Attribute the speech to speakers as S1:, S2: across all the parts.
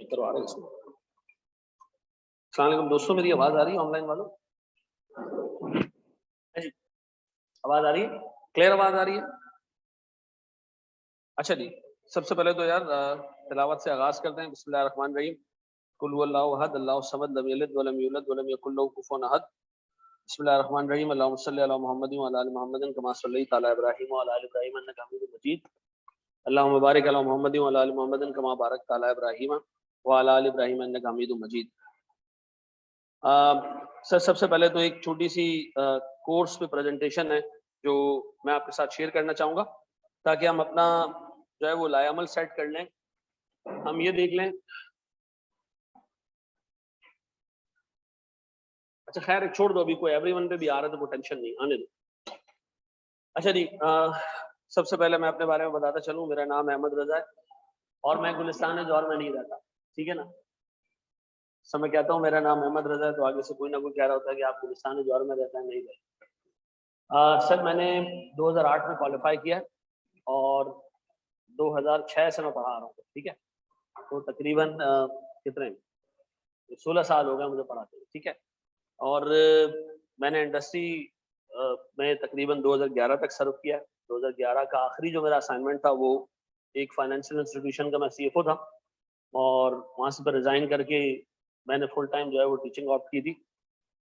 S1: करवा रहे हैं इसमें। अस्सलाम वालेकुम दोस्तों, मेरी आवाज आ रही है ऑनलाइन वालों? आवाज आ रही है? क्लियर आवाज आ रही है? अच्छा जी, सबसे पहले तो यार तिलावत से आगाज करते हैं। बिस्मिल्लाहिर रहमानिर रहीम। कुल हुवल्लाहु अहद अल्लाहु समद लम यलिद वलम यूलद वलम यकुल लहू कुफुवन अहद। बिस्मिल्लाहिर रहमानिर रहीम। अल्लाहुम्मा सल्लि अला मुहम्मदिन व अला आलि मुहम्मदिन कमा सल्लैता अला इब्राहीम व अला आलि इब्राहीम इन्नका हमीदुम मजीद। अल्लाहुम्मा बारिक अला मुहम्मदिन व अला आलि मुहम्मदिन कमा बारकता अला इब्राहीम व अला आलि इब्राहीम इन्नका हमीदुम मजीद। सर सबसे पहले तो एक छोटी सी कोर्स पे प्रेजेंटेशन है जो मैं आपके साथ शेयर करना चाहूँगा ताकि हम अपना जो है वो लाएअमल सेट कर लें। हम ये देख लें। अच्छा खैर छोड़ दो, अभी कोई एवरीवन पे भी आ रहा है तो कोई टेंशन नहीं, आने दो। अच्छा जी, सबसे पहले मैं अपने बारे में बताता चलूँ। मेरा नाम अहमद रजा है और मैं गुलिस्तान जौहर में नहीं रहता, ठीक है ना। समय कहता हूँ मेरा नाम अहमद रजा है तो आगे से कोई ना कोई कह रहा होता है कि आप गुलिस्तान जौहर में रहता है, नहीं रहता। सर मैंने 2008 में क्वालिफाई किया है और 2006 से मैं पढ़ा रहा हूँ, ठीक है। तो तकरीबन कितने 16 साल हो गए मुझे पढ़ाते हैं, ठीक है। और मैंने इंडस्ट्री में तकरीबन 2011 तक सर्व किया है। 2011 का आखिरी जो मेरा असाइनमेंट था वो एक फाइनेंशियल इंस्टीट्यूशन का मैं CFO था और वहाँ से पर रिजाइन करके मैंने फुल टाइम जो है वो टीचिंग ऑप्ट की थी।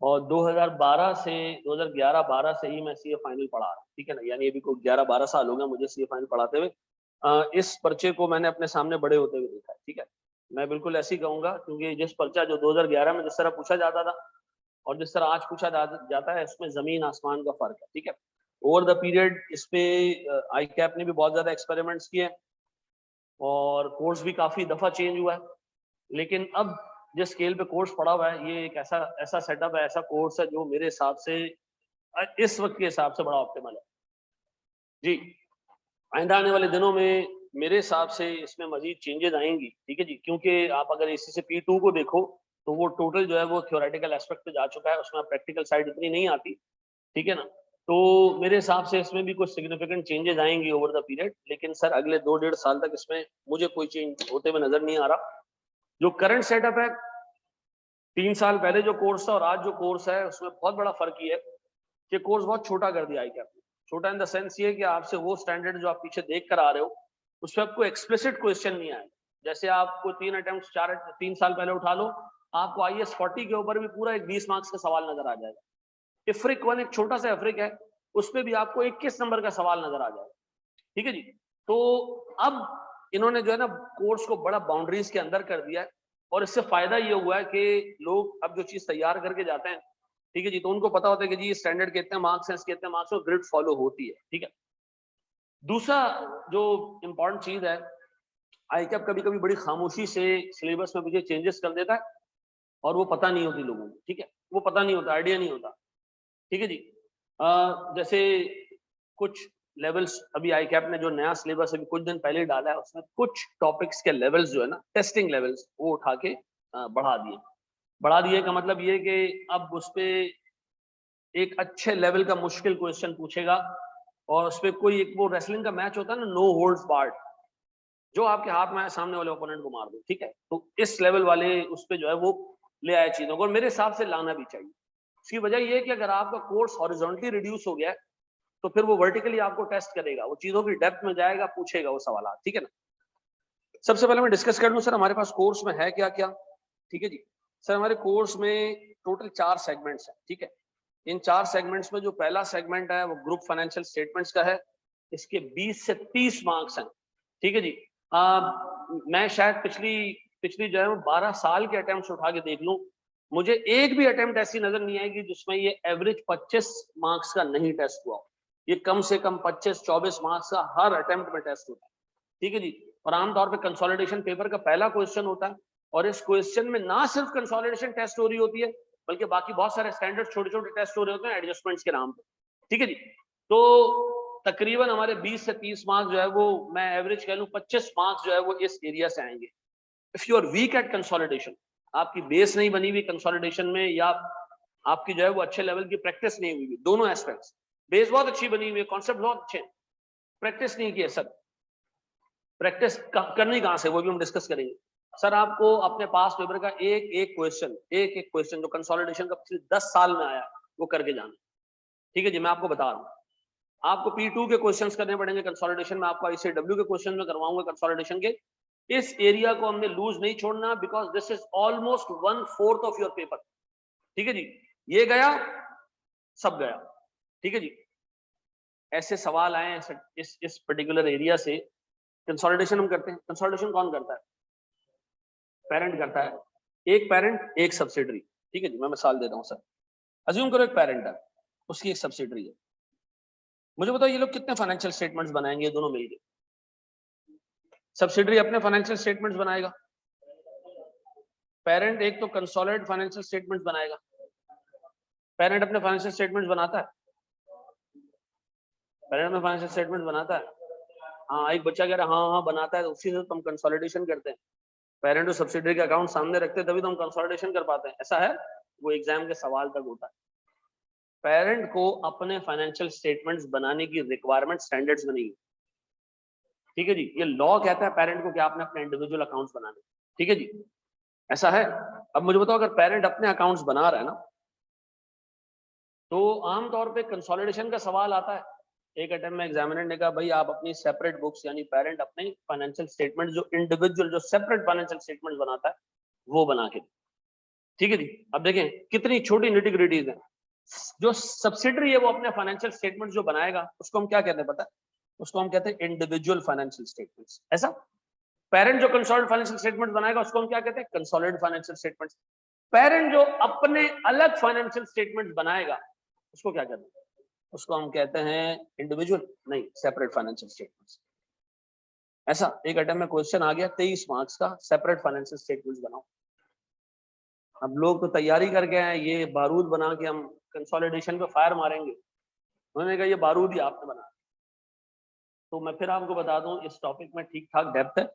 S1: और 2012 से 2011-12 से ही मैं CA फाइनल पढ़ा रहा हूँ, ठीक है ना। यानी अभी को 11-12 साल हो गए मुझे CA फाइनल पढ़ाते हुए। इस पर्चे को मैंने अपने सामने बड़े होते हुए देखा है, ठीक है। मैं बिल्कुल ऐसे ही कहूंगा क्योंकि जिस पर्चा जो 2011 में जिस तरह पूछा जाता था और जिस तरह आज पूछा जाता है उसमें जमीन आसमान का फर्क है, ठीक है। ओवर द पीरियड इस पे ICAP ने भी बहुत ज्यादा एक्सपेरिमेंट्स किए और कोर्स भी काफी दफा चेंज हुआ है, लेकिन अब जिस स्केल पे कोर्स पड़ा हुआ है ये एक ऐसा सेटअप है, ऐसा कोर्स है जो मेरे हिसाब से इस वक्त के हिसाब से बड़ा ऑप्टिमल है जी। आइंदा आने वाले दिनों में मेरे हिसाब से इसमें मजीद चेंजेस आएंगी, ठीक है जी। क्योंकि आप अगर इसी से P2 को देखो तो वो टोटल जो है वो थ्योरेटिकल एस्पेक्ट पे जा चुका है, उसमें प्रैक्टिकल साइड इतनी नहीं आती, ठीक है ना। तो मेरे हिसाब से इसमें भी कुछ सिग्निफिकेंट चेंजेस आएंगे ओवर द पीरियड, लेकिन सर अगले 2-1.5 साल तक इसमें मुझे कोई चेंज होते हुए नजर नहीं आ रहा। जो करंट सेटअप है 3 साल पहले जो कोर्स था और आज जो कोर्स है उसमें बहुत बड़ा फर्क ये है कि कोर्स बहुत छोटा कर दिया ICAP ने। छोटा इन द सेंस ये कि आपसे वो स्टैंडर्ड जो आप पीछे देख कर आ रहे हो उस पर आपको एक्सप्लिसिट क्वेश्चन नहीं आएगा। जैसे आपको 3 साल पहले उठा लो, आपको IAS 40 के ऊपर भी पूरा एक 20 मार्क्स का सवाल नजर आ जाएगा। इफ्रिक 1 एक छोटा सा इफ्रिक है, उस पर भी आपको 21 नंबर का सवाल नजर आ जाएगा, ठीक है जी। तो अब इन्होंने जो है ना कोर्स को बड़ा बाउंड्रीज के अंदर कर दिया है और इससे फायदा ये हुआ है कि लोग अब जो चीज तैयार करके जाते हैं, ठीक है जी, तो उनको पता होता है कि जी स्टैंडर्ड कितने मार्क्स हैं, कितने मार्क्स और ग्रिड फॉलो होती है, ठीक है। दूसरा जो इंपॉर्टेंट चीज है, ICAP कभी कभी बड़ी खामोशी से सिलेबस में मुझे चेंजेस कर देता है और वो पता नहीं होती लोगों को, ठीक है। वो पता नहीं होता, आइडिया नहीं होता, ठीक है जी। जैसे कुछ लेवल्स अभी ICAP ने जो नया सिलेबस अभी कुछ दिन पहले डाला है उसमें कुछ टॉपिक्स के लेवल्स जो है ना टेस्टिंग लेवल्स वो उठा के बढ़ा दिए का मतलब ये कि अब उस पे एक अच्छे लेवल का मुश्किल क्वेश्चन पूछेगा और उस पे कोई एक वो रेसलिंग का मैच होता है ना, नो होल्ड्स बार्ड, जो आपके हाथ में आए सामने वाले ओपोनेंट को मार दो, ठीक है। तो इस लेवल वाले उस पे जो है वो ले आए चीजों को और मेरे हिसाब से लाना भी चाहिए। उसकी वजह ये है कि अगर आपका कोर्स हॉरिजॉन्टली रिड्यूस हो गया है तो फिर वो वर्टिकली आपको टेस्ट करेगा, वो चीजों की डेप्थ में जाएगा, पूछेगा वो सवाल, ठीक है ना। सबसे पहले मैं डिस्कस कर लूं सर हमारे पास कोर्स में है क्या क्या, ठीक है जी। सर हमारे कोर्स में टोटल 4 सेगमेंट्स हैं, ठीक है। इन 4 सेगमेंट्स में जो पहला सेगमेंट है वो ग्रुप फाइनेंशियल स्टेटमेंट्स का है, इसके 20 से 30 मार्क्स हैं, ठीक है जी। मैं शायद पिछली जो है 12 साल के अटेम्प्ट उठा के देख लूं, मुझे एक भी अटेम्प्ट ऐसी नजर नहीं आएगी जिसमें ये एवरेज 25 मार्क्स का नहीं टेस्ट हुआ। ये कम से कम 25-24 मार्क्स का हर अटेम्प्ट में टेस्ट होता है, ठीक है जी। और आमतौर पे कंसोलिडेशन पेपर का पहला क्वेश्चन होता है और इस क्वेश्चन में ना सिर्फ कंसोलिडेशन टेस्ट हो रही होती है बल्कि बाकी बहुत सारे स्टैंडर्ड छोटे छोटे टेस्ट हो रहे होते हैं एडजस्टमेंट्स के नाम पे, ठीक है जी। तो तकरीबन हमारे 20 से 30 मार्क्स जो है वो मैं एवरेज कह लूं 25 मार्क्स जो है वो इस एरिया से आएंगे। If you are weak at consolidation, आपकी बेस नहीं बनी हुई कंसोलिडेशन में या आपकी जो है वो अच्छे लेवल की प्रैक्टिस नहीं हुई, दोनों एस्पेक्ट्स, बेस बहुत अच्छी बनी हुई है, कॉन्सेप्ट बहुत अच्छे, प्रैक्टिस नहीं की है सर। प्रैक्टिस करनी कहां से वो भी हम डिस्कस करेंगे। सर आपको अपने पास पेपर का एक क्वेश्चन जो कंसोलिडेशन का पिछले 10 साल में आया वो करके जाना। ठीक है जी, मैं आपको बता रहा हूँ, आपको P2 के क्वेश्चंस करने पड़ेंगे कंसोलिडेशन में, आपको ICW के क्वेश्चन में करवाऊंगा कंसोलिडेशन के। इस एरिया को हमने लूज नहीं छोड़ना, because this is almost 1/4 of your paper. ठीक है जी, ये गया सब गया। ठीक है जी, ऐसे सवाल आए इस पर्टिकुलर एरिया से। कंसोलिडेशन हम करते हैं, कंसोलिडेशन कौन करता है? पेरेंट करता है, एक पेरेंट एक सब्सिडरी। ठीक है जी, मैं मिसाल देता हूँ सर, अज्यूम करो एक पेरेंट है, उसकी एक सब्सिडरी है। मुझे बताओ ये लोग कितने फाइनेंशियल स्टेटमेंट्स बनाएंगे ये दोनों मिलकर? सब्सिडरी अपने फाइनेंशियल स्टेटमेंट्स बनाएगा, पेरेंट एक तो कंसोलिडेटेड फाइनेंशियल स्टेटमेंट्स बनाएगा। पेरेंट अपने फाइनेंशियल स्टेटमेंट्स बनाता है, पेरेंट अपने फाइनेंशियल स्टेटमेंट्स बनाता है। हाँ, एक बच्चा कह रहा है हाँ हाँ बनाता है, तो उसी से तो हम कंसोलिडेशन करते हैं। पेरेंट और सब्सिडरी के अकाउंट सामने रखते हैं तभी तो हम कंसोलिडेशन कर पाते हैं। ऐसा है, वो एग्जाम के सवाल तक होता है। पेरेंट को अपने फाइनेंशियल स्टेटमेंट्स बनाने की रिक्वायरमेंट स्टैंडर्ड्स में नहीं है। ठीक है जी, ये लॉ कहता है पेरेंट को कि आपने अपने इंडिविजुअल अकाउंट्स बनाने। ठीक है जी, ऐसा है। अब मुझे बताओ, अगर पेरेंट अपने अकाउंट्स बना रहा है ना, तो आमतौर पे कंसोलिडेशन का सवाल आता है। एक अटेम्प्ट में एग्जामिनर ने कहा भाई आप अपनी सेपरेट बुक्स, यानी पेरेंट अपने फाइनेंशियल स्टेटमेंट जो इंडिविजुअल जो सेपरेट फाइनेंशियल स्टेटमेंट बनाता है वो बना के। ठीक है जी, अब देखें कितनी छोटी निटी-ग्रिटीज है। जो सब्सिडरी है वो अपने फाइनेंशियल स्टेटमेंट जो बनाएगा उसको हम क्या कहते हैं पता है? उसको हम कहते हैं इंडिविजुअल फाइनेंशियल स्टेटमेंट्स। ऐसा, पेरेंट जो कंसोलिडेटेड फाइनेंशियल स्टेटमेंट बनाएगा उसको हम क्या कहते हैं? Consolidated financial statements. पेरेंट जो अपने अलग फाइनेंशियल स्टेटमेंट बनाएगा उसको क्या कहते हैं? उसको हम कहते हैं इंडिविजुअल, नहीं सेपरेट फाइनेंशियल स्टेटमेंट्स। ऐसा एक अटेम्प्ट में क्वेश्चन आ गया 23 मार्क्स का, सेपरेट फाइनेंशियल स्टेटमेंट्स बनाओ। अब लोग तो तैयारी करके आए, ये बारूद बना के हम कंसोलिडेशन पे फायर मारेंगे। उन्होंने कहा ये बारूद ही आपने बनाया। तो मैं फिर आपको बता दूं, इस टॉपिक में ठीक ठाक डेप्थ है,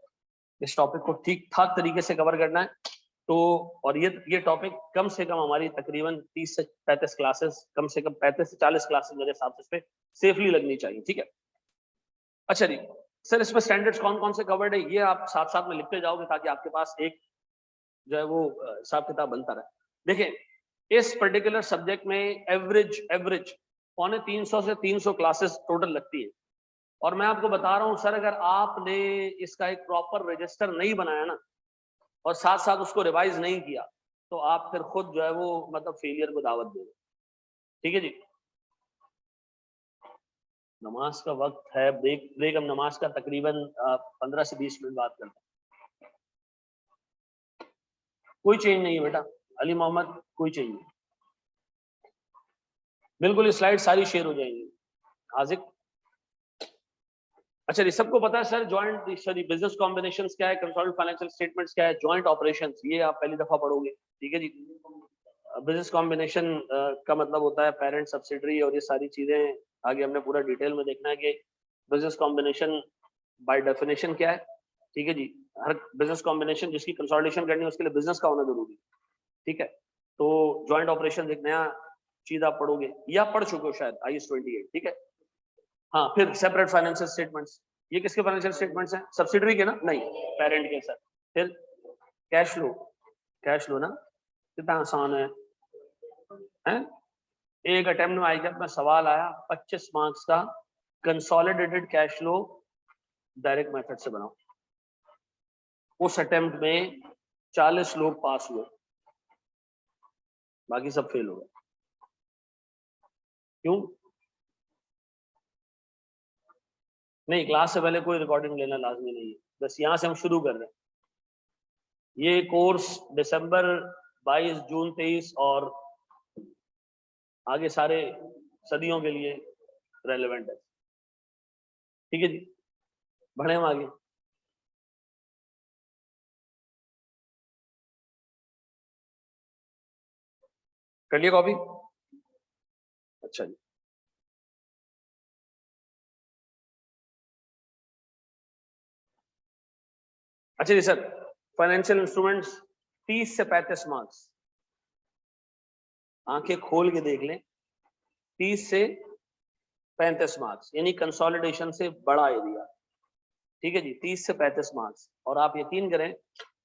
S1: इस टॉपिक को ठीक ठाक तरीके से कवर करना है। तो और ये टॉपिक कम से कम हमारी तकरीबन 30 से 35 क्लासेस, कम से कम 35 से 40 क्लासेस मेरे हिसाब से सेफली लगनी चाहिए। ठीक है, अच्छा जी सर, इसमें स्टैंडर्ड्स कौन कौन से कवर्ड है ये आप साथ साथ में लिखते जाओगे ताकि आपके पास एक जो है वो हिसाब किताब बनता रहे। देखिए इस पर्टिकुलर सब्जेक्ट में एवरेज 350 से 300 क्लासेस टोटल लगती है। और मैं आपको बता रहा हूँ सर, अगर आपने इसका एक प्रॉपर रजिस्टर नहीं बनाया ना और साथ साथ उसको रिवाइज नहीं किया तो आप फिर खुद जो है वो मतलब फेलियर को दावत देंगे। ठीक है जी, नमाज का वक्त है, ब्रेक हम नमाज का तकरीबन 15 से 20 मिनट बात करते हैं। कोई चेंज नहीं है बेटा, अली मोहम्मद कोई चेंज नहीं, बिल्कुल स्लाइड सारी शेयर हो जाएंगी। हाजिक, अच्छा ये सबको पता है sir joint sorry business combinations क्या है, कंसोलिडेटेड फाइनेंशियल स्टेटमेंट्स क्या है, जॉइंट ऑपरेशंस, ये आप पहली दफा पढ़ोगे। ठीक है जी, बिजनेस कॉम्बिनेशन का मतलब होता है पेरेंट सब्सिडरी और ये सारी चीजें आगे हमने पूरा डिटेल में देखना है कि बिजनेस कॉम्बिनेशन बाय डेफिनेशन क्या है। ठीक है जी, हर बिजनेस कॉम्बिनेशन जिसकी कंसोलिडेशन करनी है उसके लिए बिजनेस का होना जरूरी है। ठीक है, तो जॉइंट ऑपरेशन एक नया चीज आप पढ़ोगे या पढ़ चुके हो शायद, IS 28। ठीक है, हाँ फिर सेपरेट फाइनेंशियल स्टेटमेंट्स, ये किसके फाइनेंशियल स्टेटमेंट्स हैं? सब्सिडरी के ना? नहीं, पेरेंट के सर। फिर कैश फ्लो ना, कितना आसान है? एक अटेम्प्ट में आएगा अपना सवाल आया 25 मार्क्स का, consolidated cash flow direct method से बनाओ। उस अटेम्प्ट में 40 लोग पास हुए, बाकी सब फेल हो गए। क्यों? नहीं, क्लास से पहले कोई रिकॉर्डिंग लेना लाजमी नहीं है, बस यहाँ से हम शुरू कर रहे हैं। ये कोर्स दिसंबर 22, जून 23 और आगे सारे सदियों के लिए रेलेवेंट है। ठीक है जी, बढ़े हम आगे। कर लिया कॉपी? अच्छा जी, अच्छा जी सर, फाइनेंशियल इंस्ट्रूमेंट्स 30 से 35 मार्क्स, आंखें खोल के देख लें, 30 से 35 मार्क्स यानी कंसोलिडेशन से बड़ा एरिया। ठीक है जी, 30 से 35 मार्क्स। और आप यकीन करें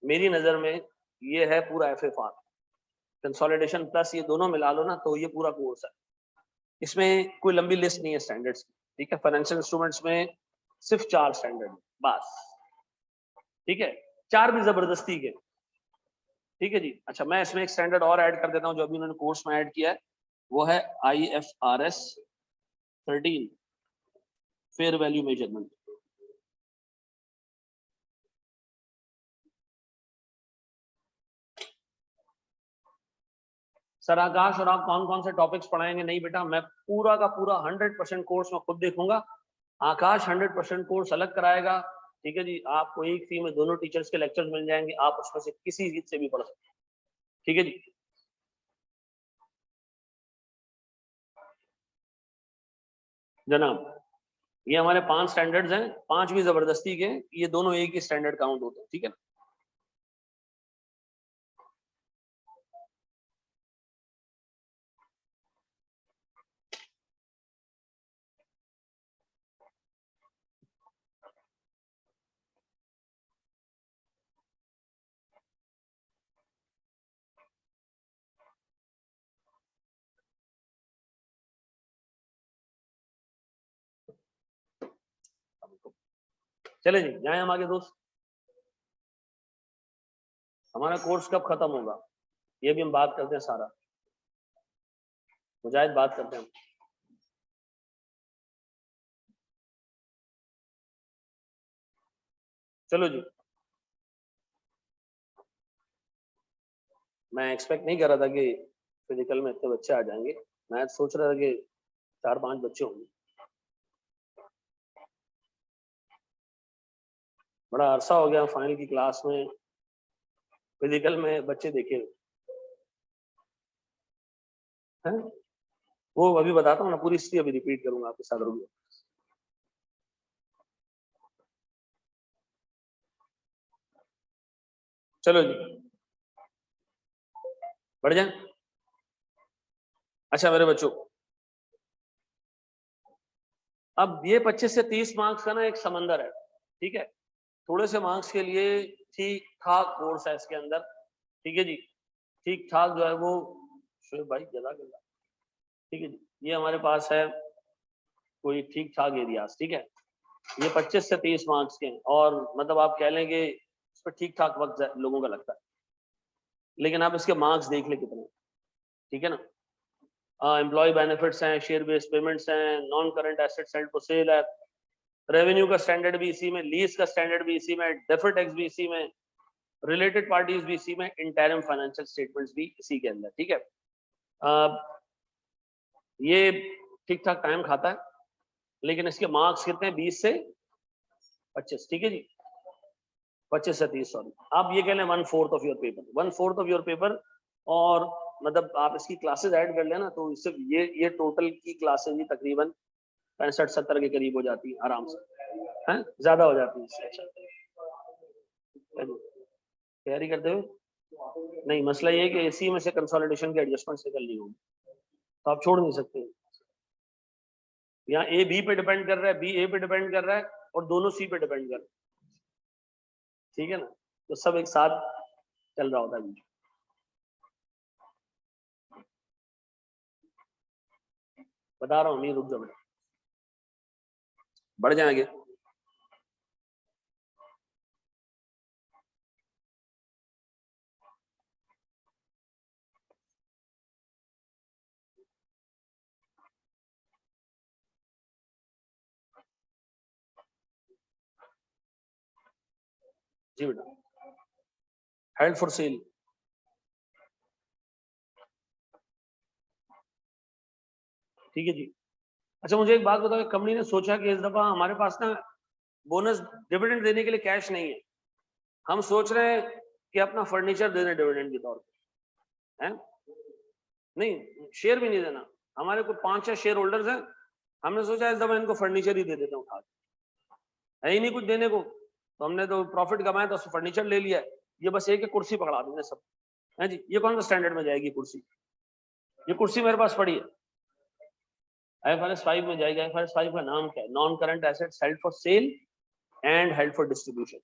S1: मेरी नजर में ये है पूरा FFR, कंसोलिडेशन प्लस ये दोनों मिला लो ना तो ये पूरा कोर्स है। इसमें कोई लंबी लिस्ट नहीं है स्टैंडर्ड्स की, ठीक है। फाइनेंशियल इंस्ट्रूमेंट्स में सिर्फ 4 स्टैंडर्ड बस, ठीक है, 4 भी जबरदस्ती के, ठीक है जी। अच्छा, मैं इसमें एक स्टैंडर्ड और ऐड कर देता हूं जो अभी उन्होंने कोर्स में ऐड किया है, वो है IFRS 13 fair value measurement. Sir Akash, और आप कौन कौन से टॉपिक्स पढ़ाएंगे? नहीं बेटा, मैं पूरा का पूरा 100% कोर्स में खुद देखूंगा। आकाश 100% कोर्स अलग कराएगा, ठीक है जी। आपको एक फी में दोनों टीचर्स के लेक्चर्स मिल जाएंगे, आप उसमें से किसी से भी पढ़ सकते हैं, ठीक है जी। जनाब, ये हमारे 5 स्टैंडर्ड्स हैं, 5 भी जबरदस्ती के, ये दोनों एक ही स्टैंडर्ड काउंट होते हैं, ठीक है ना। चले जी, जाए हम आगे दोस्त। हमारा कोर्स कब खत्म होगा ये भी हम बात करते हैं सारा, मुजाहिद बात करते हैं। चलो जी, मैं एक्सपेक्ट नहीं कर रहा था कि फिजिकल में इतने बच्चे आ जाएंगे। मैं सोच रहा था कि 4-5 बच्चे होंगे। बड़ा अरसा हो गया फाइनल की क्लास में फिजिकल में बच्चे देखे हैं। वो अभी बताता हूँ ना, पूरी हिस्ट्री अभी रिपीट करूंगा आपके साथ, रुकिए। चलो जी, बढ़ जाए। अच्छा मेरे बच्चों, अब ये 25 से 30 मार्क्स का ना एक समंदर है, ठीक है। थोड़े से मार्क्स के लिए ठीक ठाक कोर्स है इसके अंदर, ठीक है जी। ठीक ठाक जो है वो, शोएब भाई जला गला, ठीक है जी। ये हमारे पास है कोई ठीक ठाक एरियाज, ठीक है। ये 25 से 30 मार्क्स के हैं, और मतलब आप कह लेंगे इस पर ठीक ठाक वक्त लोगों का लगता है, लेकिन आप इसके मार्क्स देख ले कितने, ठीक है ना। एम्प्लॉय बेनिफिट्स हैं, शेयर बेस्ड पेमेंट्स हैं, non current assets held for sale है, रेवेन्यू का स्टैंडर्ड भी इसी में, लीज का स्टैंडर्ड भी इसी में, डेफर्ड टैक्स भी इसी में, रिलेटेड पार्टीज भी इसी में, इंटरिम फाइनेंशियल स्टेटमेंट्स भी इसी के अंदर, ठीक है। ये ठीक ठाक टाइम खाता है, लेकिन इसके मार्क्स कितने हैं? 20 से 25, ठीक है जी। 25 से 30, सॉरी, आप ये कह लें 1/4 of your paper, 1/4 of your paper. और मतलब आप इसकी क्लासेस ऐड कर लेना तो सिर्फ ये टोटल की क्लासेस ही तकरीबन 65-70 के करीब हो जाती है आराम से, हैं, ज्यादा हो जाती है इससे। अच्छा, तैयारी करते हुए नहीं, मसला ये है कि इसी में से कंसोलिडेशन की एडजस्टमेंट निकलनी होगी, तो आप छोड़ नहीं सकते। यहाँ ए बी पे डिपेंड कर रहा है, बी ए पे डिपेंड कर रहा है, और दोनों सी पे डिपेंड कर रहे हैं, ठीक है ना। तो सब एक साथ चल रहा होता है। बता रहा हूँ, नहीं रुक जाओ, बढ़ जाएंगे। जी बेटा, हेल्ड फॉर सेल, ठीक है जी। अच्छा मुझे एक बात बताओ, कंपनी ने सोचा कि इस दफा हमारे पास ना बोनस डिविडेंड देने के लिए कैश नहीं है, हम सोच रहे हैं कि अपना फर्नीचर दे दें डिविडेंड के तौर पे, हैं? नहीं, शेयर भी नहीं देना, हमारे को 5-6 शेयर होल्डर्स हैं, हमने सोचा इस दफा इनको फर्नीचर ही दे देते हैं उठा के, है ही नहीं कुछ देने को, तो हमने तो प्रॉफिट कमाया तो फर्नीचर ले लिया है। ये बस एक कुर्सी पकड़ा देंगे सब, है जी। ये कौन सा स्टैंडर्ड में जाएगी कुर्सी? ये कुर्सी मेरे पास पड़ी है, IFRS 5 में जाएगा। IFRS 5 का नाम क्या है? Non current assets held for sale and held for distribution,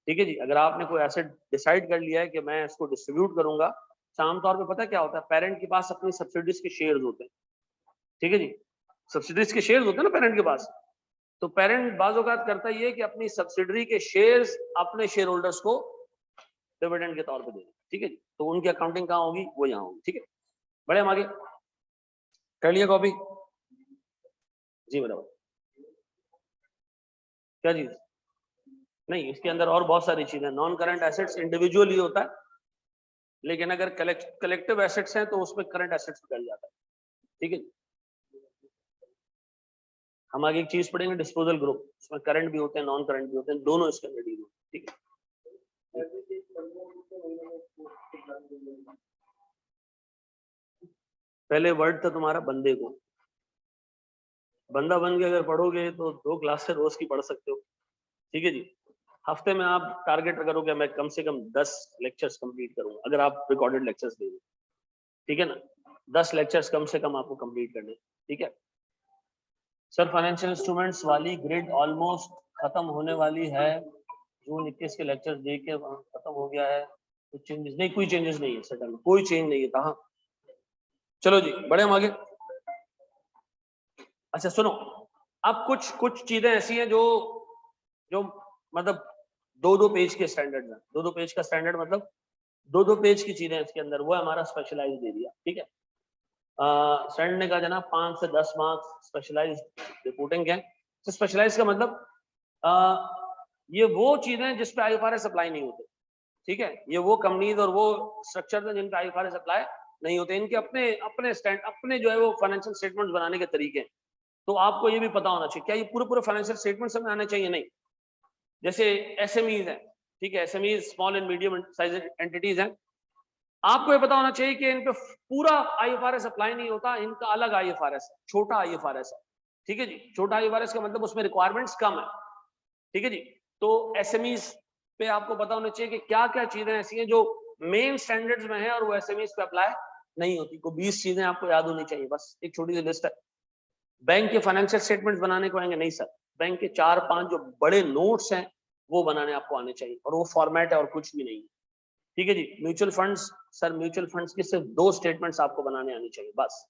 S1: ठीक है जी। अगर आपने कोई एसेट डिसाइड कर लिया है कि मैं इसको डिस्ट्रीब्यूट करूंगा, आमतौर पे पता क्या होता है, पेरेंट के पास अपनी सब्सिडीज के शेयर्स होते हैं, ठीक है जी, सब्सिडीज के शेयर्स होते हैं ना पेरेंट के पास। तो पेरेंट बाज़ औक़ात करता ये है कि अपनी सब्सिडरी के शेयर्स अपने शेयर होल्डर्स को डिविडेंड के तौर पे देना, ठीक है जी। तो उनकी अकाउंटिंग कहाँ होगी, वो यहाँ होगी, ठीक है। बढ़े हम आगे, कर लिया कॉपी जी, बताओ क्या चीज? नहीं, इसके अंदर और बहुत सारी चीजें। नॉन करंट एसेट्स इंडिविजुअली होता है, लेकिन अगर कलेक्टिव एसेट्स हैं तो उसमें करंट एसेट्स निकल जाता है, ठीक है। हम आगे एक चीज पढ़ेंगे, डिस्पोजल ग्रुप, उसमें करंट भी होते हैं, नॉन करंट भी होते हैं, दोनों इसके अंदर डील होते हैं, ठीक है। पहले वर्ड था तुम्हारा बंदे को, बंदा बन के अगर पढ़ोगे तो 2 क्लास से रोज की पढ़ सकते हो, ठीक है जी। हफ्ते में आप टारगेट करोगे मैं कम से कम 10 लेक्चर्स कंप्लीट करूंगा, अगर आप रिकॉर्डेड लेक्चर्स देंगे, ठीक है ना। 10 लेक्चर्स कम से कम आपको कंप्लीट करने, ठीक है। सर फाइनेंशियल इंस्ट्रूमेंट्स वाली ग्रिड ऑलमोस्ट खत्म होने वाली है, जून 21 के लेक्चर दे के खत्म हो गया है, कुछ चेंजेस नहीं? कोई चेंजेस नहीं है सेटल में, कोई चेंज नहीं है, कहाँ। चलो जी, बढ़े हम आगे। अच्छा सुनो, अब कुछ कुछ चीजें ऐसी हैं जो जो मतलब 2-2 पेज के स्टैंडर्ड हैं। 2-2 पेज का स्टैंडर्ड मतलब 2-2 पेज की चीजें इसके अंदर, वो है हमारा स्पेशलाइज्ड एरिया, ठीक है। स्टैंडर्ड ने कहा जना 5 से 10 मार्क्स स्पेशलाइज्ड रिपोर्टिंग के। तो स्पेशलाइज का मतलब ये वो चीजें जिस पे आईएफआरएस अप्लाई नहीं होते, ठीक है। ये वो कंपनीज और वो स्ट्रक्चर हैं जिन पे आईएफआरएस अप्लाई नहीं होते, इनके अपने अपने अपने जो है वो फाइनेंशियल स्टेटमेंट्स बनाने के तरीके हैं। तो आपको ये भी पता होना चाहिए, क्या ये पूरे पूरे फाइनेंशियल स्टेटमेंट्स में आने चाहिए? नहीं। जैसे एसएमईज है, ठीक है, SMEs small and medium size entities हैं, आपको ये पता होना चाहिए कि इन पे पूरा आईएफआरएस अप्लाई नहीं होता, इनका अलग आईएफआरएस है, छोटा आईएफआरएस है, ठीक है जी। छोटा आईएफआरएस का मतलब उसमें रिक्वायरमेंट्स कम है, ठीक है जी। तो एसएमईज पे आपको पता होना चाहिए कि क्या क्या चीजें ऐसी हैं जो मेन स्टैंडर्ड्स में है और वो एसएमईज पे अप्लाई नहीं होती। को 20 चीजें आपको याद होनी चाहिए, बस एक छोटी सी लिस्ट है। बैंक के फाइनेंशियल स्टेटमेंट्स बनाने को आएंगे? नहीं सर, बैंक के 4-5 जो बड़े नोट्स हैं वो बनाने आपको आने चाहिए, और वो फॉर्मेट है और कुछ भी नहीं, ठीक है जी। Mutual funds, sir mutual funds की सिर्फ 2 स्टेटमेंट्स आपको बनाने आनी चाहिए बस,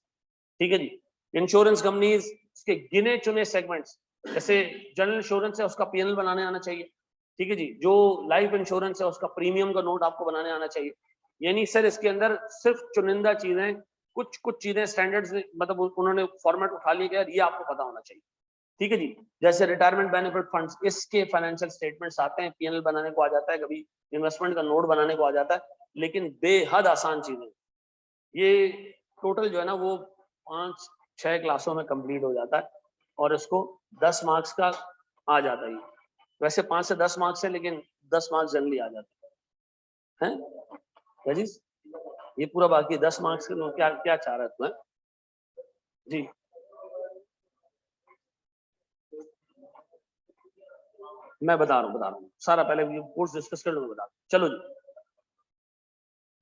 S1: ठीक है जी। इंश्योरेंस कंपनीज के गिने चुने सेगमेंट्स, जैसे जनरल इंश्योरेंस है उसका पीएनएल बनाने आना चाहिए, ठीक है जी। जो लाइफ इंश्योरेंस है उसका प्रीमियम का नोट आपको बनाने आना चाहिए। यानी सर इसके अंदर सिर्फ चुनिंदा चीजें, कुछ कुछ चीजें स्टैंडर्ड्स मतलब उन्होंने फॉर्मेट उठा लिया गया, ये आपको पता होना चाहिए, ठीक है जी। जैसे रिटायरमेंट बेनिफिट फंड्स, इसके फाइनेंशियल स्टेटमेंट्स आते हैं, पीएनएल बनाने को आ जाता है, कभी इन्वेस्टमेंट का नोट बनाने को आ जाता है, लेकिन बेहद आसान चीजें ये टोटल जो है ना वो 5-6 क्लासों में कंप्लीट हो जाता है, और इसको 10 मार्क्स का आ जाता है। वैसे 5 से 10 मार्क्स है, लेकिन 10 मार्क्स जल्दी आ जाते हैं, क्या चीज? ये पूरा बाकी 10 मार्क्स के क्या क्या चाह रहा है तुम्हें जी? मैं बता रहा हूँ सारा, पहले ये कोर्स डिस्कस कर लो, मैं बता रहा हूँ। चलो जी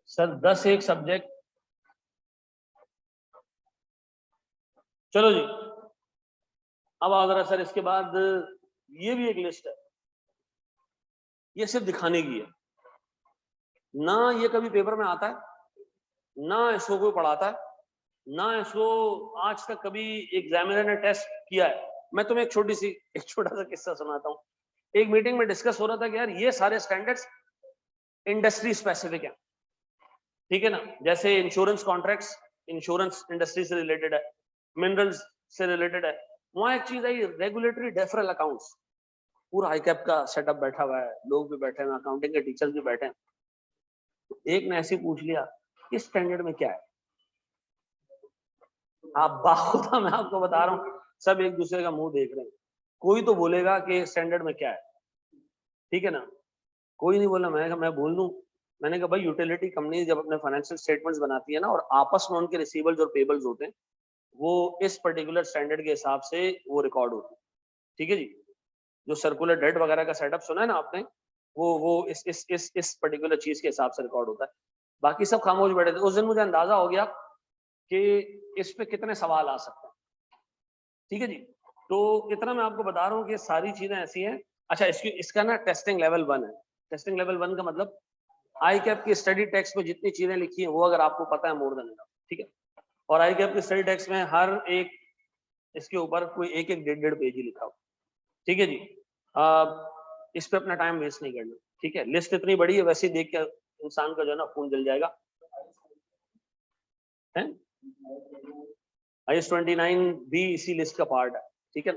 S1: सर, 10 एक सब्जेक्ट, चलो जी। अब आ रहा सर इसके बाद ये भी एक लिस्ट है, ये सिर्फ दिखाने की है ना, ये कभी पेपर में आता है ना, इसको कोई पढ़ाता है ना, इसको आज तक कभी एग्जामिनर ने टेस्ट किया है। मैं तुम्हें एक छोटा सा किस्सा सुनाता हूँ। एक मीटिंग में डिस्कस हो रहा था कि यार ये सारे स्टैंडर्ड्स इंडस्ट्री स्पेसिफिक है, ठीक है ना। जैसे इंश्योरेंस कॉन्ट्रैक्ट्स इंश्योरेंस इंडस्ट्री से रिलेटेड है, मिनरल्स से रिलेटेड है। वहां एक चीज आई, रेगुलेटरी डेफरल अकाउंट्स, पूरा हाईकैप का सेटअप बैठा हुआ है, लोग भी बैठे हैं, अकाउंटिंग के टीचर्स भी बैठे हैं। तो एक ने ऐसे पूछ लिया, इस स्टैंडर्ड में क्या है? आप बाखुदा मैं आपको बता रहा हूँ, सब एक दूसरे का मुंह देख रहे हैं। कोई तो बोलेगा कि स्टैंडर्ड में क्या है, ठीक है ना। कोई नहीं बोला, मैं बोल दूं। मैंने कहा भाई, यूटिलिटी कंपनी जब अपने फाइनेंशियल स्टेटमेंट्स बनाती है ना, और आपस में उनके रिसीवेबल्स और पेबल्स होते हैं, वो इस पर्टिकुलर स्टैंडर्ड के हिसाब से वो रिकॉर्ड होते हैं, ठीक है जी। जो सर्कुलर डेट वगैरह का सेटअप सुना है ना आपने, वो इस पर्टिकुलर चीज के हिसाब से रिकॉर्ड होता है। बाकी सब खामोश बैठे थे। उस दिन मुझे अंदाजा हो गया कि इस पे कितने सवाल आ सकते हैं, ठीक है जी। तो इतना मैं आपको बता रहा हूँ कि सारी चीजें ऐसी हैं। अच्छा, इसका ना टेस्टिंग लेवल 1 है, टेस्टिंग लेवल 1 का मतलब आई कैप की स्टडी टेक्स्ट में जितनी चीजें लिखी हैं वो अगर आपको पता है मोर देन इनफ, ठीक है। और आई कैप की स्टडी टेक्स्ट में हर एक इसके ऊपर कोई एक एक डेढ़ पेज ही लिखा हो, ठीक है जी। इस पे अपना टाइम वेस्ट नहीं करना, ठीक है। लिस्ट इतनी बड़ी है, वैसे ही देख के इंसान का जो है ना खून जल जाएगा। IS-29 भी इसी लिस्ट का पार्ट है, ठीक है।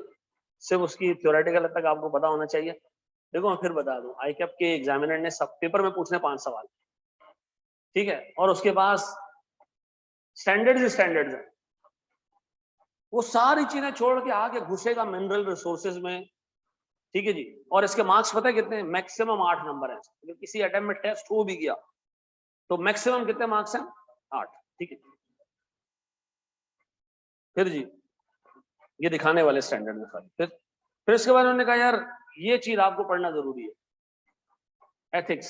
S1: सिर्फ उसकी थ्योरेटिकल तक आपको पता होना चाहिए। देखो मैं फिर बता दूं, आई कैप के एग्जामिनर ने सब पेपर में पूछने 5 सवाल, ठीक है, और उसके पास स्टैंडर्ड्स है, वो सारी चीजें छोड़ के आगे घुसेगा मिनरल रिसोर्सेज में, ठीक है जी। और इसके मार्क्स पता है कितने हैं? मैक्सिमम 8 नंबर है। अगर किसी अटेम्प्ट में टेस्ट हो भी गया तो मैक्सिमम कितने मार्क्स हैं? 8, ठीक है। फिर जी ये दिखाने वाले स्टैंडर्ड में सारी। फिर इसके बाद उन्होंने कहा यार ये चीज आपको पढ़ना जरूरी है, एथिक्स।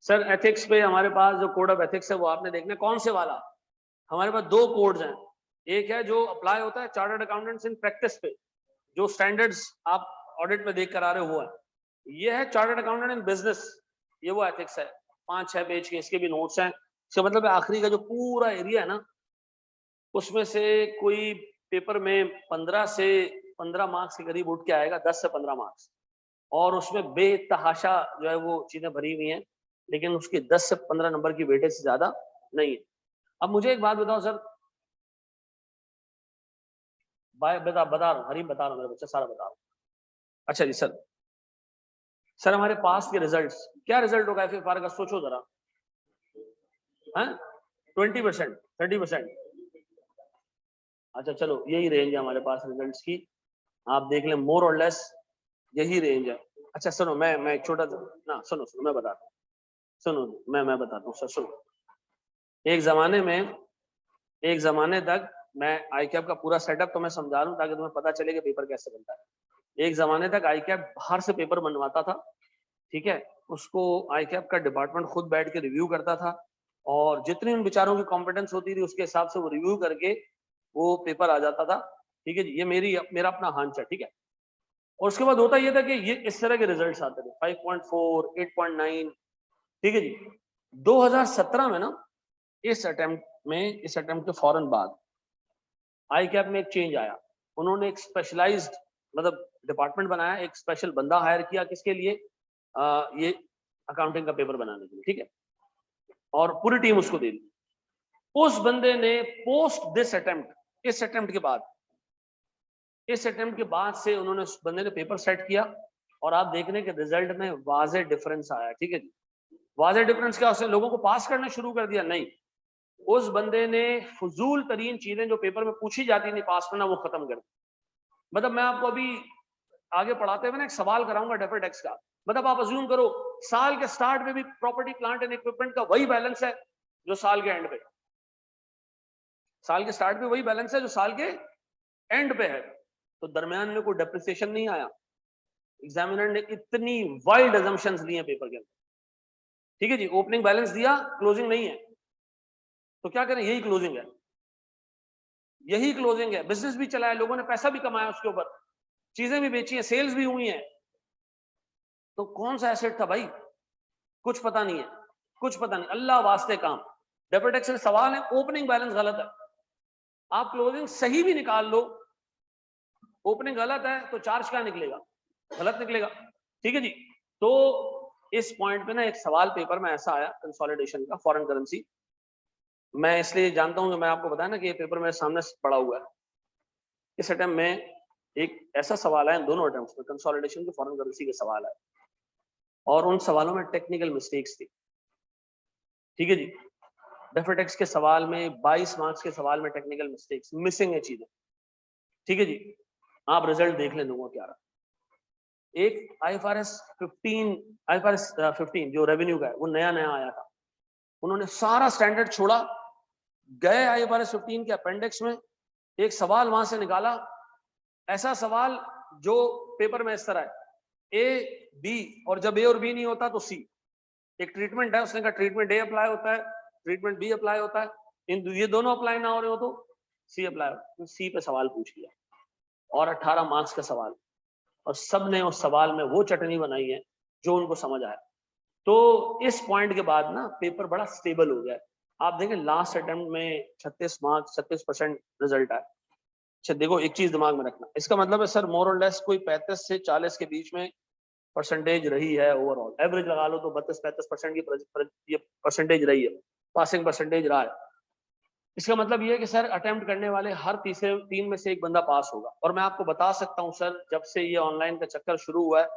S1: सर एथिक्स पे हमारे पास जो कोड ऑफ एथिक्स है वो आपने देखना है। कौन से वाला? हमारे पास 2 कोड्स हैं। एक है जो अप्लाई होता है चार्टर्ड अकाउंटेंट्स इन प्रैक्टिस पे, जो स्टैंडर्ड्स आप ऑडिट में देख कर आ रहे हो वो है। ये है चार्टर्ड अकाउंटेंट इन बिजनेस, ये वो एथिक्स है, 5-6 पेज के इसके भी नोट्स हैं। इसका मतलब आखिरी का जो पूरा एरिया है ना, उसमें से कोई पेपर में 15 से 15 मार्क्स के करीब उठ के आएगा, 10 से 15 मार्क्स, और उसमें बेतहाशा जो है वो चीजें भरी हुई हैं, लेकिन उसके 10 से 15 नंबर की वेटेज से ज्यादा नहीं है। अब मुझे एक बात बताओ सर, बता रहा हूँ हरीम, बता रहा हूँ, मेरा बच्चा सारा बता रहा हूँ। अच्छा जी सर हमारे पास के रिजल्ट्स, क्या रिजल्ट होगा FFR का? सोचो जरा, 20%, 30%? अच्छा चलो यही रेंज है हमारे पास रिजल्ट्स की, आप देख लें, मोर और लेस यही रेंज है। अच्छा सुनो, मैं एक छोटा ना, सुनो मैं बताता हूँ, सुनो मैं बताता हूँ सर, सुनो। एक जमाने तक मैं आई कैप का पूरा सेटअप तो मैं समझा रहा हूँ ताकि तुम्हें पता चले कि पेपर कैसे बनता है। एक जमाने तक आई कैप बाहर से पेपर बनवाता था, ठीक है, उसको आई कैप का डिपार्टमेंट खुद बैठ के रिव्यू करता था, और जितनी उन बेचारों की कॉम्पिटेंस होती थी उसके हिसाब से वो रिव्यू करके वो पेपर आ जाता था, ठीक है जी। ये मेरा अपना हंच है, ठीक है। और उसके बाद होता ये था कि ये इस तरह के रिजल्ट्स आते थे, 5.4, 8.9, ठीक है जी। 2017 में ना, इस अटेम्प्ट के फौरन बाद आई कैप में एक चेंज आया। उन्होंने एक स्पेशलाइज्ड मतलब डिपार्टमेंट बनाया, एक स्पेशल बंदा हायर किया, किसके लिए? ये अकाउंटिंग का पेपर बनाने के लिए, ठीक है, और पूरी टीम उसको दे दी। उस बंदे ने पोस्ट दिस अटेम्प्ट, इस अटेम्प्ट के बाद से उन्होंने उस बंदे ने पेपर सेट किया, और आप देख रहे हैं कि रिजल्ट में वाज़े डिफरेंस आया, ठीक है जी। वाज़े डिफरेंस क्या? उसने लोगों को पास करना शुरू कर दिया? नहीं, उस बंदे ने फजूल तरीन चीजें जो पेपर में पूछी जाती थी पास करना, वो खत्म कर दी। मतलब मैं आपको अभी आगे पढ़ाते हुए ना एक सवाल कराऊंगा डेफर्ड टैक्स का। मतलब आप अज्यूम करो साल के स्टार्ट में भी प्रॉपर्टी प्लांट एंड इक्विपमेंट का वही बैलेंस है जो साल के एंड पे, साल के स्टार्ट पे वही बैलेंस है जो साल के एंड पे है, तो दरमियान में कोई डेप्रिसिएशन नहीं आया। एग्जामिनर ने इतनी वाइल्ड अजम्पशंस ली हैं पेपर के अंदर, ठीक है जी। ओपनिंग बैलेंस दिया, क्लोजिंग नहीं है, तो क्या करें? यही क्लोजिंग है, यही क्लोजिंग है। बिजनेस भी चलाया, लोगों ने पैसा भी कमाया उसके ऊपर, चीजें भी बेची हैं, सेल्स भी हुई हैं, तो कौन सा एसेट था भाई? कुछ पता नहीं है, कुछ पता नहीं। अल्लाह वास्ते काम, डेबिट टैक्स से सवाल है, ओपनिंग बैलेंस गलत है, आप क्लोजिंग सही भी निकाल लो, ओपनिंग गलत है तो चार्ज क्या निकलेगा? गलत निकलेगा, ठीक है जी। तो इस पॉइंट पे ना एक सवाल पेपर में ऐसा आया कंसोलिडेशन का, फॉरेन करेंसी। मैं इसलिए जानता हूं कि मैं आपको बताया ना कि ये पेपर मेरे सामने पड़ा हुआ है। इस अटेम्प्ट में एक ऐसा सवाल है, दोनों अटेम्प्ट्स में कंसोलिडेशन के फॉरेन करेंसी के सवाल है, और उन सवालों में टेक्निकल मिस्टेक्स थी, ठीक है जी। डेफर्ड टैक्स के सवाल में 22 मार्क्स के सवाल में टेक्निकल मिस्टेक्स मिसिंग है चीजें, ठीक है जी। आप रिजल्ट देख लें दूंगा क्या रहा। एक IFRS 15 जो रेवेन्यू का है वो नया आया था, उन्होंने सारा स्टैंडर्ड छोड़ा, गए IFRS 15 के अपेंडिक्स में एक सवाल वहां से निकाला, ऐसा सवाल जो पेपर में इस तरह है A B, और जब A और B नहीं होता तो C। एक ट्रीटमेंट है, उसने कहा ट्रीटमेंट A अप्लाई होता है, ट्रीटमेंट B अप्लाई होता है, ये दोनों अप्लाई ना हो रहे हो तो C अप्लाई हो, तो C पे सवाल पूछ लिया, और 18 मार्क्स का सवाल, और सब ने उस सवाल में वो चटनी बनाई है जो उनको समझ आया। तो इस पॉइंट के बाद ना पेपर बड़ा स्टेबल हो गया है। आप देखें लास्ट अटेम्प्ट में 36 मार्क्स 36% रिजल्ट आया। अच्छा देखो एक चीज दिमाग में रखना, इसका मतलब है सर मोर और लेस कोई 35 से 40 के बीच में परसेंटेज रही है ओवरऑल, एवरेज लगा लो तो 32-35% की ये परसेंटेज रही है, पासिंग परसेंटेज रहा है। इसका मतलब ये है कि सर अटेम्प्ट करने वाले हर तीसरे 3 में से एक बंदा पास होगा। और मैं आपको बता सकता हूँ सर, जब से ये ऑनलाइन का चक्कर शुरू हुआ है,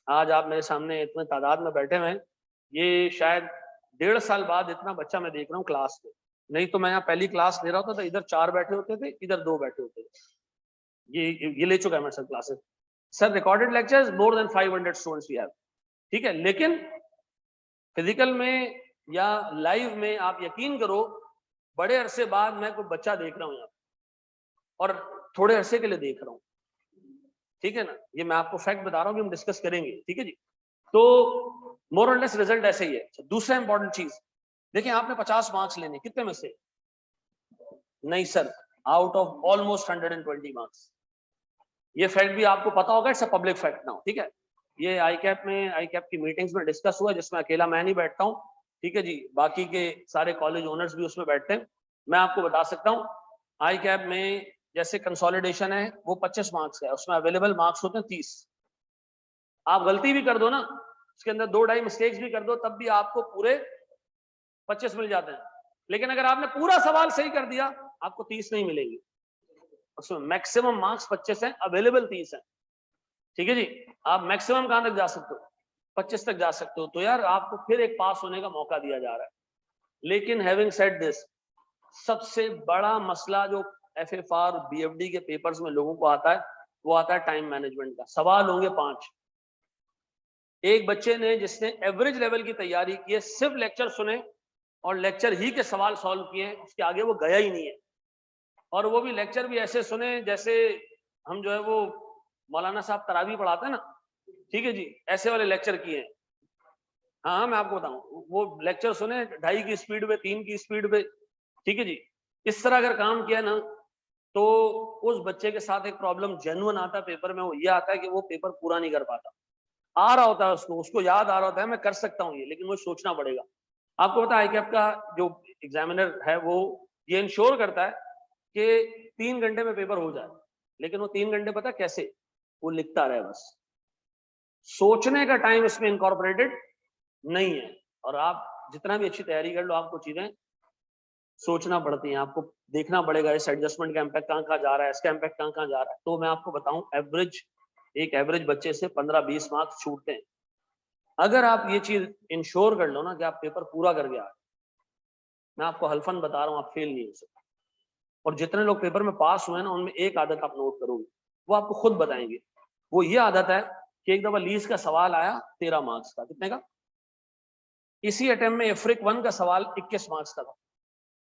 S1: आज आप मेरे सामने इतने तादाद में बैठे हुए हैं, ये शायद 1.5 साल बाद इतना बच्चा मैं देख रहा हूँ क्लास में। नहीं तो मैं यहाँ पहली क्लास ले रहा होता तो इधर 4 बैठे होते थे, इधर 2 बैठे होते थे। ये ले चुका है मैं sir classes. Sir recorded lectures more than 500 students we have, ठीक है। लेकिन फिजिकल में या लाइव में आप यकीन करो बड़े अरसे बाद मैं कोई बच्चा देख रहा हूँ यहाँ, और थोड़े अरसे के लिए देख रहा हूँ, ठीक है ना। ये मैं आपको फैक्ट बता रहा हूँ कि हम डिस्कस करेंगे, ठीक है जी। तो मोर और लेस रिजल्ट ऐसे ही है। दूसरा इंपॉर्टेंट चीज देखिए, आपने 50 मार्क्स लेने, कितने में से? नहीं sir, out of almost 120 marks. ये फैक्ट भी आपको पता होगा, it's a public fact now, ठीक है। ये आई कैप की मीटिंग्स में डिस्कस हुआ, जिसमें अकेला मैं नहीं बैठता हूँ, ठीक है जी, बाकी के सारे कॉलेज ओनर्स भी उसमें बैठते हैं। मैं आपको बता सकता हूँ आई कैप में जैसे कंसोलिडेशन है वो 25 मार्क्स है, उसमें अवेलेबल मार्क्स होते हैं 30। आप गलती भी कर दो ना, उसके अंदर 2-2.5 मिस्टेक्स भी कर दो, तब भी आपको पूरे 25 मिल जाते हैं। लेकिन अगर आपने पूरा सवाल सही कर दिया, आपको 30 नहीं मिलेंगे। उसमें मैक्सिमम मार्क्स 25 हैं, अवेलेबल 30 हैं, ठीक है जी। आप मैक्सिमम कहां तक जा सकते हो? 25 तक जा सकते हो। तो यार आपको फिर एक पास होने का मौका दिया जा रहा है। लेकिन हैविंग सेड दिस, सबसे बड़ा मसला जो एफएफआर बीएफडी के पेपर्स में लोगों को आता है, वो आता है टाइम मैनेजमेंट का। सवाल होंगे 5। एक बच्चे ने जिसने एवरेज लेवल की तैयारी की है, सिर्फ लेक्चर सुने और लेक्चर ही के सवाल सॉल्व किए, उसके आगे वो गया ही नहीं है। और वो भी लेक्चर भी ऐसे सुने जैसे हम जो है वो मौलाना साहब तरावी पढ़ाते हैं ना, ठीक है जी, ऐसे वाले लेक्चर किए हैं। हाँ मैं आपको बताऊं, वो लेक्चर सुने 2.5 की स्पीड पे, 3 की स्पीड पे, ठीक है जी। इस तरह अगर काम किया ना, तो उस बच्चे के साथ एक प्रॉब्लम जेन्युइन आता है पेपर में, वो ये आता है कि वो पेपर पूरा नहीं कर पाता। आ रहा होता है उसको याद आ रहा होता है मैं कर सकता हूँ ये, लेकिन वो सोचना पड़ेगा। आपको पता है आईकैप का जो एग्जामिनर है वो ये इंश्योर करता है कि 3 घंटे में पेपर हो जाए, लेकिन वो 3 घंटे पता कैसे? वो लिखता रहे बस। सोचने का टाइम इसमें इनकॉर्पोरेटेड नहीं है। और आप जितना भी अच्छी तैयारी कर लो, आपको चीजें सोचना पड़ती हैं, आपको देखना पड़ेगा इस एडजस्टमेंट का इम्पैक्ट कहाँ जा रहा है, इसका इम्पैक्ट कहाँ जा रहा है। तो मैं आपको बताऊं, एक एवरेज बच्चे से 15-20 मार्क्स छूटते हैं। अगर आप ये चीज इंश्योर कर लो ना कि आप पेपर पूरा करके आ, मैं आपको हल्फन बता रहा हूँ, आप फेल नहीं हो सकते। और जितने लोग पेपर में पास हुए हैं ना, उनमें एक आदत आप नोट करोगे, वो आपको खुद बताएंगे। वो ये आदत है कि एक दफा लीज का सवाल आया 13 मार्क्स का, कितने का? इसी अटेम्प्ट में एफ्रिक 1 का सवाल 21 मार्क्स का था।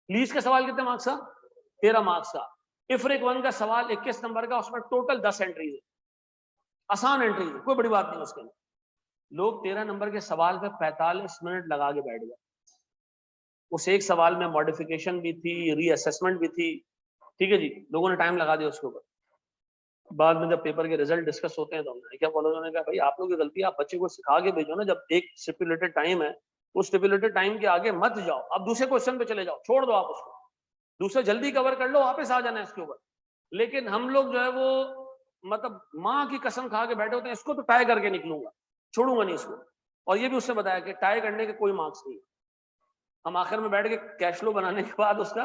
S1: लीज का सवाल कितने मार्क्स का? 13 मार्क्स का। इफ्रिक 1 का सवाल 21 नंबर का, उसमें टोटल 10 एंट्रीज है, आसान एंट्रीज है, कोई बड़ी बात नहीं उसके अंदर। लोग 13 नंबर के सवाल पे 45 मिनट लगा के बैठ गए। उस एक सवाल में मॉडिफिकेशन भी थी, रीअसेसमेंट भी थी, ठीक है जी, लोगों ने टाइम लगा दिया उसके ऊपर। बाद में जब पेपर के रिजल्ट डिस्कस होते हैं तो हमने क्या बोला, उन्होंने कहा भाई आप लोगों की गलती है, आप बच्चे को सिखा के भेजो ना। जब एक स्टिपुलेटेड टाइम है, उस स्टिपुलेटेड टाइम के आगे मत जाओ, आप दूसरे क्वेश्चन पे चले जाओ, छोड़ दो आप उसको, दूसरे जल्दी कवर कर लो, वापस आ जाना है इसके ऊपर। लेकिन हम लोग जो है वो मतलब माँ की कसम खा के बैठे होते हैं, इसको तो टाई करके निकलूंगा, छोड़ूंगा नहीं इसको। और ये भी उसने बताया कि टाई करने के कोई मार्क्स नहीं। हम आखिर में बैठ के कैश फ्लो बनाने के बाद उसका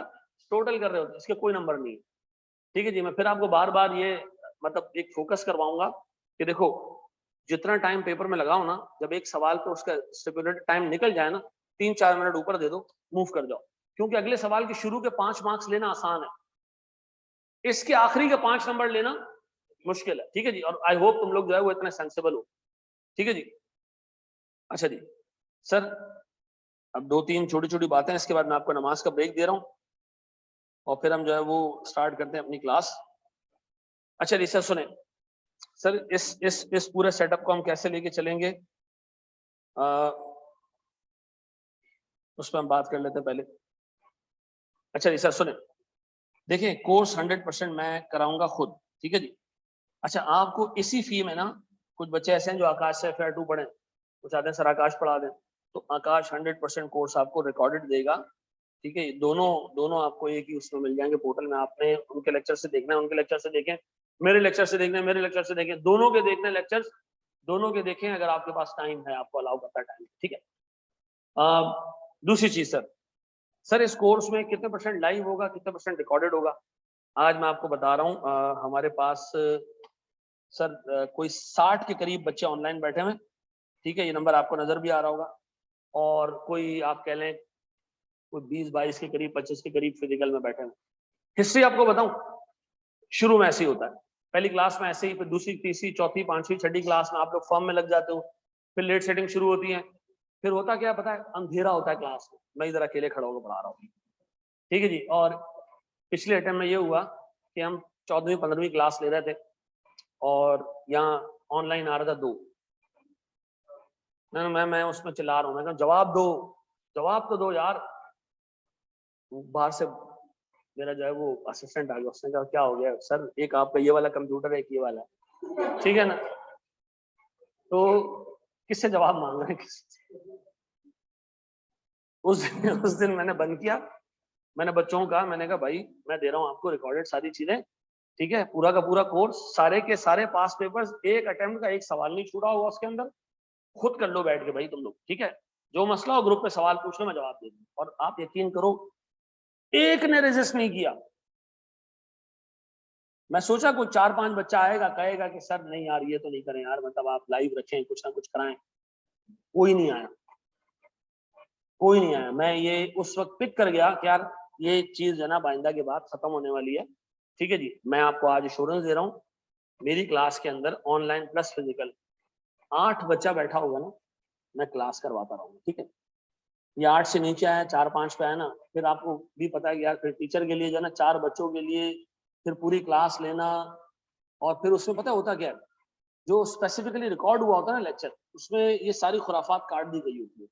S1: टोटल कर रहे होते हैं, इसके कोई नंबर नहीं। ठीक है जी, मैं फिर आपको बार बार ये मतलब एक फोकस करवाऊंगा कि देखो जितना टाइम पेपर में लगाओ ना, जब एक सवाल पे उसका स्टिपुलेटेड टाइम निकल जाए ना, 3-4 मिनट ऊपर दे दो, मूव कर जाओ। क्योंकि अगले सवाल के शुरू के 5 मार्क्स लेना आसान है, इसके आखिरी के 5 नंबर लेना मुश्किल है। ठीक है जी, और आई होप तुम लोग जो है वो इतने सेंसिबल हो। ठीक है जी, अच्छा जी सर, अब 2-3 छोटी छोटी बातें, इसके बाद मैं आपको नमाज का ब्रेक दे रहा हूँ और फिर हम जो है वो स्टार्ट करते हैं अपनी क्लास। अच्छा जी सर सुने, सर इस पूरे सेटअप को हम कैसे लेके चलेंगे, उस पर हम बात कर लेते हैं पहले। अच्छा जी सर सुने, देखिए कोर्स 100% मैं कराऊंगा खुद, ठीक है जी। अच्छा आपको इसी फी में ना, कुछ बच्चे ऐसे हैं जो आकाश से FAR 2 पढ़े, वो चाहते हैं सर आकाश पढ़ा दें, तो आकाश 100% कोर्स आपको रिकॉर्डेड देगा, ठीक है। दोनों आपको एक ही उसमें मिल जाएंगे पोर्टल में। आपने उनके लेक्चर से देखना है, उनके लेक्चर से देखें, मेरे लेक्चर से देखना है, मेरे लेक्चर से देखें, दोनों के देखने लेक्चर्स, दोनों के देखें अगर आपके पास टाइम है, आपको अलाउ करता है टाइम, ठीक है। दूसरी चीज सर इस कोर्स में कितने % लाइव होगा, कितने % रिकॉर्डेड होगा, आज मैं आपको बता रहा हूँ। हमारे पास सर कोई 60 के करीब बच्चे ऑनलाइन बैठे हुए, ठीक है, ये नंबर आपको नजर भी आ रहा होगा, और कोई आप कह लें कोई 20-22 के करीब, 25 के करीब फिजिकल में बैठे हुए। हिस्ट्री आपको बताऊं, शुरू में ऐसे ही होता है, पहली क्लास में ऐसे ही, फिर दूसरी, तीसरी, चौथी, पांचवी, छठी क्लास में आप लोग फॉर्म में लग जाते हो, फिर लेट सेटिंग शुरू होती है, फिर होता क्या पता है, अंधेरा होता है क्लास में, मैं इधर अकेले खड़ा होकर पढ़ा रहा हूँ, ठीक है जी। और पिछले अटेम्प्ट में ये हुआ कि हम 14वीं 15वीं क्लास ले रहे थे, और यहाँ ऑनलाइन आ रहा था 2, मैं उसमें चिल्ला रहा हूँ, मैं कहा जवाब तो दो यार। बाहर से मेरा जो है वो असिस्टेंट आ गया, उसने कहा क्या हो गया सर, एक आपका ये वाला कंप्यूटर है, एक ये वाला है, ठीक है ना, तो किससे जवाब मांग रहे हैं उस दिन मैंने बंद किया, मैंने बच्चों को कहा, मैंने कहा भाई मैं दे रहा हूँ आपको रिकॉर्डेड सारी चीजें, ठीक है, पूरा का पूरा कोर्स, सारे के सारे पास पेपर्स, एक अटेम्प्ट का एक सवाल नहीं छूटा होगा उसके अंदर, खुद कर लो बैठ के भाई तुम लोग, ठीक है, जो मसला हो ग्रुप में सवाल पूछ लो, मैं जवाब दे दूँ। और आप यकीन करो, एक ने रेजिस्ट नहीं किया। मैं सोचा कोई 4-5 बच्चा आएगा, कहेगा कि सर नहीं यार ये तो नहीं करें यार, मतलब आप लाइव रखें, कुछ ना कुछ कराएं, कोई नहीं आया, कोई नहीं आया। मैं ये उस वक्त पिक कर गया कि यार ये चीज है ना बाइंदा के बाद खत्म होने वाली है, ठीक है जी। मैं आपको आज एश्योरेंस दे रहा हूँ, मेरी क्लास के अंदर ऑनलाइन प्लस फिजिकल 8 बच्चा बैठा होगा ना, मैं क्लास करवाता रहूंगा, ठीक है। ये 8 से नीचे आया, 4-5 पे आया ना, फिर आपको भी पता है कि यार फिर टीचर के लिए जो है ना 4 बच्चों के लिए फिर पूरी क्लास लेना, और फिर उसमें पता होता क्या है, जो स्पेसिफिकली रिकॉर्ड हुआ होता है ना लेक्चर, उसमें ये सारी खुराफात काट दी गई होती है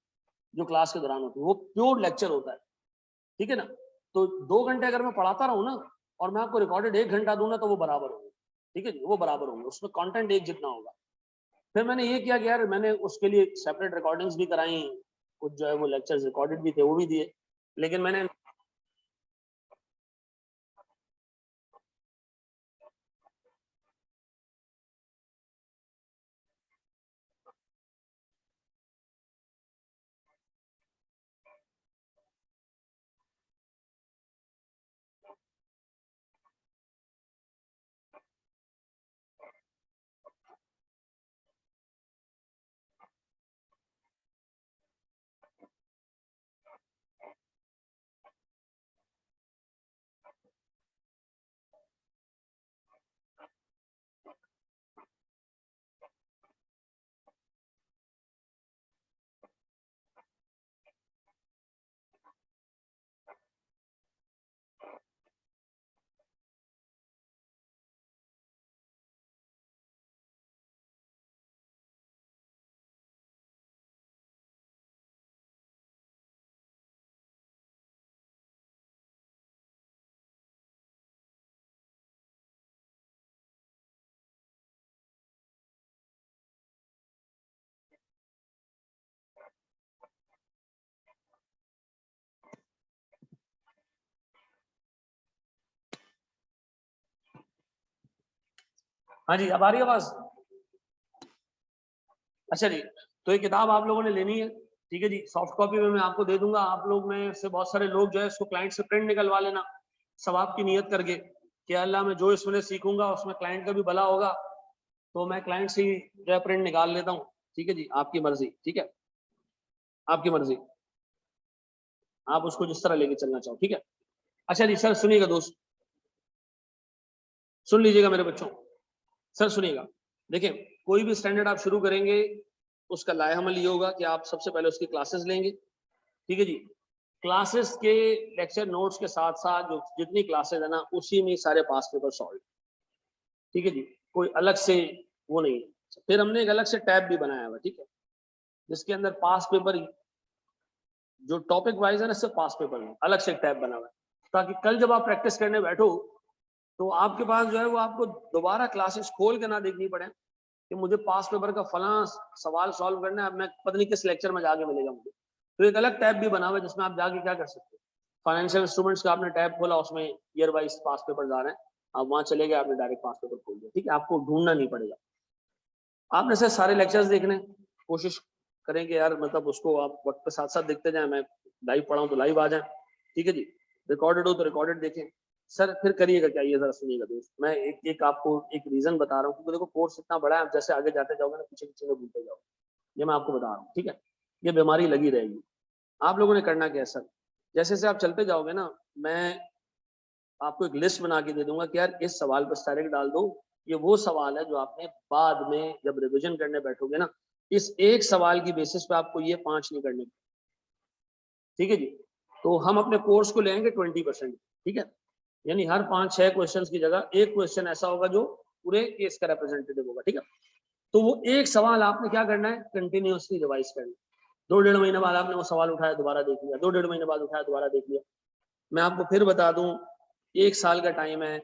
S1: जो क्लास के दौरान होती है, वो प्योर लेक्चर होता है, ठीक है ना। तो 2 घंटे अगर मैं पढ़ाता रहूँ ना, और मैं आपको रिकॉर्डेड 1 घंटा दूं ना, तो वो बराबर होंगे, ठीक है जी, वो बराबर होंगे, उसमें कंटेंट एक जितना होगा। फिर मैंने ये किया कि यार मैंने उसके लिए सेपरेट रिकॉर्डिंग्स भी कराई, कुछ जो है वो लेक्चर्स रिकॉर्डेड भी थे, वो भी दिए, लेकिन मैंने हाँ जी, अब आ रही है आवाज? अच्छा जी, तो ये किताब आप लोगों ने लेनी है, ठीक है जी, सॉफ्ट कॉपी में मैं आपको दे दूंगा। आप लोग में से बहुत सारे लोग जो है इसको क्लाइंट से प्रिंट निकलवा लेना, सवाब की नियत करके कि अल्लाह मैं जो इसमें सीखूंगा उसमें क्लाइंट का भी भला होगा, तो मैं क्लाइंट से ही जो है प्रिंट निकाल लेता हूँ, ठीक है जी, आपकी मर्जी, ठीक है, आपकी मर्जी, आप उसको जिस तरह लेके चलना चाहो, ठीक है। अच्छा जी सर सुनिएगा दोस्त, सुन लीजिएगा मेरे बच्चों, सर सुनिएगा, देखिए कोई भी स्टैंडर्ड आप शुरू करेंगे, उसका लाएहमल ये होगा कि आप सबसे पहले उसकी क्लासेस लेंगे, ठीक है जी। क्लासेस के लेक्चर नोट्स के साथ साथ जो जितनी क्लासेस है ना, उसी में सारे पास पेपर सॉल्व, ठीक है जी, कोई अलग से वो नहीं है। फिर हमने एक अलग से टैब भी बनाया हुआ, ठीक है, जिसके अंदर पास पेपर जो टॉपिक वाइज है ना, सिर्फ पास पेपर में अलग से एक टैब बना हुआ है, ताकि कल जब आप प्रैक्टिस करने बैठो तो आपके पास जो है वो आपको दोबारा क्लासेस खोल के ना देखनी पड़े कि कि मुझे पास पेपर का फला सवाल सॉल्व करना है, अब मैं पता नहीं किस लेक्चर में जाके मिलेगा मुझे। तो एक अलग टैब भी बना हुआ है जिसमें आप जाके क्या कर सकते हो, फाइनेंशियल इंस्ट्रूमेंट्स का आपने टैब खोला, उसमें ईयर वाइज पास पेपर आ रहे हैं, आप वहां चले गए, आपने डायरेक्ट पास पेपर खोल दिया, ठीक है, आपको ढूंढना नहीं पड़ेगा। आपने से सारे लेक्चर्स देखने कोशिश करेंगे यार, मतलब उसको आप वक्त के साथ साथ देखते जाएं, मैं लाइव पढ़ाऊं तो लाइव आ जाए, ठीक है जी, रिकॉर्डेड हो तो रिकॉर्डेड देखें। सर फिर करिएगा क्या, ये जरा सुनिएगा दोस्त, मैं एक आपको एक रीजन बता रहा हूँ, क्योंकि देखो कोर्स इतना बड़ा है, आप जैसे आगे जाते जाओगे ना पीछे पीछे में भूलते जाओगे, ये मैं आपको बता रहा हूँ, ठीक है, ये बीमारी लगी रहेगी। आप लोगों ने करना क्या है सर, जैसे जैसे आप चलते जाओगे ना, मैं आपको एक लिस्ट बना के दे दूंगा कि यार इस सवाल पर डायरेक्ट डाल दो, ये वो सवाल है जो आपने बाद में जब रिवीजन करने बैठोगे ना, इस एक सवाल की बेसिस पे आपको ये 5 नहीं करने, ठीक है जी। तो हम अपने कोर्स को लेंगे 20%, ठीक है, यानी हर 5-6 क्वेश्चंस की जगह एक क्वेश्चन ऐसा होगा जो पूरे केस का रिप्रेजेंटेटिव होगा, ठीक है। तो वो एक सवाल आपने क्या करना है, कंटिन्यूअसली रिवाइज करना है। 2-1.5 महीने बाद आपने वो सवाल उठाया, दोबारा देख लिया, 2-1.5 महीने बाद उठाया, दोबारा देख लिया। मैं आपको फिर बता दूं, 1 साल का टाइम है,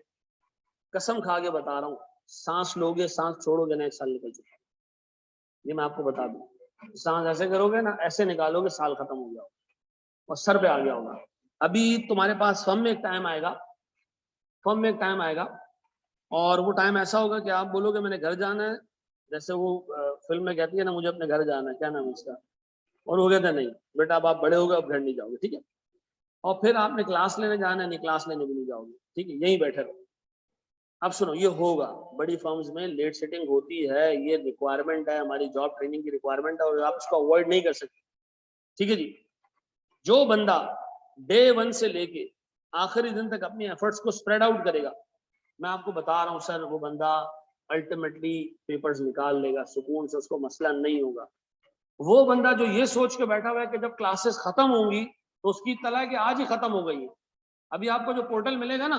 S1: कसम खा के बता रहा हूँ, सांस लोगे सांस छोड़ोगे ना, 1 साल निकल चुका है, ये मैं आपको बता दूं। सांस ऐसे करोगे ना, ऐसे निकालोगे, साल खत्म हो गया और सर पे आ गया होगा। अभी तुम्हारे पास फर्म में एक टाइम आएगा, फर्म में एक टाइम आएगा, और वो टाइम ऐसा होगा कि आप बोलोगे मैंने घर जाना है, जैसे वो फिल्म में कहती है ना, मुझे अपने घर जाना है, क्या नाम है उसका, और वो कहता है नहीं बेटा अब आप बड़े हो गए, अब घर नहीं जाओगे, ठीक है, और फिर आपने क्लास लेने जाना है, नहीं क्लास लेने भी नहीं जाओगे, ठीक है, यहीं बैठे रहो। अब सुनो, ये होगा, बड़ी फर्म्स में लेट सेटिंग होती है, ये रिक्वायरमेंट है, हमारी जॉब ट्रेनिंग की रिक्वायरमेंट है, और आप इसको अवॉइड नहीं कर सकते, ठीक है जी। जो बंदा डे 1 से लेके आखिरी दिन तक अपनी एफर्ट्स को स्प्रेड आउट करेगा, मैं आपको बता रहा हूँ सर, वो बंदा अल्टीमेटली पेपर्स निकाल लेगा सुकून से, उसको मसला नहीं होगा। वो बंदा जो ये सोच के बैठा हुआ है कि जब क्लासेस खत्म होंगी तो उसकी तला कि आज ही खत्म हो गई है, अभी आपको जो पोर्टल मिलेगा ना,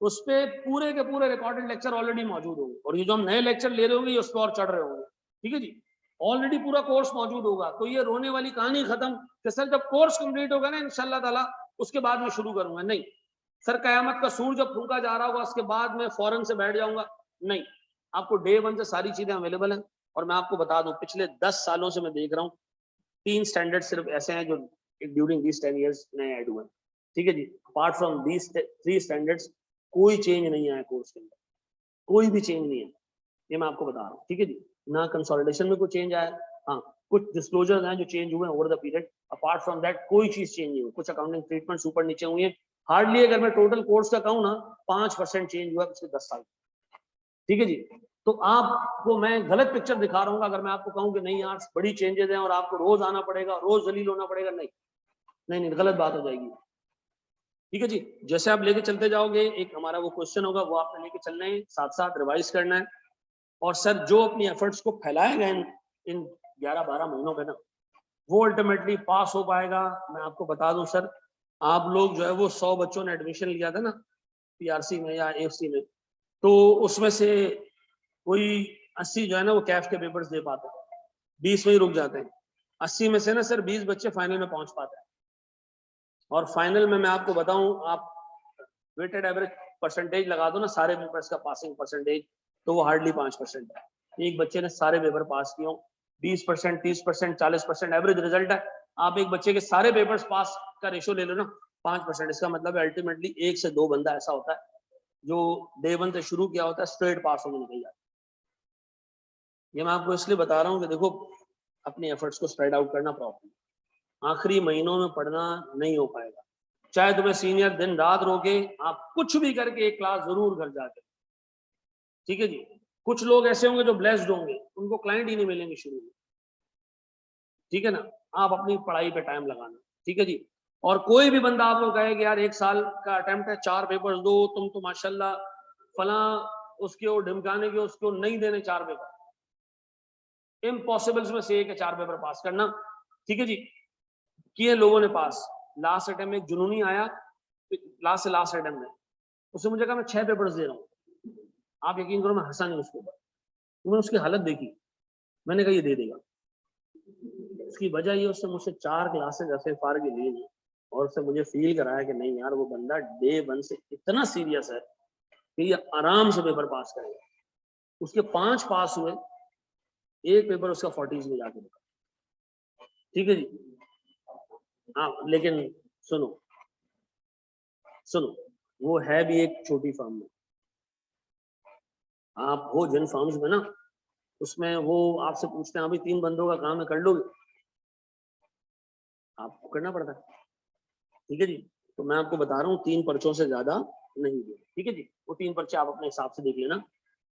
S1: उस पे पूरे के पूरे रिकॉर्डेड लेक्चर ऑलरेडी मौजूद होंगे, और ये जो हम नए लेक्चर ले रहे होंगे, उस पर और चढ़ रहे होंगे, ठीक है जी, ऑलरेडी पूरा कोर्स मौजूद होगा। तो ये रोने वाली कहानी खत्म कि सर जब कोर्स कंप्लीट होगा ना इंशाल्लाह ताला, उसके बाद में शुरू करूंगा, नहीं सर, कयामत का सूरज जब फूंका जा रहा होगा उसके बाद में फौरन से बैठ जाऊंगा, नहीं, आपको डे 1 से सारी चीजें अवेलेबल हैं। और मैं आपको बता दूं, पिछले 10 सालों से मैं देख रहा हूँ, 3 स्टैंडर्ड सिर्फ ऐसे हैं जो ड्यूरिंग दीज 10 years नए ऐड हुए, ठीक है जी। अपार्ट फ्रॉम दीज 3 स्टैंडर्ड्स कोई चेंज नहीं आया कोर्स के अंदर, कोई भी चेंज नहीं है, ये मैं आपको बता रहा हूँ, ठीक है जी। ना कंसोलिडेशन में कोई चेंज आया, हाँ कुछ डिस्क्लोजर्स हैं जो चेंज हुए over the period, apart from that कोई चीज चेंज नहीं हुई। कुछ अकाउंटिंग ट्रीटमेंट ऊपर नीचे हुई है, हार्डली अगर मैं टोटल कोर्स का कहूँ ना 5% चेंज हुआ पिछले 10 साल, ठीक है जी। तो आपको मैं गलत पिक्चर दिखा रहा हूँ अगर मैं आपको कहूँ कि नहीं यार बड़ी चेंजेस हैं और आपको रोज आना पड़ेगा, रोज जलील होना पड़ेगा, नहीं नहीं नहीं, गलत बात हो जाएगी, ठीक है जी। जैसे आप लेके चलते जाओगे, एक हमारा वो क्वेश्चन होगा, वो आपने लेके चलना है, साथ साथ रिवाइज करना है। और सर जो अपनी एफर्ट्स को फैलाए गए इन 11-12 महीनों में ना, वो अल्टीमेटली पास हो पाएगा। मैं आपको बता दूं सर, आप लोग जो है वो 100 बच्चों ने एडमिशन लिया था ना पीआरसी में या एफसी में, तो उसमें से कोई 80 जो है ना वो कैफ के पेपर्स दे पाते हैं, 20 में ही रुक जाते हैं। 80 में से ना सर 20 बच्चे फाइनल में पहुंच पाते हैं, और फाइनल में मैं आपको बताऊं, आप वेटेड एवरेज परसेंटेज लगा दो ना सारे पेपर्स का पासिंग परसेंटेज, तो वो हार्डली 5% है। एक बच्चे ने सारे पेपर पास किए, 20%, 30%, 40% एवरेज रिजल्ट है। आप एक बच्चे के सारे पेपर्स पास का रेशो ले लो ना 5%, इसका मतलब है अल्टीमेटली 1 से 2 बंदा ऐसा होता है जो डे 1 से शुरू किया होता है स्ट्रेट पास होने निकल जाता है। ये मैं आपको इसलिए बता रहा हूँ कि देखो अपनी एफर्ट्स को स्प्रेड आउट करना प्रॉब्लम, आखिरी महीनों में पढ़ना नहीं हो पाएगा, चाहे तुम्हें सीनियर दिन रात रोके, आप कुछ भी करके एक क्लास जरूर घर जाके, ठीक है जी। कुछ लोग ऐसे होंगे जो ब्लेस्ड होंगे, उनको क्लाइंट ही नहीं मिलेंगे शुरू में, ठीक है ना। आप अपनी पढ़ाई पे टाइम लगाना, ठीक है जी। और कोई भी बंदा आपको कहे कि यार 1 साल का अटेम्प्ट है 4 पेपर्स दो, तुम तो माशाल्लाह फला उसके वो ढिमकाने के उसको नहीं देने 4 पेपर, इम्पॉसिबल्स में से एक है 4 पेपर पास करना, ठीक है जी। किए लोगों ने पास, लास्ट अटेम्प्ट में एक जुनूनी आया, लास्ट से लास्ट अटेम्प्ट में उसने मुझे कहा मैं 6 पेपर्स दे रहा हूँ, आप यकीन करो मैं हंसा नहीं उसके ऊपर, मैंने उसकी हालत देखी, मैंने कहा ये दे देगा। उसकी वजह ये, उसने मुझसे 4 क्लासेस ऐसे फार के लिए और उससे मुझे फील कराया कि नहीं यार वो बंदा डे 1 से इतना सीरियस है कि ये आराम से पेपर पास करेगा। उसके 5 पास हुए, एक पेपर उसका 40s में जाके रुका, ठीक है जी। हाँ लेकिन सुनो सुनो, वो है भी एक छोटी फर्म में, आप हो जिन फर्म्स में ना, उसमें वो आपसे पूछते हैं अभी 3 बंदों का काम है, कर लोगे? आपको करना पड़ता है, ठीक है जी। तो मैं आपको बता रहा हूँ 3 पर्चों से ज्यादा नहीं दे, ठीक है जी। वो 3 पर्चे आप अपने हिसाब से देख लेना,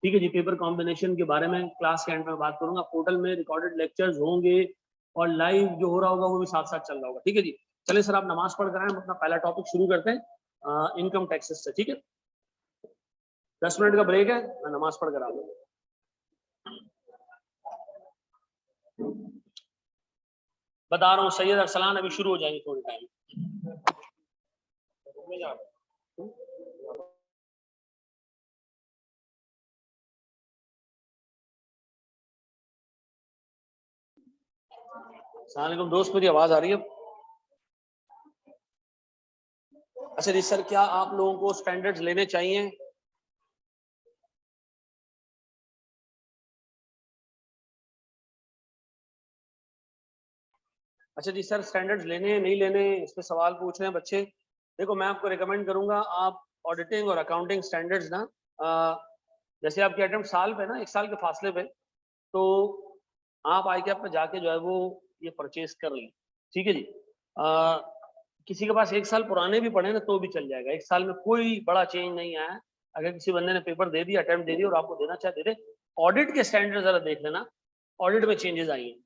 S1: ठीक है जी। पेपर कॉम्बिनेशन के बारे में क्लास के एंड में बात करूंगा, पोर्टल में रिकॉर्डेड लेक्चर्स होंगे और लाइव जो हो रहा होगा वो भी साथ साथ चल रहा होगा, ठीक है जी। चलिए सर आप नमाज पढ़ कर आए, हम अपना पहला टॉपिक शुरू करते हैं इनकम टैक्सेस से, ठीक है। 10 मिनट का ब्रेक है, मैं नमाज पढ़ कर आ जाऊंगा। बता रहा हूँ सैयद अरसलान अभी शुरू हो जाएंगे थोड़े टाइम। अस्सलाम दोस्त, मेरी आवाज आ रही है? अच्छा जी सर, क्या आप लोगों को स्टैंडर्ड्स लेने चाहिए? अच्छा जी सर, स्टैंडर्ड्स लेने नहीं लेने इस पे सवाल पूछ रहे हैं बच्चे। देखो मैं आपको रिकमेंड करूंगा, आप ऑडिटिंग और अकाउंटिंग स्टैंडर्ड्स ना जैसे आपके अटेम्प्ट साल पे ना 1 साल के फासले पे, तो आप ICAP पे जाके जो है वो ये परचेज कर लें, ठीक है जी। किसी के पास 1 साल पुराने भी पड़े ना तो भी चल जाएगा, 1 साल में कोई बड़ा चेंज नहीं आया। अगर किसी बंदे ने पेपर दे दिया, अटेम्प्ट दे दिया और आपको देना चाहे दे दे। ऑडिट के स्टैंडर्ड जरा देख लेना, ऑडिट में चेंजेस आई हैं,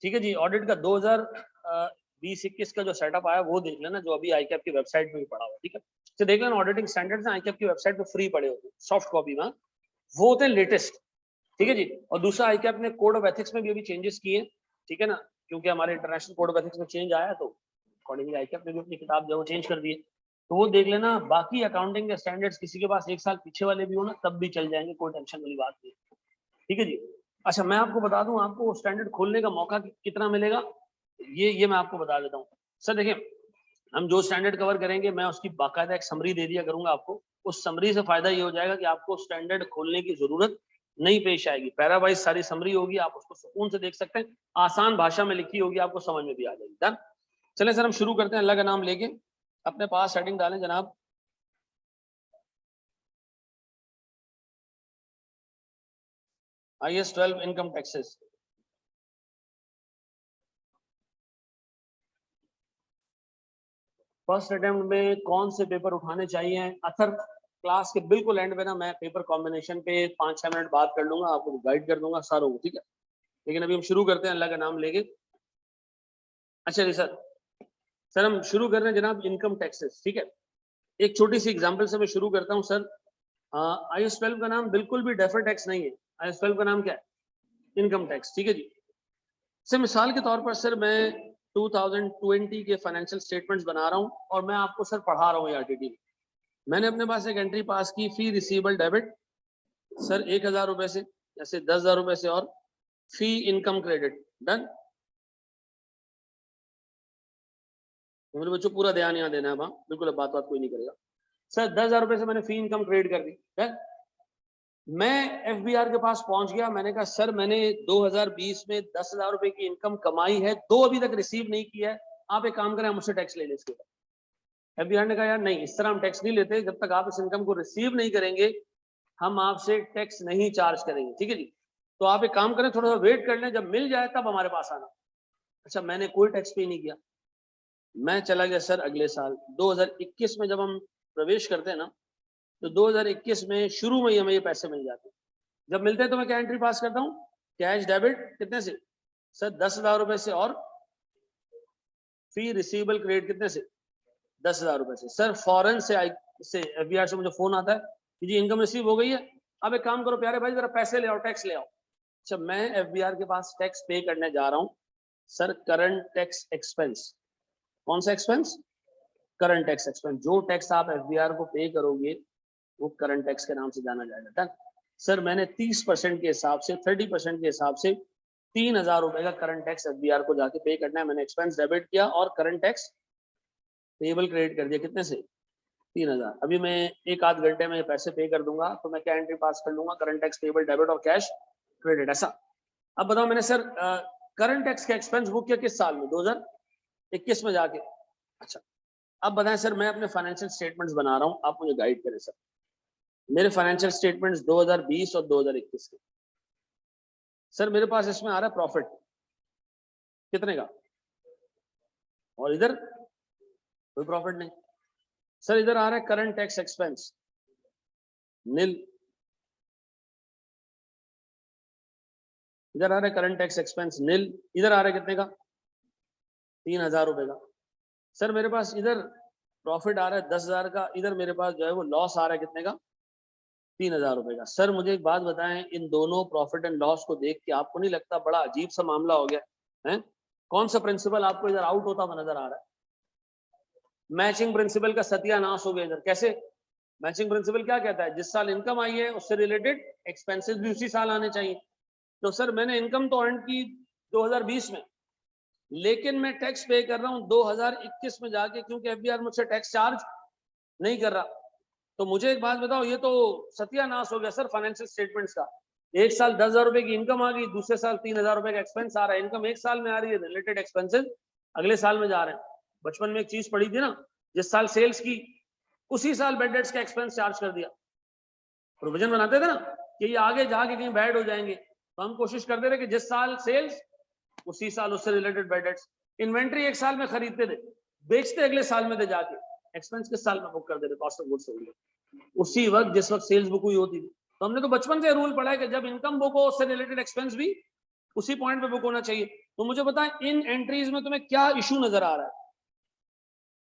S1: ठीक है जी। ऑडिट का 2020-21 का जो सेटअप आया वो देख लेना, जो अभी ICAP की वेबसाइट पे भी पड़ा हुआ, ठीक है। तो देख लेना ऑडिटिंग स्टैंडर्ड्स ICAP की वेबसाइट पे फ्री पड़े होते हैं सॉफ्ट कॉपी में, वो होते हैं लेटेस्ट, ठीक है जी। और दूसरा ICAP ने कोड ऑफ एथिक्स में भी अभी चेंजेस किए, ठीक है ना, क्योंकि हमारे इंटरनेशनल कोड ऑफ एथिक्स में चेंज आया तो अकॉर्डिंगली ICAP ने भी अपनी किताब जो चेंज कर दी है, तो वो देख लेना। बाकी अकाउंटिंग के स्टैंडर्ड्स किसी के पास 1 साल पीछे वाले भी हो ना तब भी चल जाएंगे, कोई टेंशन वाली बात नहीं, ठीक है जी। अच्छा मैं आपको बता दूं, आपको स्टैंडर्ड खोलने का मौका कितना मिलेगा, ये मैं आपको बता देता हूँ। सर देखिए, हम जो स्टैंडर्ड कवर करेंगे मैं उसकी बाकायदा एक समरी दे दिया करूंगा आपको, उस समरी से फायदा ये हो जाएगा कि आपको स्टैंडर्ड खोलने की जरूरत नहीं पेश आएगी, पैरा वाइज सारी समरी होगी, आप उसको सुकून से देख सकते हैं, आसान भाषा में लिखी होगी, आपको समझ में भी आ जाएगी। डन। चले सर हम शुरू करते हैं, अल्लाह का नाम लेके। अपने पास हेडिंग डालें जनाब, IAS 12 income taxes. First attempt में कौन से पेपर उठाने चाहिए? अथर क्लास के बिल्कुल एंड में ना मैं पेपर कॉम्बिनेशन पे 5-6 मिनट बात कर लूंगा, आपको गाइड कर दूंगा सारों को, ठीक है। लेकिन अभी हम शुरू करते हैं अल्लाह का नाम लेके। अच्छा जी सर, सर हम शुरू कर रहे हैं जनाब इनकम टैक्सेस, ठीक है। एक छोटी सी एग्जांपल से मैं शुरू करता हूँ सर। IAS 12 का नाम बिल्कुल भी डेफर्ड टैक्स नहीं है, IAS 12 का नाम क्या है? इनकम टैक्स, ठीक है जी। सर मिसाल के तौर पर सर मैं 2020 के फाइनेंशियल स्टेटमेंट्स बना रहा हूँ और मैं आपको सर पढ़ा रहा हूँ RTT में। मैंने अपने पास एक एंट्री पास की, फी रिसीवेबल डेबिट सर 1,000 रुपए से, जैसे 10,000 रुपए से, और फी इनकम क्रेडिट। डन। मेरे बच्चों पूरा ध्यान यहाँ देना है, वहाँ बिल्कुल अब बात कोई नहीं करेगा। सर 10,000 रुपए से मैंने फी इनकम क्रेडिट कर दी। डन। मैं FBR के पास पहुंच गया, मैंने कहा सर मैंने 2020 में 10,000 रुपए की इनकम कमाई है, 2 अभी तक रिसीव नहीं किया है, आप एक काम करें मुझसे टैक्स ले लें इसके ऊपर। FBR ने कहा यार नहीं, इस तरह हम टैक्स नहीं लेते, जब तक आप इस इनकम को रिसीव नहीं करेंगे हम आपसे टैक्स नहीं चार्ज करेंगे, ठीक है जी। तो आप एक काम करें, थोड़ा सा वेट कर लें, जब मिल जाए तब हमारे पास आना। अच्छा मैंने कोई टैक्स पे नहीं किया, मैं चला गया सर अगले साल 2021 में, जब हम प्रवेश करते हैं ना तो 2021 में शुरू में ही हमें ये पैसे मिल जाते हैं। जब मिलते हैं तो मैं क्या एंट्री पास करता हूँ, कैश डेबिट कितने से सर 10,000 रुपए से, और फी रिसीवेबल क्रेडिट कितने से 10,000 रुपए से। सर फॉरन से FBR से मुझे फोन आता है कि जी इनकम रिसीव हो गई है, अब एक काम करो प्यारे भाई जरा पैसे ले आओ, टैक्स ले आओ। अच्छा मैं FBR के पास टैक्स पे करने जा रहा हूँ सर, करंट टैक्स एक्सपेंस। कौन सा एक्सपेंस? Current tax expense. जो टैक्स आप FBR को पे करोगे वो करंट टैक्स के नाम से जाना जाएगा। सर मैंने 30% के हिसाब से, 30% के हिसाब से 3,000 रुपए का करंट टैक्स FBR को जाके पे करना है। मैंने एक्सपेंस डेबिट किया और करंट टैक्स पेबल क्रेडिट कर दिया, कितने से 3,000। अभी मैं 1 आध घंटे में पैसे पे कर दूंगा तो मैं क्या एंट्री पास कर लूंगा, करंट टैक्स पेबल डेबिट और कैश क्रेडिट, ऐसा। अब बताओ, मैंने सर करंट टैक्स का एक्सपेंस बुक किया किस साल में? 2021 में जाके। अच्छा, अब बताएं सर, मैं अपने फाइनेंशियल स्टेटमेंट्स बना रहा हूं, आप मुझे गाइड करें सर। मेरे फाइनेंशियल स्टेटमेंट्स 2020 और 2021 के। सर मेरे पास इसमें आ रहा है प्रॉफिट कितने का, और इधर कोई प्रॉफिट नहीं। सर इधर आ रहा है करंट टैक्स एक्सपेंस नील, इधर आ रहा है करंट टैक्स एक्सपेंस नील, इधर आ रहा है कितने का? 3000 रुपए का। सर मेरे पास इधर प्रॉफिट आ रहा है 10,000 का, इधर मेरे पास जो है वो लॉस आ रहा है कितने का? 3000 रुपए का। सर मुझे एक बात बताएं, इन दोनों प्रॉफिट एंड लॉस को देख के आपको नहीं लगता बड़ा अजीब सा मामला हो गया है? कौन सा प्रिंसिपल आपको इधर आउट होता हुआ नजर आ रहा है? मैचिंग प्रिंसिपल का सत्यानाश हो गया इधर। कैसे? मैचिंग प्रिंसिपल क्या कहता है? जिस साल इनकम आई है उससे रिलेटेड एक्सपेंसेस भी उसी साल आने चाहिए। तो सर मैंने इनकम तो अर्न की 2020 में, लेकिन मैं टैक्स पे कर रहा हूं 2021 में जाके, क्योंकि एफबीआर मुझसे टैक्स चार्ज नहीं कर रहा। तो मुझे एक बात बताओ, ये तो सत्यानाश हो गया सर फाइनेंशियल स्टेटमेंट्स का। एक साल 10,000 रुपए की इनकम आ गई, दूसरे साल 3,000 रुपए का एक्सपेंस आ रहा है। इनकम एक साल में आ रही है, रिलेटेड एक्सपेंसेस अगले साल में जा रहे हैं। बचपन में एक चीज पढ़ी थी ना, जिस साल सेल्स की उसी साल बेड डेट्स का एक्सपेंस चार्ज कर दिया। प्रोविजन बनाते थे ना कि ये आगे जाके कहीं बैड हो जाएंगे, तो हम कोशिश करते थे कि जिस साल सेल्स उसी साल उससे रिलेटेड बेड डेट्स। इन्वेंट्री एक साल में खरीदते थे, बेचते अगले साल में थे जाके, एक्सपेंस किस साल में बुक कर देते? कॉस्ट ऑफ गुड्स हो गया उसी वक्त जिस वक्त सेल्स बुक हुई होती थी। तो हमने तो बचपन से रूल पढ़ा है कि जब इनकम बुक हो उससे रिलेटेड एक्सपेंस भी उसी पॉइंट पे बुक होना चाहिए। तो मुझे बताएं, इन एंट्रीज में तुम्हें क्या इशू नजर आ रहा है?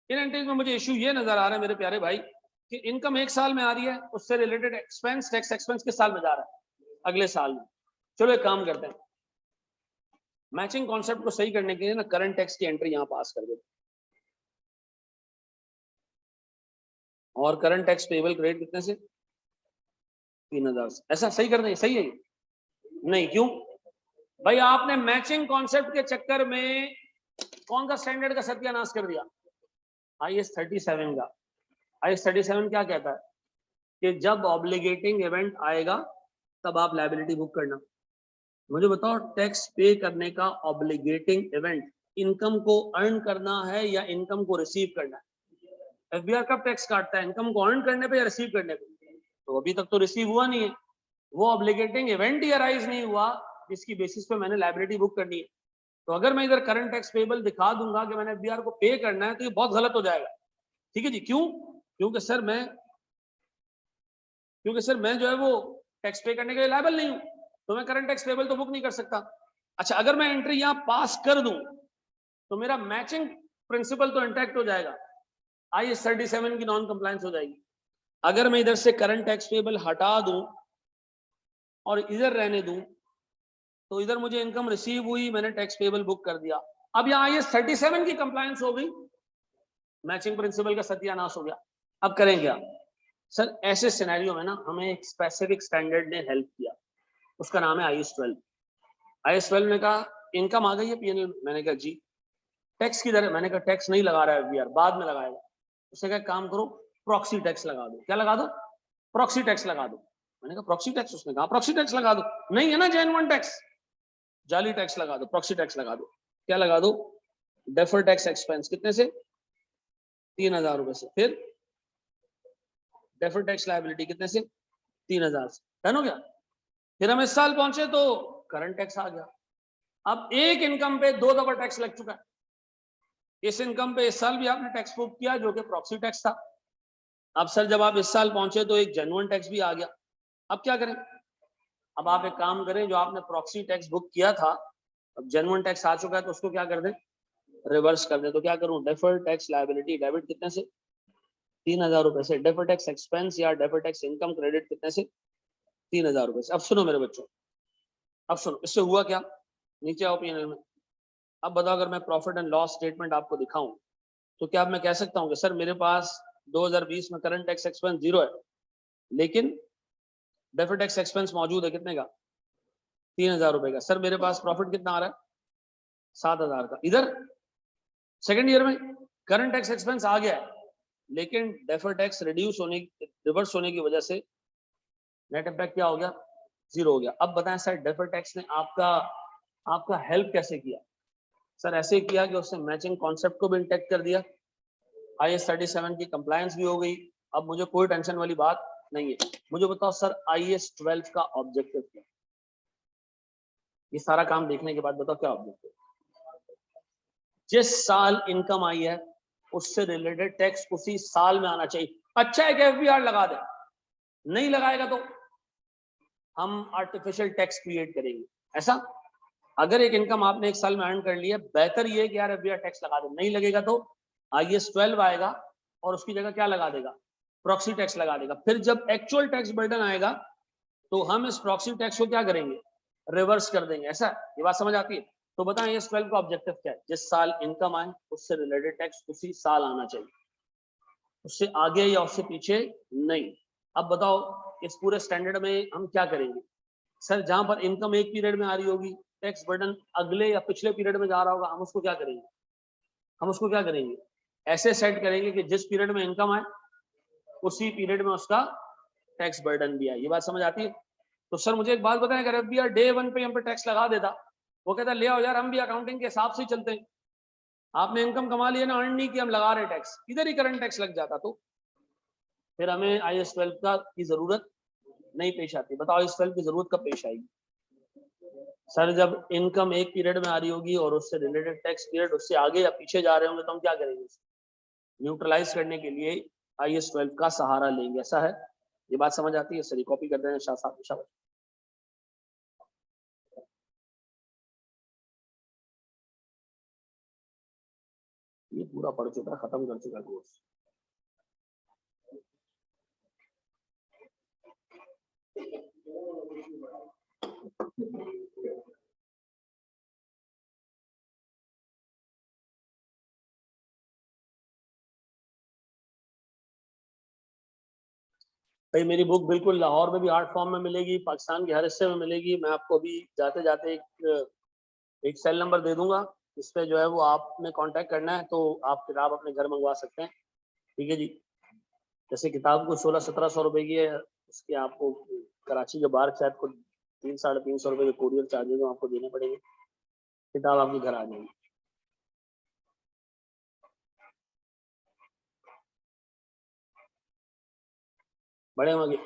S1: इन एंट्रीज में मुझे इशू ये नजर आ रहा है मेरे प्यारे भाई कि इनकम एक साल में आ रही है, उससे रिलेटेड एक्सपेंस टैक्स एक्सपेंस किस साल में जा रहा है? अगले साल में। चलो एक काम करते हैं, मैचिंग कॉन्सेप्ट को सही करने के लिए ना करंट टैक्स की एंट्री यहां पास कर देते, और करंट टैक्स पेबल क्रेडिट कितने से? 3,000 से। ऐसा सही कर दें? सही है? नहीं, क्यों भाई? आपने मैचिंग कॉन्सेप्ट के चक्कर में कौन सा स्टैंडर्ड का सत्यानाश कर दिया? IS 37 का। IS 37 क्या कहता है कि जब ऑब्लिगेटिंग इवेंट आएगा तब आप लायबिलिटी बुक करना। मुझे बताओ, टैक्स पे करने का ऑब्लिगेटिंग इवेंट इनकम को अर्न करना है या इनकम को रिसीव करना है? एफबीआर कब टैक्स काटता है? इनकम को अर्न करने पे या रिसीव करने पे? तो अभी तक तो रिसीव हुआ नहीं है, वो ऑब्लिगेटिंग इवेंट ही अराइज नहीं हुआ जिसकी बेसिस पे मैंने लायबिलिटी बुक करनी है। तो अगर मैं इधर करंट टैक्स पेबल दिखा दूंगा कि मैंने एफबीआर को पे करना है, तो ये बहुत गलत हो जाएगा। ठीक है जी? क्यों? क्योंकि सर मैं जो है वो टैक्स पे करने के लिए लायबल नहीं हूं, तो मैं करंट टैक्स पेबल तो बुक नहीं कर सकता। अच्छा, अगर मैं एंट्री यहां पास कर दूं तो मेरा मैचिंग प्रिंसिपल तो इंटैक्ट हो जाएगा, IS 37 की नॉन कंप्लायंस हो जाएगी। अगर मैं इधर से करंट टैक्स पेबल हटा दूं और इधर रहने दूं, तो इधर मुझे इनकम रिसीव हुई, मैंने टैक्स पेबल बुक कर दिया। अब यहाँ IS 37 की कंप्लायंस हो गई, मैचिंग प्रिंसिपल का सत्यानाश हो गया। अब करें क्या? सर ऐसे सिनेरियो में ना हमें एक स्पेसिफिक स्टैंडर्ड ने हेल्प किया, उसका नाम है IS 12। IS 12 ने कहा इनकम आ गई है PNL, मैंने कहा जी। टैक्स की दर, मैंने कहा टैक्स नहीं लगा रहा है एफबीआर, बाद में लगाएगा। उसने कहा काम करो, प्रॉक्सी टैक्स लगा दो। क्या लगा दो? प्रॉक्सी टैक्स लगा दो। मैंने कहा प्रॉक्सी टैक्स? उसने कहा प्रॉक्सी टैक्स लगा दो। नहीं है ना जेन्युइन टैक्स, जाली टैक्स लगा दो, प्रॉक्सी टैक्स लगा दो। क्या लगा दो? डेफर टैक्स एक्सपेंस कितने से? 3,000 रुपए से। फिर डेफर टैक्स लायबिलिटी कितने से? 3,000 से। डन हो गया? फिर हम इस साल पहुंचे तो करंट टैक्स आ गया। अब एक इनकम पे 2 दफा टैक्स लग चुका है। इस इनकम पे इस साल भी आपने टैक्स बुक किया जो कि प्रॉक्सी टैक्स था। अब सर जब आप इस साल पहुंचे तो एक जेन्युइन टैक्स भी आ गया। अब क्या करें? अब आप एक काम करें, जो आपने प्रॉक्सी टैक्स बुक किया था, अब जेन्युइन टैक्स आ चुका है तो उसको क्या कर दें? रिवर्स कर दें। तो क्या करूं? डेफर्ड टैक्स लायबिलिटी डेबिट कितने से? 3,000 रुपए से। डेफर्ड टैक्स एक्सपेंस या डेफर्ड टैक्स इनकम क्रेडिट कितने से? 3,000 रुपए से। अब सुनो मेरे बच्चों, अब सुनो, इससे हुआ क्या? नीचे आओ PNL में। अब बताओ, अगर मैं प्रॉफिट एंड लॉस स्टेटमेंट आपको दिखाऊं तो क्या अब मैं कह सकता हूं कि सर मेरे पास 2020 में करंट टैक्स एक्सपेंस 0 है, लेकिन डेफर्ड टैक्स एक्सपेंस मौजूद है कितने का? 3,000 रुपए का। सर मेरे पास प्रॉफिट कितना आ रहा है? 7,000 का। इधर सेकेंड ईयर में करंट टैक्स एक्सपेंस आ गया है, लेकिन डेफर्ड टैक्स रिवर्स होने की वजह से नेट इम्पैक्ट क्या हो गया? 0 हो गया। अब बताएं सर, डेफर्ड टैक्स ने आपका आपका हेल्प कैसे किया? सर ऐसे किया कि उसने मैचिंग कॉन्सेप्ट को भी इंटेक्ट कर दिया, IS 37 की कंप्लायंस भी हो गई। अब मुझे कोई टेंशन वाली बात नहीं है। मुझे बताओ सर IS 12 का ऑब्जेक्टिव क्या है? ये सारा काम देखने के बाद बताओ क्या ऑब्जेक्टिव? जिस साल इनकम आई है उससे रिलेटेड टैक्स उसी साल में आना चाहिए। अच्छा है कि FBR लगा दे, नहीं लगाएगा तो हम आर्टिफिशियल टैक्स क्रिएट करेंगे। ऐसा अगर एक इनकम आपने एक साल में अर्न कर ली है, बेहतर ये है कि यार FBR टैक्स लगा दे। नहीं लगेगा तो IS 12 आएगा और उसकी जगह क्या लगा देगा? प्रॉक्सी टैक्स लगा देगा। फिर जब एक्चुअल टैक्स बर्डन आएगा तो हम इस प्रॉक्सी टैक्स को क्या करेंगे? रिवर्स कर देंगे। ऐसा ये बात समझ आती है? तो बताएं IS 12 का ऑब्जेक्टिव क्या है? जिस साल इनकम आए उससे रिलेटेड टैक्स उसी साल आना चाहिए, उससे आगे या उससे पीछे नहीं। अब बताओ इस पूरे स्टैंडर्ड में हम क्या करेंगे? सर जहां पर इनकम एक पीरियड में आ रही होगी, टैक्स बर्डन अगले या पिछले पीरियड में जा रहा होगा, हम उसको क्या करेंगे? हम उसको क्या करेंगे? ऐसे सेट करेंगे कि जिस पीरियड में इनकम आए उसी पीरियड में उसका टैक्स बर्डन भी आए। ये बात समझ आती है? तो सर मुझे एक बात बताएं, अगर FBR डे 1 पे हम पे टैक्स लगा देता, वो कहता ले आओ यार हम भी अकाउंटिंग के हिसाब से ही चलते हैं, आपने इनकम कमा लिया ना, अर्न नहीं किया, हम लगा रहे टैक्स, इधर ही करंट टैक्स लग जाता, तो फिर हमें IS 12 का की जरूरत नहीं पेश आती। बताओ IS 12 की जरूरत कब पेश आएगी? सर जब इनकम एक पीरियड में आ रही होगी और उससे रिलेटेड टैक्स पीरियड उससे आगे या पीछे जा रहे होंगे, तो हम क्या करेंगे? न्यूट्रलाइज करने के लिए IS 12 का सहारा लेंगे। ऐसा है? ये बात समझ आती है? सर कॉपी कर देना शाह साहब, शाबाश। ये पूरा पढ़ चुका, खत्म कर चुका कोर्स। भाई मेरी बुक बिल्कुल लाहौर में भी आर्ट फॉर्म में मिलेगी, पाकिस्तान के हर हिस्से में मिलेगी। मैं आपको अभी जाते जाते एक सेल नंबर दे दूंगा, इस पे जो है वो आपने कांटेक्ट करना है तो आप किताब अपने घर मंगवा सकते हैं। ठीक है जी? जैसे किताब को 1600-1700 रुपए की है, उसके आपको कराची के बाहर शायद को 300-350 रुपए के कोरियर चार्जेस आपको देने पड़ेंगे, किताब आपके घर आ जाएगी। बड़े मगे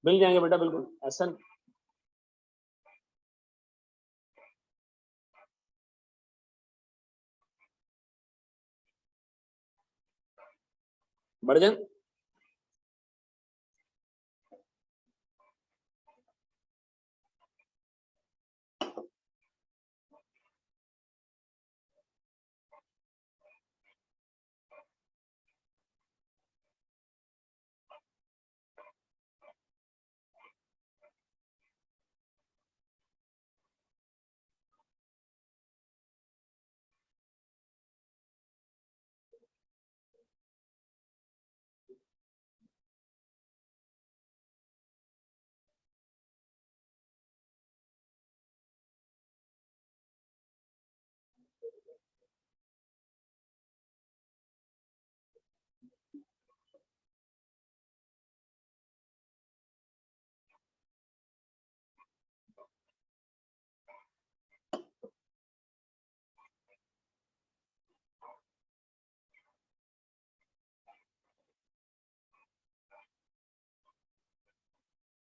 S1: मिल जाएंगे बेटा, बिल्कुल ऐसा। बढ़ जाए।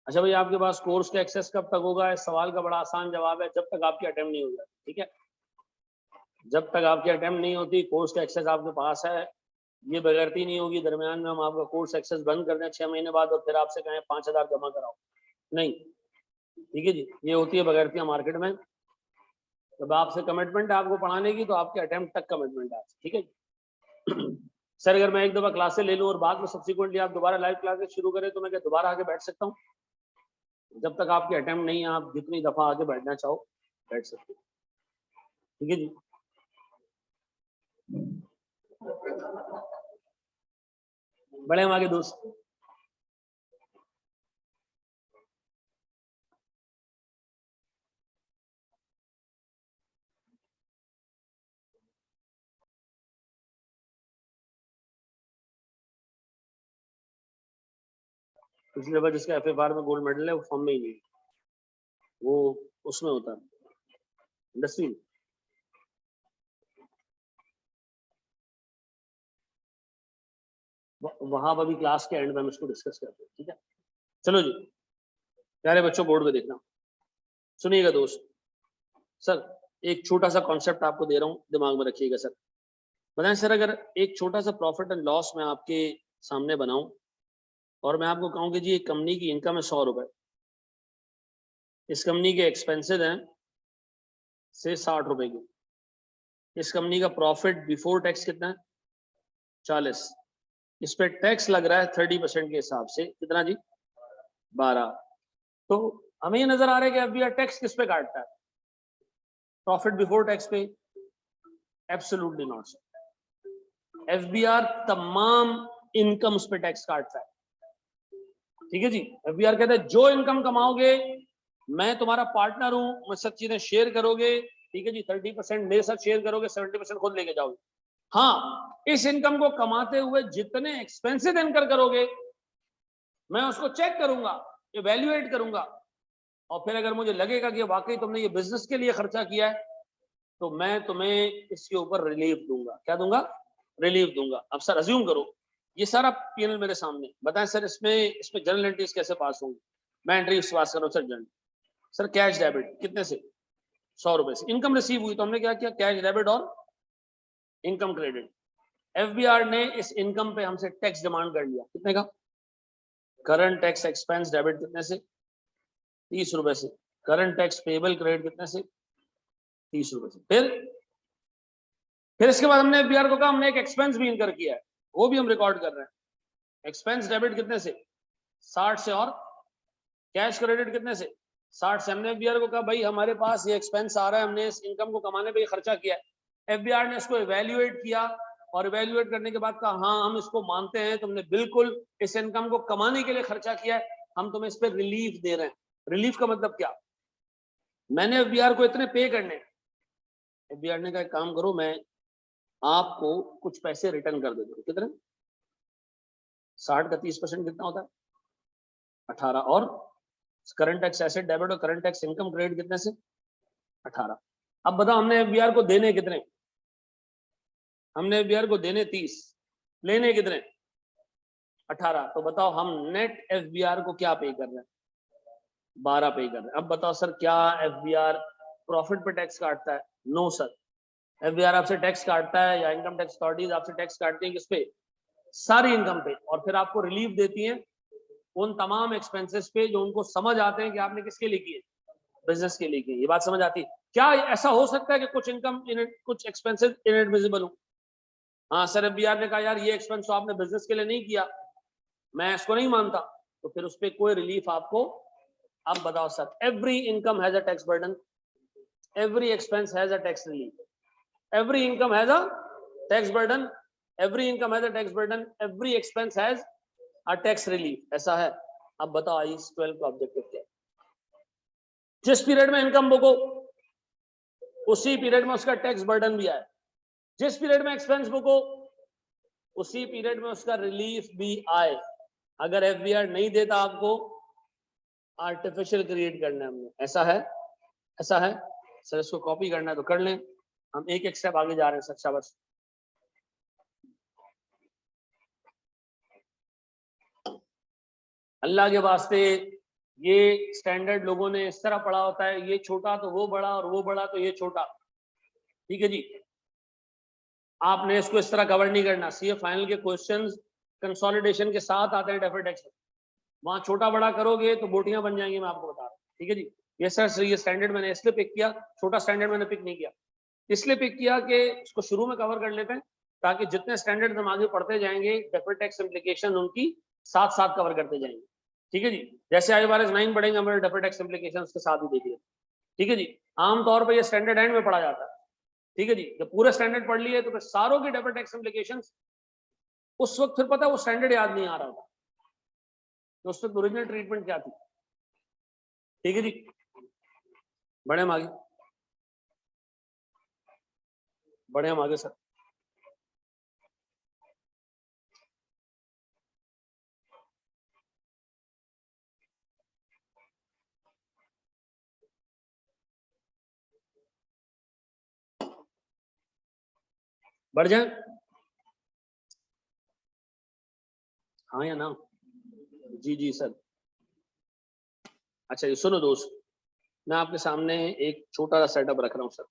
S1: अच्छा भाई, आपके पास कोर्स का एक्सेस कब तक होगा? इस सवाल का बड़ा आसान जवाब है, जब तक आपकी अटेम्प्ट नहीं हो जाती। ठीक है? जब तक आपकी अटेम्प्ट नहीं होती, कोर्स का एक्सेस आपके पास है, ये बेगैरती नहीं होगी दरमियान में हम आपका कोर्स एक्सेस बंद कर दें 6 महीने बाद और फिर आपसे कहें 5000 जमा कराओ। नहीं। ठीक है जी? ये होती है बेगैरतियां मार्केट में। जब आपसे कमिटमेंट है आपको पढ़ाने की, तो आपके अटेम्प्ट तक कमिटमेंट है। ठीक है जी? सर अगर मैं एक दफा क्लासे ले लूँ और बाद में सब्सिक्वेंटली आप दोबारा लाइव क्लासेस शुरू करें, तो मैं क्या दोबारा आके बैठ सकता हूँ? जब तक आपकी अटेम्प्ट नहीं है, आप जितनी दफा आगे बैठना चाहो बैठ सकते हो। ठीक है जी? बड़े हमारे दोस्त। पिछले बार जिसका FFR में गोल्ड मेडल है वो फॉर्म में ही नहीं, वो उसमें होता है इंडस्ट्री में। वहां अभी क्लास के एंड में हम इसको डिस्कस करते हैं, ठीक है। चलो जी प्यारे बच्चों, बोर्ड पे देखना, सुनिएगा दोस्त। सर एक छोटा सा कॉन्सेप्ट आपको दे रहा हूँ, दिमाग में रखिएगा सर। बताएं सर, अगर एक छोटा सा प्रॉफिट एंड लॉस मैं आपके सामने बनाऊं और मैं आपको कहूं कि जी एक कंपनी की इनकम है 100 रुपए, इस कंपनी के एक्सपेंसेस हैं से 60 रुपए की, इस कंपनी का प्रॉफिट बिफोर टैक्स कितना है 40, इस पे टैक्स लग रहा है 30% के हिसाब से, कितना जी 12। तो हमें ये नजर आ रहा है कि एफबीआर टैक्स किस पे काटता है, प्रॉफिट बिफोर टैक्स पे? एब्सोल्युटली नॉट सर, एफबीआर तमाम इनकम्स पे टैक्स काटता है, ठीक है जी। एफबीआर कहता है जो इनकम कमाओगे मैं तुम्हारा पार्टनर हूं, मैं सब चीजें शेयर करोगे, ठीक है जी। 30% मेरे साथ शेयर करोगे, 70% खुद लेके जाओगे। हाँ, इस इनकम को कमाते हुए जितने एक्सपेंसेस इनकर करोगे मैं उसको चेक करूंगा, इवैल्यूएट करूंगा, और फिर अगर मुझे लगेगा कि वाकई तुमने ये बिजनेस के लिए खर्चा किया है तो मैं तुम्हें इसके ऊपर रिलीफ दूंगा। क्या दूंगा? रिलीफ दूंगा। अब सर अज्यूम करो ये सारा पीएनएल मेरे सामने, बताएं सर इसमें जर्नल एंट्रीज कैसे पास होंगी? मैं एंट्री पास कर रहा हूँ sir, journal sir cash debit कितने से 100 रुपए से, इनकम रिसीव हुई तो हमने क्या किया, कैश डेबिट और इनकम क्रेडिट। एफबीआर ने इस इनकम पे हमसे टैक्स डिमांड कर लिया, कितने का? करंट टैक्स एक्सपेंस डेबिट कितने से 30 रुपए से, करंट टैक्स पेबल क्रेडिट कितने से 30 रुपए से। फिर इसके बाद हमने एफबीआर को कहा हमने एक एक्सपेंस भी इनकर किया है, वो भी हम रिकॉर्ड कर रहे हैं। एक्सपेंस डेबिट कितने से 60 से, और कैश क्रेडिट कितने से 60 से। हमने एफबीआर को कहा भाई हमारे पास ये एक्सपेंस आ रहा है, हमने इस इनकम को कमाने पे खर्चा किया है। एफबीआर ने इसको इवैल्यूएट किया और इवैल्यूएट करने के बाद कहा हाँ हम इसको मानते हैं, तुमने बिल्कुल इस इनकम को कमाने के लिए खर्चा किया है, हम तुम्हें इस पर रिलीफ दे रहे हैं। रिलीफ का मतलब क्या? मैंने एफबीआर को इतने पे करने, एफबीआर ने कहा काम करो मैं आपको कुछ पैसे रिटर्न कर देता हूं, कितने? 60 का 30% कितना होता है 18, और करंट टैक्स एसेट डेबिट और करंट टैक्स इनकम क्रेडिट कितने से 18। अब बताओ हमने एफबीआर को देने कितने? हमने एफबीआर को देने 30, लेने कितने 18। तो बताओ हम नेट एफबीआर को क्या पे कर रहे हैं 12 पे कर रहे हैं। अब बताओ सर क्या एफबीआर प्रॉफिट पे टैक्स काटता है? नो सर, एफबीआर आपसे टैक्स काटता है या इनकम टैक्स अथॉरिटीज आपसे टैक्स काटती है किस पे? सारी इनकम पे, और फिर आपको रिलीफ देती है उन तमाम एक्सपेंसेस पे जो उनको समझ आते हैं कि आपने किसके लिए किए, बिजनेस के लिए किए। ये बात समझ आती है? क्या ऐसा हो सकता है कि कुछ इनकम कुछ एक्सपेंसेस इनएडमिसिबल हो? हाँ सर, एफबीआर ने कहा यार ये एक्सपेंस तो आपने बिजनेस के लिए नहीं किया, मैं इसको नहीं मानता, तो फिर उस पर कोई रिलीफ आपको। अब बताओ sir, every income has a tax burden, every expense has a tax relief, every income has a tax burden, every income has a tax burden, every expense has a tax relief, ऐसा है। अब बताओ IAS 12 का objective क्या है? जिस period में income बुको उसी पीरियड में उसका टैक्स बर्डन भी आए, जिस पीरियड में एक्सपेंस बुको उसी पीरियड में उसका रिलीफ भी आए। अगर एफबीआर नहीं देता आपको, आर्टिफिशियल क्रिएट करना है हमने, ऐसा है? ऐसा है सर, इसको कॉपी करना है तो कर लें, हम एक एक स्टेप आगे जा रहे हैं सर, शाबाश। अल्लाह के वास्ते ये स्टैंडर्ड लोगों ने इस तरह पढ़ा होता है, ये छोटा तो वो बड़ा और वो बड़ा तो ये छोटा, ठीक है जी। आपने इसको इस तरह कवर नहीं करना। सीए फाइनल के क्वेश्चंस कंसोलिडेशन के साथ आते हैं डेफर्ड टैक्स में, वहां छोटा बड़ा करोगे तो बोटियां बन जाएंगी, मैं आपको बता रहा हूँ, ठीक है जी। ये सर ये स्टैंडर्ड मैंने इसलिए पिक किया, छोटा स्टैंडर्ड मैंने पिक नहीं किया, इसलिए पिक किया कि इसको शुरू में कवर कर लेते हैं ताकि जितने स्टैंडर्ड हम आगे पढ़ते जाएंगे डेफर्ड टैक्स इम्प्लीकेशन उनकी साथ साथ कवर करते जाएंगे, ठीक है जी। जैसे IFRS 9 पढ़ेंगे हमारे डेफर्ड टैक्स इम्प्लीकेशन के साथ ही देखिए, ठीक है जी। आमतौर पर ये स्टैंडर्ड एंड में पढ़ा जाता है, ठीक है जी। जब पूरे स्टैंडर्ड पढ़ लिए तो फिर सारों की डेफर्ड टैक्स इम्प्लीकेशन उस वक्त फिर पता है वो स्टैंडर्ड याद नहीं आ रहा था, तो उस वक्त ओरिजिनल ट्रीटमेंट क्या थी, ठीक है जी। बढ़े हम आगे, बढ़े हम आगे सर। बढ़ जाए, हाँ या ना? जी जी सर। अच्छा ये सुनो दोस्त, मैं आपके सामने एक छोटा सा सेटअप रख रहा हूँ सर।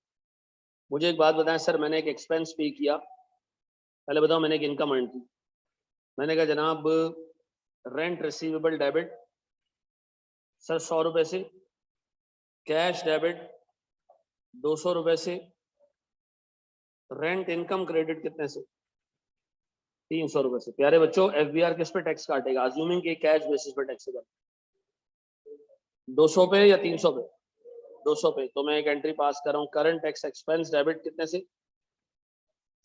S1: मुझे एक बात बताएं सर, मैंने एक एक्सपेंस पे किया, पहले बताओ मैंने एक इनकम अर्न की। मैंने कहा जनाब रेंट रिसीवेबल डेबिट सर 100 रुपए से, कैश डेबिट 200 रुपए से, रेंट इनकम क्रेडिट कितने से? 300 रुपए से। प्यारे बच्चों एफबीआर किस पे टैक्स काटेगा? अज्यूमिंग कि कैश बेसिस पे टैक्सेबल 200 पे या 300 पे? 200 पे। तो मैं एक एंट्री पास कर रहा हूँ, करंट टैक्स एक्सपेंस डेबिट कितने से?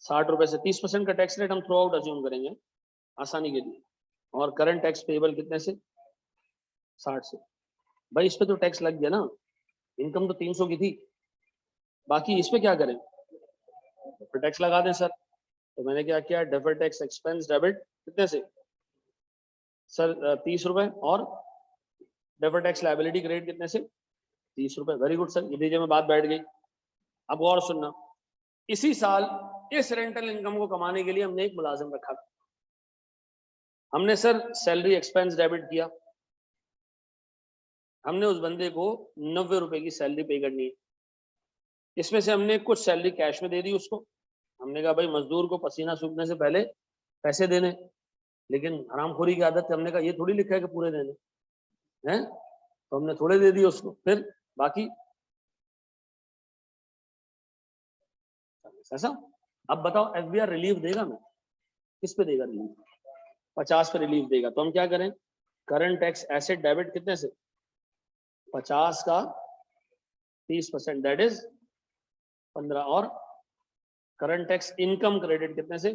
S1: 60 रुपए से। 30% का टैक्स रेट हम थ्रू आउट अज्यूम करेंगे आसानी के लिए। और करंट टैक्स पेबल कितने से? 60 से। भाई इस पे तो टैक्स लग गया ना, इनकम तो 300 की थी, बाकी इस पे क्या करें? फिर टैक्स लगा दें सर। तो मैंने क्या किया, डेफर्ड टैक्स एक्सपेंस डेबिट कितने से? सर 30 रुपए। और डेफर्ड टैक्स लायबिलिटी क्रेडिट कितने से? 30 रुपए। वेरी गुड सर, ये दीजिए में बात बैठ गई। अब और सुनना, इसी साल इस रेंटल इनकम को कमाने के लिए हमने एक मुलाजिम रखा। हमने सर सैलरी एक्सपेंस डेबिट किया, हमने उस बंदे को 90 रुपए की सैलरी पे करनी है। इसमें से हमने कुछ सैलरी कैश में दे दी उसको। हमने कहा भाई मजदूर को पसीना सूखने से पहले पैसे देने, लेकिन हरामखोरी की आदत है, हमने कहा ये थोड़ी लिखा है कि पूरे देने हैं, तो हमने थोड़े दे दिए उसको। फिर बाकी ऐसा। अब बताओ एफबीआर रिलीफ देगा? मैं किस पे देगा रिलीफ? 50 पे रिलीफ देगा। तो हम क्या करें, करंट टैक्स एसेट डेबिट कितने से? 50 का 30% दैट इज 15। और करंट टैक्स इनकम क्रेडिट कितने से?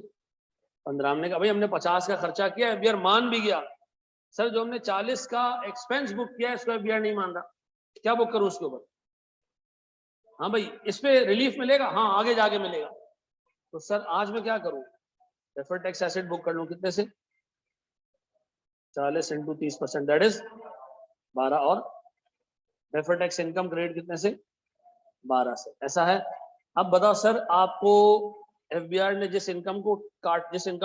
S1: 15। हमने कहा भाई हमने 50 का खर्चा किया, एफबीआर मान भी गया। सर जो हमने 40 का एक्सपेंस बुक किया है इसको एफबीआर नहीं मान रहा, क्या बुक करूं उसके ऊपर? हाँ भाई इस पे रिलीफ मिलेगा, हाँ आगे जाके मिलेगा। तो सर आज मैं क्या करूं, डेफर्ड टैक्स एसेट बुक कर लूं कितने से? 40 इंटू 30% दैट इज 12। और डेफर्ड टैक्स इनकम क्रेडिट कितने से? 12 से। ऐसा है। अब बताओ सर आपको एफबीआर ने जिस इनकम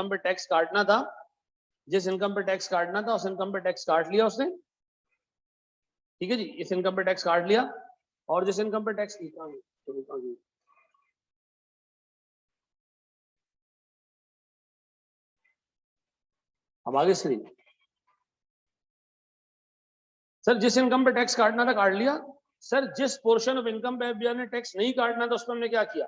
S1: पे टैक्स काटना था, जिस इनकम पे टैक्स काटना था उस इनकम पे टैक्स काट लिया उसने, ठीक है जी, इस इनकम पे टैक्स काट लिया। और जिस इनकम पे टैक्स अब आगे स्क्रीन, सर जिस इनकम पे टैक्स काटना था काट लिया। सर जिस पोर्शन ऑफ इनकम पे एफबीआर ने टैक्स नहीं काटना था उस पर हमने क्या किया,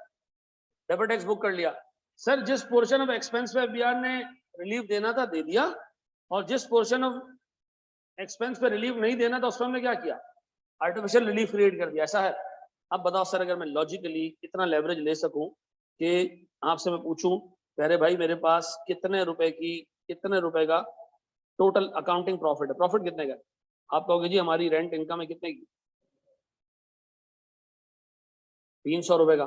S1: डेफर्ड टैक्स बुक कर लिया। सर जिस पोर्शन ऑफ एक्सपेंस पे एफबीआर ने रिलीफ देना था दे दिया, और जिस पोर्शन ऑफ एक्सपेंस पे रिलीफ नहीं देना था उस पर हमने क्या किया, आर्टिफिशियल रिलीफ क्रिएट कर दिया। ऐसा है। अब बताओ सर अगर मैं लॉजिकली इतना लेवरेज ले सकूं कि आपसे मैं पूछूं अरे भाई मेरे पास कितने रुपए का टोटल अकाउंटिंग प्रॉफिट है, प्रॉफिट कितने का? आप कहोगे जी हमारी रेंट इनकम है कितने की, 300 रुपए का।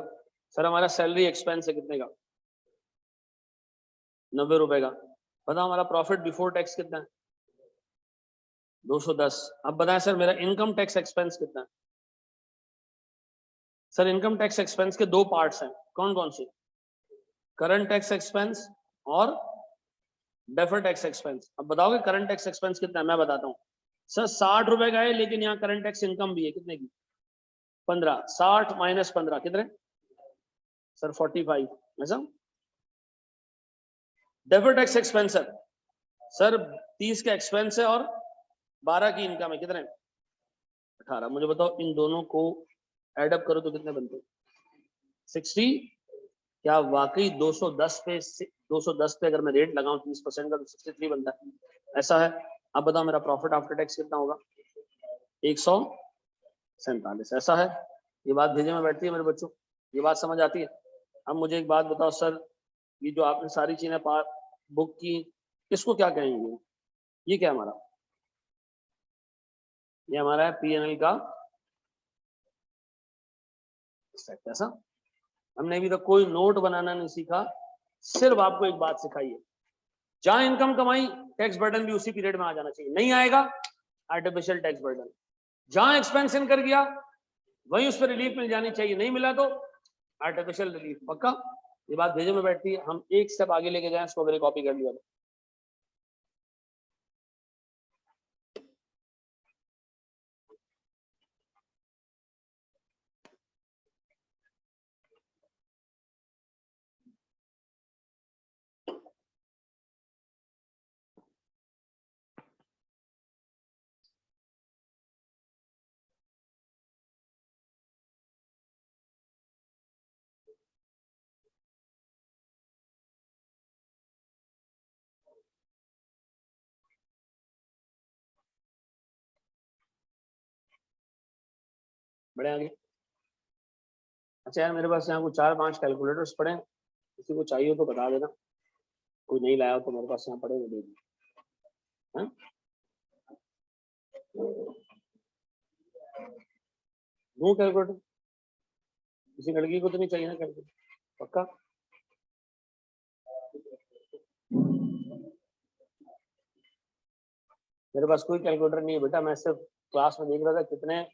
S1: सर हमारा सैलरी एक्सपेंस है कितने का, 90 रुपए का। बताओ हमारा प्रॉफिट बिफोर टैक्स कितना है, 210। अब बताएं सर मेरा इनकम टैक्स एक्सपेंस कितना है? सर इनकम टैक्स एक्सपेंस के दो पार्ट्स हैं, कौन कौन से? करंट टैक्स एक्सपेंस और डेफर्ड टैक्स एक्सपेंस। अब बताओगे करंट टैक्स एक्सपेंस कितना है? मैं बताता हूँ सर 60 रुपए का है, लेकिन यहाँ करंट टैक्स इनकम भी है कितने की, 15। 60 माइनस 15 कितने? सर 45। ऐसा। डेफर्ड टैक्स एक्सपेंस सर 30 का एक्सपेंस है और 12 की इनकम है कितने? 18। मुझे बताओ इन दोनों को एडअप करो तो कितने बनते? 60। क्या वाकई 210 पे अगर मैं रेट लगाऊं 30% का तो 63 बनता है? ऐसा है। अब बताओ मेरा प्रॉफिट आफ्टर टैक्स कितना होगा, 147। ऐसा है। ये बात भेजे में बैठती है मेरे बच्चों, ये बात समझ आती है? अब मुझे एक बात बताओ सर, ये जो आपने सारी चीजें बुक की इसको क्या कहेंगे? ये क्या हमारा, ये हमारा है पीएनएल का सेट। ऐसा। हमने अभी तक कोई नोट बनाना नहीं सीखा, सिर्फ आपको एक बात सिखाई है, जहां इनकम कमाई टैक्स बर्डन भी उसी पीरियड में आ जाना चाहिए, नहीं आएगा आर्टिफिशियल टैक्स बर्डन। जहां एक्सपेंस इनकर गया वहीं उस पर रिलीफ मिल जानी चाहिए, नहीं मिला तो आर्टिफिशियल रिलीफ। पक्का? ये बात भेजे में बैठती है, हम एक स्टेप आगे लेके जाएं, इसको मेरे कॉपी कर लिया। बड़े आगे। अच्छा यार, मेरे पास यहाँ कुछ 4-5 कैलकुलेटर्स पड़े हैं, किसी को चाहिए हो तो बता देना, कोई नहीं लाया हो तो मेरे पास यहाँ पड़े हुए दे दो। दो कैलकुलेटर, किसी लड़की को तो नहीं चाहिए ना कैलकुलेटर? पक्का? मेरे पास कोई कैलकुलेटर नहीं है बेटा, मैं सिर्फ क्लास में देख रहा था कितने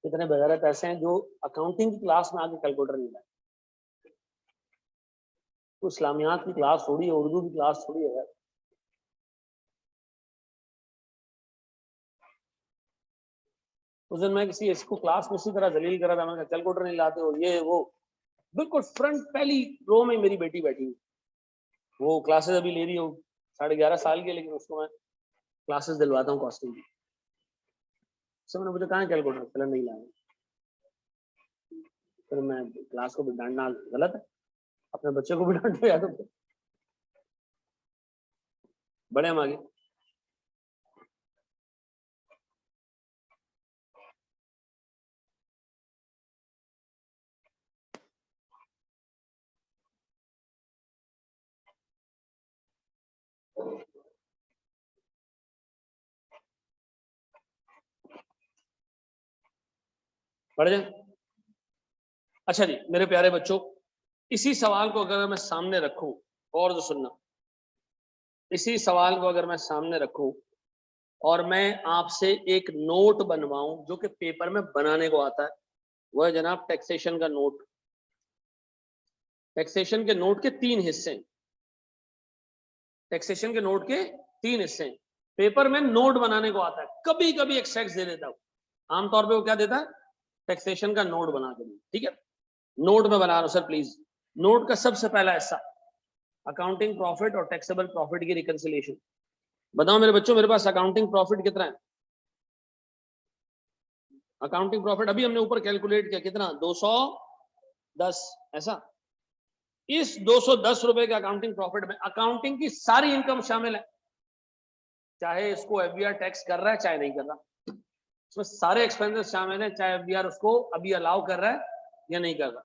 S1: कितने वगैरह पैसे हैं जो अकाउंटिंग की क्लास में आके कैलकुलेटर नहीं लाए। तो इस्लामियात की क्लास थोड़ी है, उर्दू की क्लास थोड़ी है। उस दिन मैं किसी इसको क्लास में इसी तरह जलील करा था, मैंने कैलकुलेटर नहीं लाते हो ये वो। बिल्कुल फ्रंट पहली रो में मेरी बेटी बैठी हुई, वो क्लासेस अभी ले रही हो, 11.5 साल की, लेकिन उसको मैं क्लासेस दिलवाता हूँ कॉस्टिंग की। मैंने मुझे कहा कैलकुलेटर, पहले नहीं लाया। फिर मैं क्लास को भी डांटना गलत है, अपने बच्चे को भी डांटो या तो। बड़े हम आगे। बढ़ जाए। अच्छा जी मेरे प्यारे बच्चों, इसी सवाल को अगर मैं सामने रखूं, और जो सुनना, इसी सवाल को अगर मैं सामने रखूं और मैं आपसे एक नोट बनवाऊं जो कि पेपर में बनाने को आता है, वह है जनाब टैक्सेशन का नोट। टैक्सेशन के नोट के 3 हिस्से हैं। टैक्सेशन के नोट के 3 हिस्से हैं। पेपर में नोट बनाने को आता है, कभी कभी एक्सट्रैक्ट दे देता हूं, आमतौर पे वो क्या देता है, टैक्सेशन का नोट बना के। ठीक है, नोट में बना रहा हूं सर प्लीज। नोट का सबसे पहला हिस्सा अकाउंटिंग प्रॉफिट और टैक्सेबल प्रॉफिट की रिकंसिलिएशन। बताओ मेरे बच्चों, मेरे पास अकाउंटिंग प्रॉफिट कितना है? अकाउंटिंग प्रॉफिट अभी हमने ऊपर कैलकुलेट किया, कितना? 210, ऐसा। इस 210 रुपए के अकाउंटिंग प्रॉफिट में अकाउंटिंग की सारी इनकम शामिल है, चाहे इसको एफबीआर टैक्स कर रहा है चाहे नहीं कर रहा, उसमें सारे एक्सपेंसेस शामिल है, चाहे एफबीआर उसको अभी अलाउ कर रहा है या नहीं कर रहा।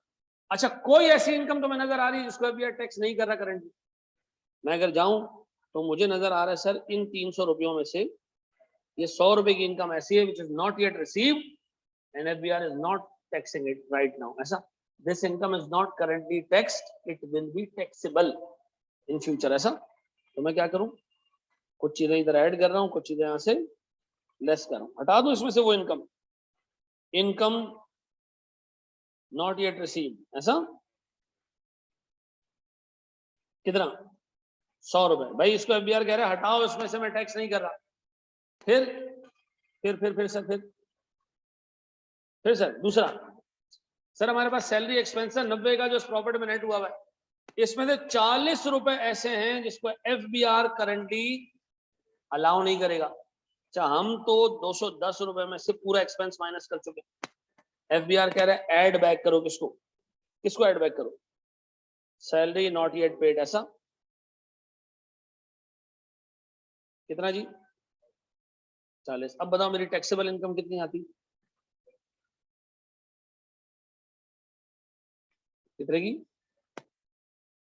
S1: अच्छा, कोई ऐसी इनकम तो मैं नजर आ रही है जिसको एफबीआर टैक्स नहीं कर रहा करंटली? मैं अगर जाऊं तो मुझे नजर आ रहा है सर, इन 300 रुपयों में से ये 100 रुपए की इनकम ऐसी है which is not yet received and FBR is not taxing it right now, ऐसा। This income is not currently taxed, it will be taxable in future, ऐसा। तो मैं क्या करूं, कुछ चीजें इधर ऐड कर रहा हूं, कुछ चीजें यहां से लेस कर रहा हूं, हटा दूं इसमें से वो income, income not yet received, ऐसा। कितना? 100 रुपए। भाई इसको एफबीआर कह रहा है हटाओ, इसमें से मैं टैक्स नहीं कर रहा। फिर सर, फिर सर दूसरा, सर हमारे पास सैलरी एक्सपेंस है 90 का जो इस प्रॉफिट में नेट हुआ है, इसमें से 40 रुपए ऐसे हैं जिसको एफबीआर करंटली अलाउ नहीं करेगा। अच्छा, हम तो 210 रुपए में से पूरा एक्सपेंस माइनस कर चुके, एफबीआर कह रहा है ऐड बैक करो, किसको किसको ऐड बैक करो? सैलरी नॉट येट पेड, ऐसा। कितना जी? 40। अब बताओ मेरी टैक्सेबल इनकम कितनी आती? कितने की?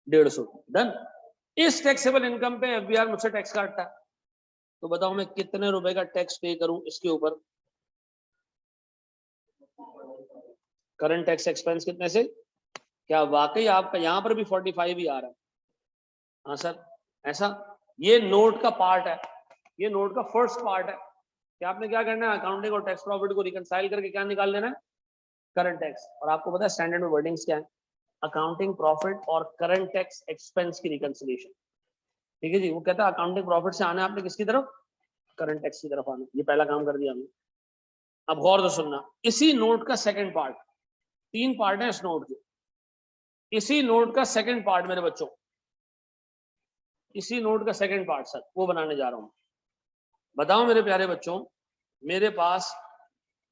S1: 150। डन। इस टैक्सेबल इनकम पे एफबीआर मुझसे टैक्स काटता है, तो बताओ मैं कितने रुपए का टैक्स पे करूं इसके ऊपर? करंट टैक्स एक्सपेंस कितने से? क्या वाकई आपका यहां पर भी 45 ही आ रहा है? हाँ सर, ऐसा। ये नोट का पार्ट है, ये नोट का फर्स्ट पार्ट है कि आपने क्या करना है, अकाउंटिंग और टैक्स प्रॉफिट को रिकंसाइल करके क्या निकाल लेना है, करंट टैक्स। और आपको पता है स्टैंडर्ड में वर्डिंग्स क्या है? अकाउंटिंग प्रॉफिट और करंट टैक्स एक्सपेंस की रिकंसिलिएशन। ठीक है जी, वो कहता है अकाउंटिंग प्रॉफिट से आना है आपने किसकी तरफ, करंट टैक्स की तरफ आना। ये पहला काम कर दिया हमने। अब गौर से सुनना, इसी नोट का सेकंड पार्ट, 3 पार्ट है इस नोट के, इसी नोट का सेकंड पार्ट मेरे बच्चों, इसी नोट का सेकंड पार्ट सर वो बनाने जा रहा हूं। बताओ मेरे प्यारे बच्चों, मेरे पास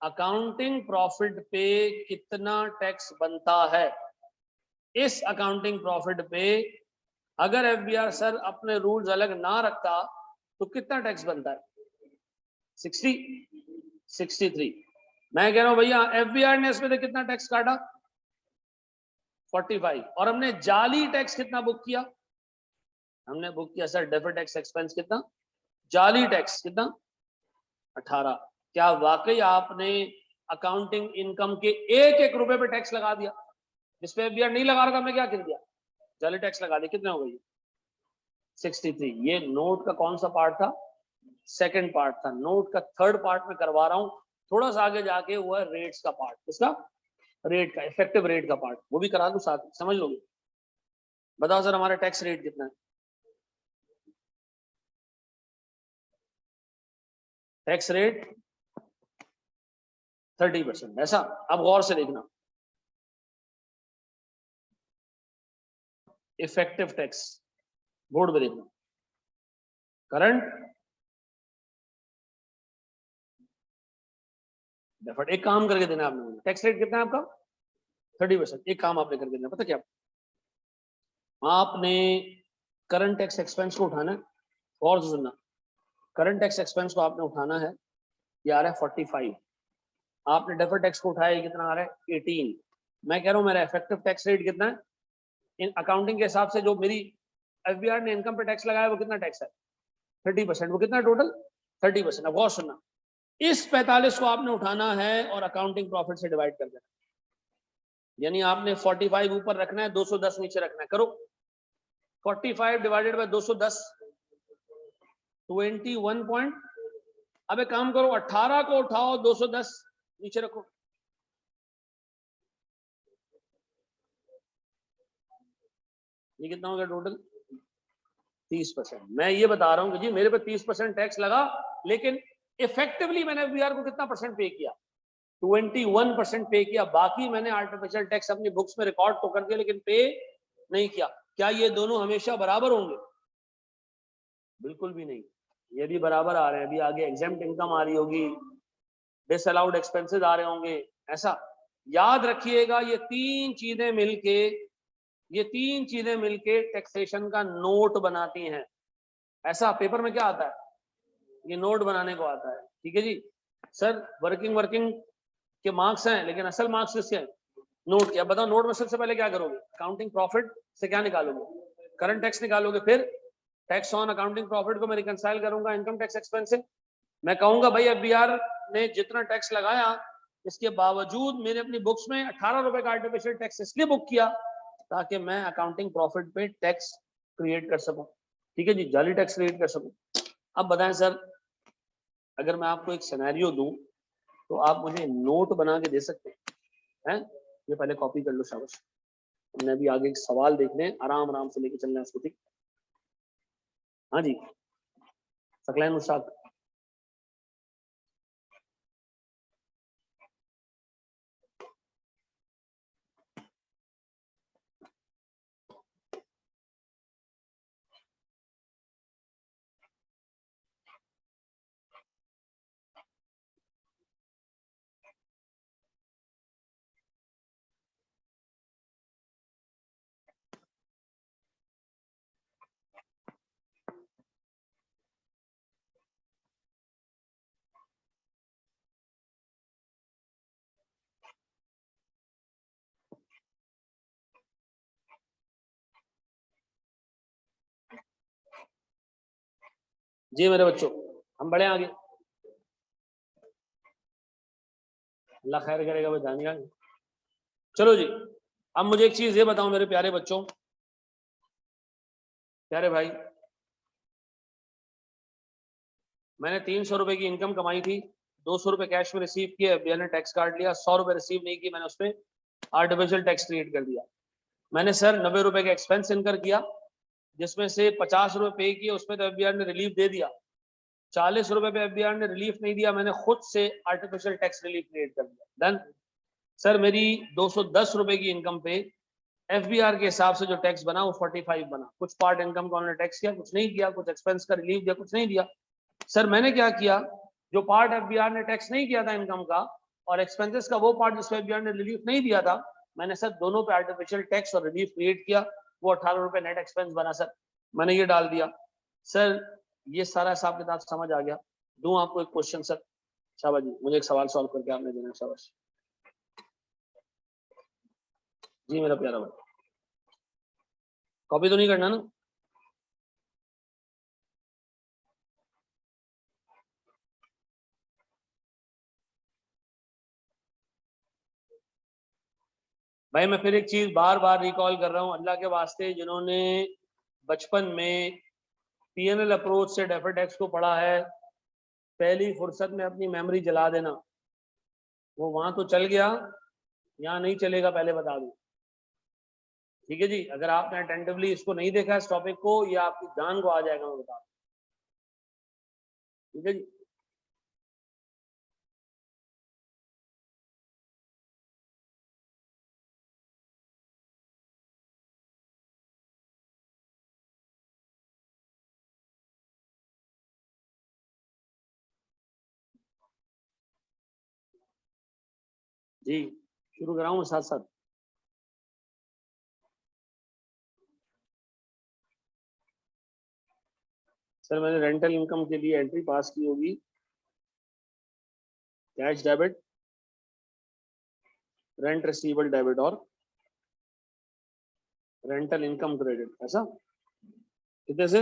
S1: अकाउंटिंग प्रॉफिट पे कितना टैक्स बनता है। इस अकाउंटिंग प्रॉफिट पे अगर एफबीआर सर अपने रूल्स अलग ना रखता तो कितना टैक्स बनता है, 60, 63। मैं कह रहा हूं भैया एफबीआर ने इसमें कितना टैक्स काटा, 45, और हमने जाली टैक्स कितना बुक किया, हमने बुक किया सर डेफर्ड टैक्स एक्सपेंस कितना, जाली टैक्स कितना, 18। क्या वाकई आपने अकाउंटिंग इनकम के एक एक रुपए पे टैक्स लगा दिया, जिसपे एफबीआर नहीं लगा रहा था हमने क्या कर दिया, जाली टैक्स लगा दिया, कितने हो गई, 63। ये नोट का कौन सा पार्ट था, सेकंड पार्ट था। नोट का थर्ड पार्ट में करवा रहा हूं, थोड़ा सा आगे जाके वो है रेट्स का पार्ट, किसका, रेट का, इफेक्टिव रेट का पार्ट, वो भी करा दूं साथ में, समझ लोगे। बताओ सर हमारा टैक्स रेट कितना है, टैक्स रेट 30%, ऐसा। अब गौर से देखना, इफेक्टिव टैक्स बोर्ड पे देखना, करंट डेफर्ड। एक काम करके देना आपने, टैक्स रेट कितना है आपका, 30%। एक काम आपने करके देना, पता क्या, आपने करंट टैक्स एक्सपेंस को उठाना है, और सुनना, करंट टैक्स एक्सपेंस को आपने उठाना है, ये आ रहा है 45, आपने डेफर्ड टैक्स को उठाया, कितना आ रहा है 18। मैं कह रहा हूं मेरा इफेक्टिव टैक्स रेट कितना है, इन अकाउंटिंग के हिसाब से जो मेरी एफबीआर ने इनकम पे टैक्स लगाया वो कितना टैक्स है, 30%। वो कितना टोटल, 30%। अब गौर सुनना, इस 45 को आपने उठाना है और अकाउंटिंग प्रॉफिट से डिवाइड कर देना, यानी आपने 45 ऊपर रखना है, 210 नीचे रखना है। करो, 45 डिवाइडेड बाय 210, 21 पॉइंट। अब एक काम करो, 18 को उठाओ, 210 नीचे रखो, ये कितना हो गया टोटल, 30%। मैं ये बता रहा हूं कि जी मेरे पे 30% टैक्स लगा, लेकिन इफेक्टिवली मैंने एफबीआर को कितना परसेंट पे किया, 21% पे किया। बाकी मैंने आर्टिफिशियल टैक्स अपनी बुक्स में रिकॉर्ड तो कर दिया, लेकिन पे नहीं किया। क्या ये दोनों हमेशा बराबर होंगे, बिल्कुल भी नहीं, ये भी बराबर आ रहे हैं। अभी आगे एग्जेम्प्ट इनकम आ रही होगी, डिसअलाउड एक्सपेंसेस आ रहे होंगे, ऐसा याद रखिएगा। ये तीन चीजें मिलके टैक्सेशन का नोट बनाती हैं। ऐसा पेपर में क्या आता है, ये नोट बनाने को आता है। ठीक है जी सर, वर्किंग के मार्क्स हैं, लेकिन असल मार्क्स किसके हैं, नोट के। अब बताओ नोट में सबसे पहले क्या करोगे, अकाउंटिंग प्रॉफिट से क्या निकालोगे, करंट टैक्स निकालोगे, फिर टैक्स ऑन अकाउंटिंग प्रॉफिट को मैं रिकंसाइल करूंगा इनकम टैक्स एक्सपेंस से। मैं कहूंगा भाई एफबीआर ने जितना टैक्स लगाया, इसके बावजूद मैंने अपनी बुक्स में 18 रुपए का आर्टिफिशियल टैक्स इसलिए बुक किया ताकि मैं अकाउंटिंग प्रॉफिट पे टैक्स क्रिएट कर सकूं। ठीक है जी, जाली टैक्स क्रिएट कर सकूं। अब बताएं सर, अगर मैं आपको एक सिनेरियो दूं तो आप मुझे नोट बना के दे सकते हैं? ये पहले कॉपी कर लो, शाबाश। हमने अभी आगे एक सवाल देखने हैं, आराम आराम से लेके चलना है उसको, ठीक। हाँ जी, सकलैन मुश्ताक। जी मेरे बच्चों, हम बढ़े आगे, अल्लाह खैर करेगा, बताएंगे। चलो जी, अब मुझे एक चीज ये बताओ मेरे प्यारे बच्चों, प्यारे भाई, मैंने 300 रुपए की इनकम कमाई थी, 200 रुपए कैश में रिसीव किए, एफबीआई ने टैक्स काट लिया, 100 रुपए रिसीव नहीं किए, मैंने उस पर आर्टिफिशियल टैक्स क्रिएट कर दिया। मैंने सर 90 रुपए का एक्सपेंस इनकर किया, जिसमें से 50 रुपए पे किए, उसमें तो एफबीआर ने रिलीफ दे दिया। 40 रुपए पे एफबीआर ने रिलीफ नहीं दिया, मैंने खुद से आर्टिफिशियल टैक्स रिलीफ क्रिएट कर दिया। डन। सर मेरी 210 रुपए की इनकम पे एफबीआर के हिसाब से जो टैक्स बना वो 45 बना। कुछ पार्ट इनकम का उन्होंने टैक्स किया, कुछ नहीं किया, कुछ एक्सपेंस का रिलीफ दिया, कुछ नहीं दिया। सर मैंने क्या किया, जो पार्ट एफबीआर ने टैक्स नहीं किया था इनकम का, और एक्सपेंसेस का वो पार्ट जिसमें एफबीआर ने रिलीफ नहीं दिया था, मैंने सर दोनों पे आर्टिफिशियल टैक्स और रिलीफ क्रिएट किया। वो 18 रुपए नेट एक्सपेंस बना सर, मैंने ये डाल दिया। सर ये सारा हिसाब किताब समझ आ गया। दूं आपको एक क्वेश्चन सर? शाबाश जी, मुझे एक सवाल सॉल्व करके आपने देना। शाबाश जी मेरा प्यारा भाई, कॉपी तो नहीं करना ना? भाई मैं फिर एक चीज बार बार रिकॉल कर रहा हूं, अल्लाह के वास्ते जिन्होंने बचपन में पीएनएल अप्रोच से डेफर्ड टैक्स को पढ़ा है, पहली फुर्सत में अपनी मेमोरी जला देना। वो वहां तो चल गया, यहाँ नहीं चलेगा, पहले बता दूं। ठीक है जी, अगर आपने अटेंटिवली इसको नहीं देखा इस टॉपिक को, ये आपकी जान को आ जाएगा, मैं बता दूं। ठीक है जी। जी शुरू कराऊं साथ साथ? सर मैंने रेंटल इनकम के लिए एंट्री पास की होगी, cash debit, rent receivable debit और रेंटल इनकम क्रेडिट। ऐसा कितने से?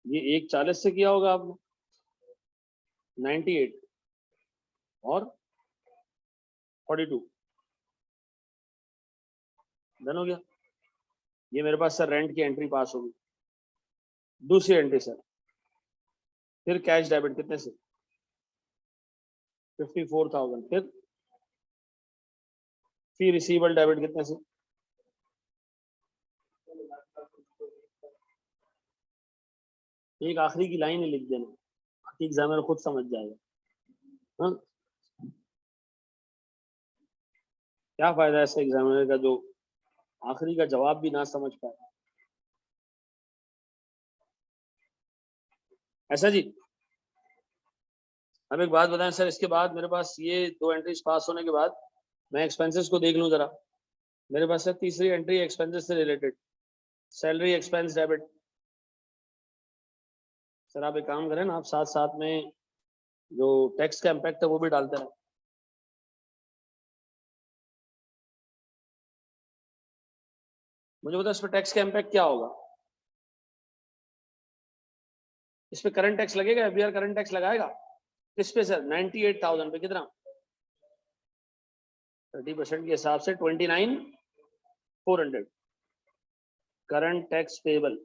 S1: ये 140 से किया होगा आपने, 98 और 42 डन हो गया। ये मेरे पास सर रेंट की एंट्री पास होगी। दूसरी एंट्री सर, फिर कैश डेबिट कितने से? 54,000। फिर रिसीवेबल डेबिट कितने से? एक आखिरी की लाइन ही लिख देना, बाकी एग्जामिनर खुद समझ जाएगा। हाँ, क्या फायदा ऐसे एग्जामिनर का जो आखिरी का जवाब भी ना समझ पाए। ऐसा जी। अब एक बात बताएं सर, इसके बाद मेरे पास ये दो एंट्रीज पास होने के बाद मैं एक्सपेंसेस को देख लूं जरा। मेरे पास सर तीसरी एंट्री एक्सपेंसेस से related, salary expense debit. Sir आप एक काम करें ना, आप साथ साथ में जो टैक्स का इम्पैक्ट है वो भी डालते रहे। मुझे बताओ इस पर टैक्स का इम्पैक्ट क्या होगा? इस पे करंट टैक्स लगेगा, एफबीआर करंट टैक्स लगाएगा किस पे सर? 98,000 पे। कितना? 30% के हिसाब से 29,400 करंट टैक्स पेबल।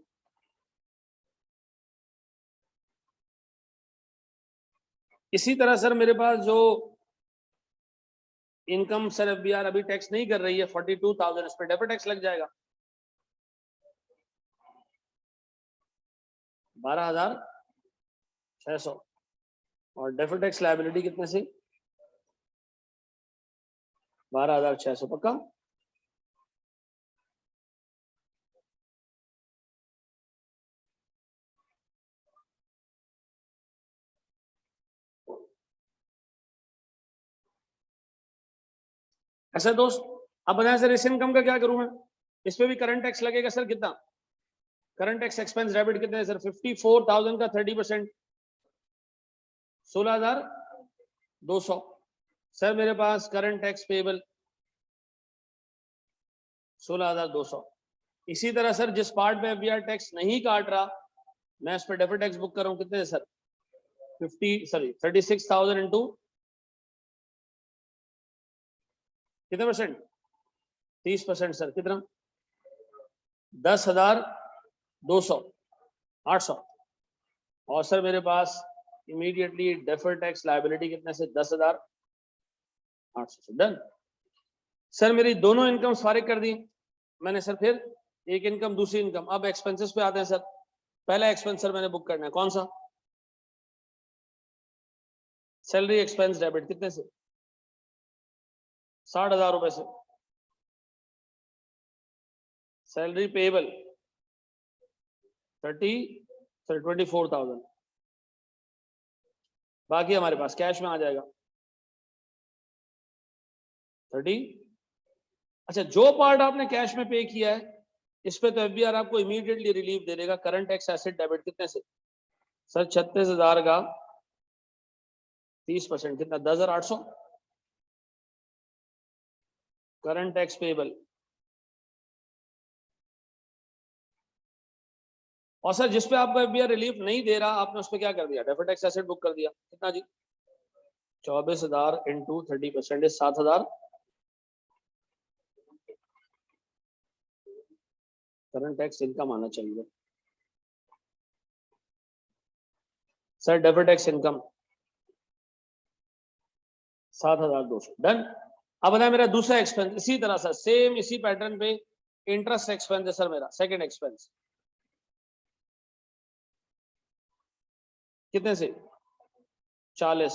S1: इसी तरह सर मेरे पास जो इनकम सर एफबीआर अभी टैक्स नहीं कर रही है 42,000, इस पे डेफर्ड टैक्स लग जाएगा 12,600। और डेफर्ड टैक्स लायबिलिटी कितने से? 12,600 पक्का? ऐसा दोस्त। अब बताएं सर इस इनकम का क्या करूं मैं? इस पे भी करंट टैक्स लगेगा सर, कितना? करंट टैक्स एक्सपेंस डेबिट कितने है सर? 54,000 का 30%, 16,200। सर मेरे पास करंट टैक्स पेबल 16,200। इसी तरह सर जिस पार्ट में एफबीआर टैक्स नहीं काट रहा, मैं इस पर डेफर्ड टैक्स बुक कर रहा हूं, कितने सर? 36,000 इंटू कितने परसेंट? 30% सर, कितना? 10,200, 800। और सर मेरे पास इमीडिएटली डेफर्ड टैक्स लायबिलिटी कितने से? 10,800 से। डन। सर मेरी दोनों इनकम फारिग कर दी, मैंने सर फिर एक इनकम दूसरी इनकम, अब एक्सपेंसेस पे आते हैं सर। पहला एक्सपेंस सर मैंने बुक करना है, कौन सा? सैलरी एक्सपेंस डेबिट, कितने से? 60,000 रुपए से। Salary payable 24,000। बाकी हमारे पास कैश में आ जाएगा 30। अच्छा, जो पार्ट आपने कैश में पे किया है इस पे तो एफबीआर आपको इमीडिएटली रिलीफ दे देगा। करंट टैक्स एसेट डेबिट कितने से? सर 36,000 का 30% कितना? 10,800। करंट टैक्स पेएबल, और सर जिस पे आपको एफबीआर रिलीफ नहीं दे रहा आपने उस पे क्या कर दिया? डेफर्ड टैक्स एसेट बुक कर दिया। कितना जी? 24,000 इंटू 30% 7,000। करंट टैक्स इनकम आना चाहिए sir. Deferred tax income 7,200। Done. अब बताए मेरा दूसरा एक्सपेंस इसी तरह सर, सेम इसी पैटर्न पे इंटरेस्ट एक्सपेंस है सर मेरा, सेकंड एक्सपेंस। कितने से? 40।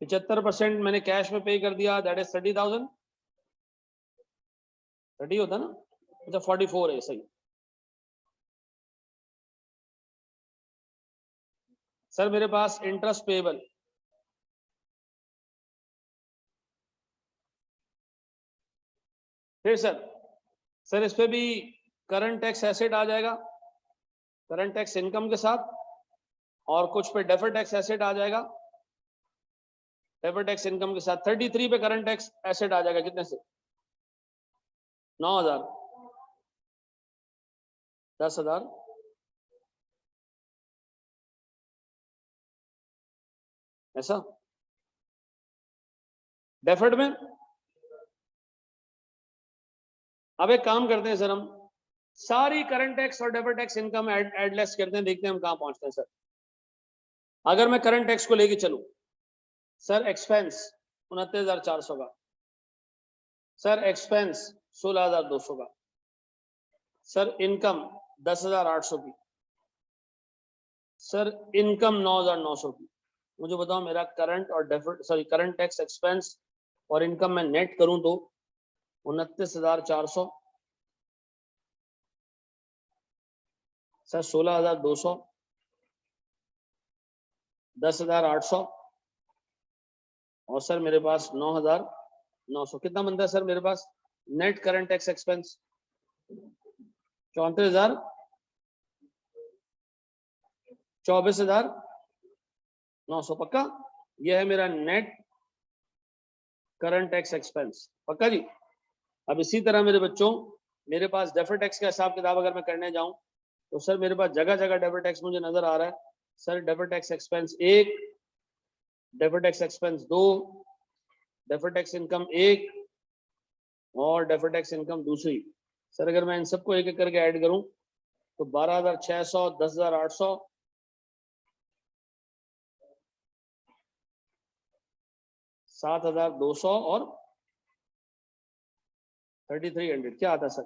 S1: 75% मैंने कैश में पे कर दिया, दैट इज 30,000। 30 होता ना? अच्छा 44 है, सही। सर मेरे पास इंटरेस्ट पेएबल, फिर सर इस पे भी करंट टैक्स एसेट आ जाएगा करंट टैक्स इनकम के साथ, और कुछ पे डेफर्ड टैक्स एसेट आ जाएगा डेफर्ड टैक्स इनकम के साथ। 33 पे करंट टैक्स एसेट आ जाएगा, कितने से? 9,000। 10,000। ऐसा डेफर्ड में। अब एक काम करते हैं सर, हम सारी करंट टैक्स और डेफर्ड टैक्स इनकम एडलेस करते हैं, देखते हैं हम कहां पहुंचते हैं सर। अगर मैं करंट टैक्स को लेके चलूं सर, एक्सपेंस 29,400 का। सर एक्सपेंस 16,200 का। सर इनकम 10,800 की। सर इनकम 9,900 की। मुझे बताओ मेरा करंट और डेफर्ड करंट टैक्स एक्सपेंस और इनकम में नेट करूं तो 29,400। सर 16,200, 10,800, और सर मेरे पास 9,900। कितना बनता है सर मेरे पास नेट करंट टैक्स एक्सपेंस? 34,000, 24,900। पक्का? यह है मेरा नेट करंट टैक्स एक्सपेंस। पक्का जी? अब इसी तरह मेरे बच्चों, मेरे पास डेफर्ड टैक्स का हिसाब किताब अगर मैं करने जाऊं तो सर मेरे पास जगह जगह डेफर्ड टैक्स मुझे नजर आ रहा है। Sir deferred tax expense 1, deferred tax expense 2, deferred tax income 1 और डेफर्ड टैक्स इनकम दूसरी। सर अगर मैं इन सबको एक एक करके ऐड करूं तो 12,600, 10,800, 7,200 और 3,300 क्या आता है सर?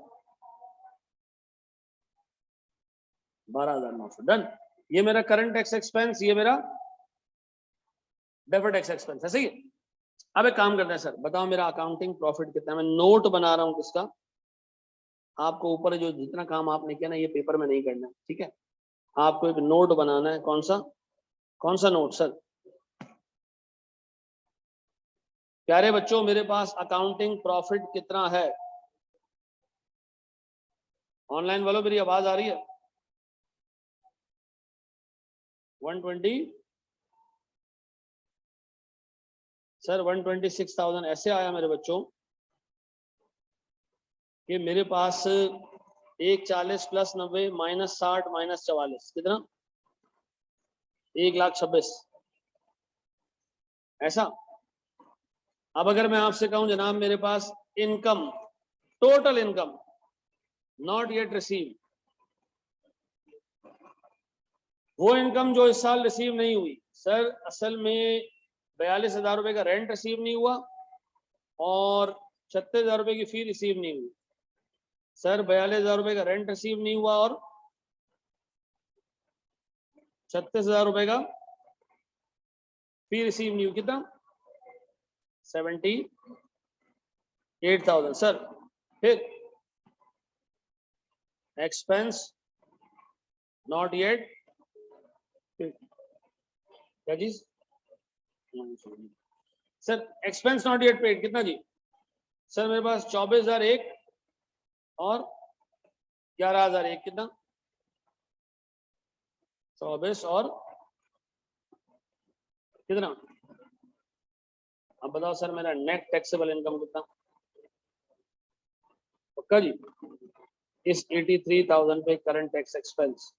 S1: 12,900। डन। ये मेरा करंट टैक्स एक्सपेंस, ये मेरा डेफर्ड टैक्स एक्सपेंस है, सही है। अब एक काम करते हैं सर, बताओ मेरा अकाउंटिंग प्रॉफिट कितना है? मैं नोट बना रहा हूं किसका, आपको ऊपर जो जितना काम आपने किया ना ये पेपर में नहीं करना, ठीक है? आपको एक नोट बनाना है। कौन सा नोट सर? प्यारे बच्चों मेरे पास अकाउंटिंग प्रॉफिट कितना है? ऑनलाइन वालों मेरी आवाज आ रही है? 120। सर 126,000 ऐसे आया मेरे बच्चों कि मेरे पास 140 प्लस 90 माइनस 60 माइनस 44 कितना? 1,26,000 ऐसा। अब अगर मैं आपसे कहूं जनाब मेरे पास income, total income not yet receive, वो इनकम जो इस साल रिसीव नहीं हुई सर, असल में 42,000 रुपए का रेंट रिसीव नहीं हुआ और 36,000 रुपए की फी रिसीव नहीं हुई। सर 42,000 रुपए का रेंट रिसीव नहीं हुआ और 36,000 रुपए का फी रिसीव नहीं हुआ, कितना 78,000 सर। फिर एक्सपेंस नॉट येट, क्या चीज sir, expense not yet paid कितना जी? सर मेरे पास 24,001 और 11,001, कितना 24 और कितना? अब बताओ सर मेरा नेट टैक्सेबल इनकम कितना? पक्का जी? इस 83,000 पे करंट टैक्स एक्सपेंस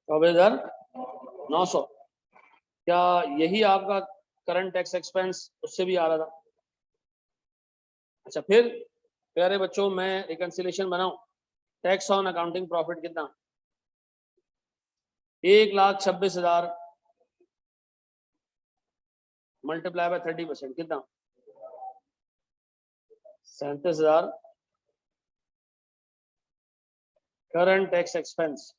S1: 24,900, क्या यही आपका करंट टैक्स एक्सपेंस उससे भी आ रहा था? अच्छा फिर प्यारे बच्चों मैं रिकंसिलेशन बनाऊं, टैक्स ऑन अकाउंटिंग प्रॉफिट कितना? 1,26,000 मल्टीप्लाई बाय 30% कितना? 37,000 current tax expense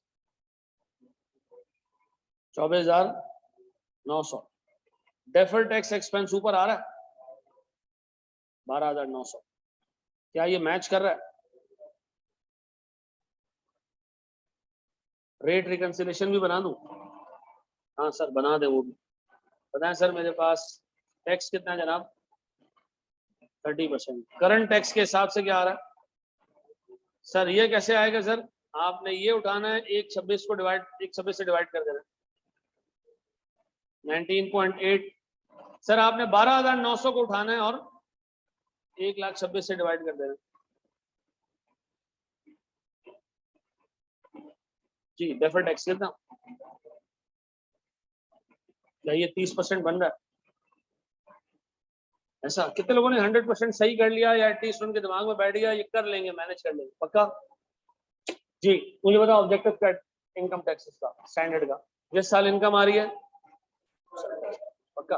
S1: 24,900, deferred tax expense ऊपर आ रहा है 12,900, क्या ये मैच कर रहा है? रेट रिकंसिलेशन भी बना दूं? हाँ सर बना दे वो भी। बताएं सर मेरे पास टैक्स कितना है जनाब? 30%। करंट टैक्स के हिसाब से क्या आ रहा है सर? ये कैसे आएगा सर? आपने ये उठाना है 126 को डिवाइड, 126 से डिवाइड कर देना 19.8। सर आपने 12,900 को उठाना है और 1,26,000 से डिवाइड कर देना जी। डेफर्ड टैक्स कितना? क्या ये 30% बन रहा है? ऐसा कितने लोगों ने 100% सही कर लिया या एटलीस्ट उनके दिमाग में बैठ गया ये कर लेंगे, मैनेज कर लेंगे? पक्का जी? मुझे बताओ ऑब्जेक्टिव क्या इनकम टैक्सेस का स्टैंडर्ड का जिस साल इनकम आ रही है? पक्का।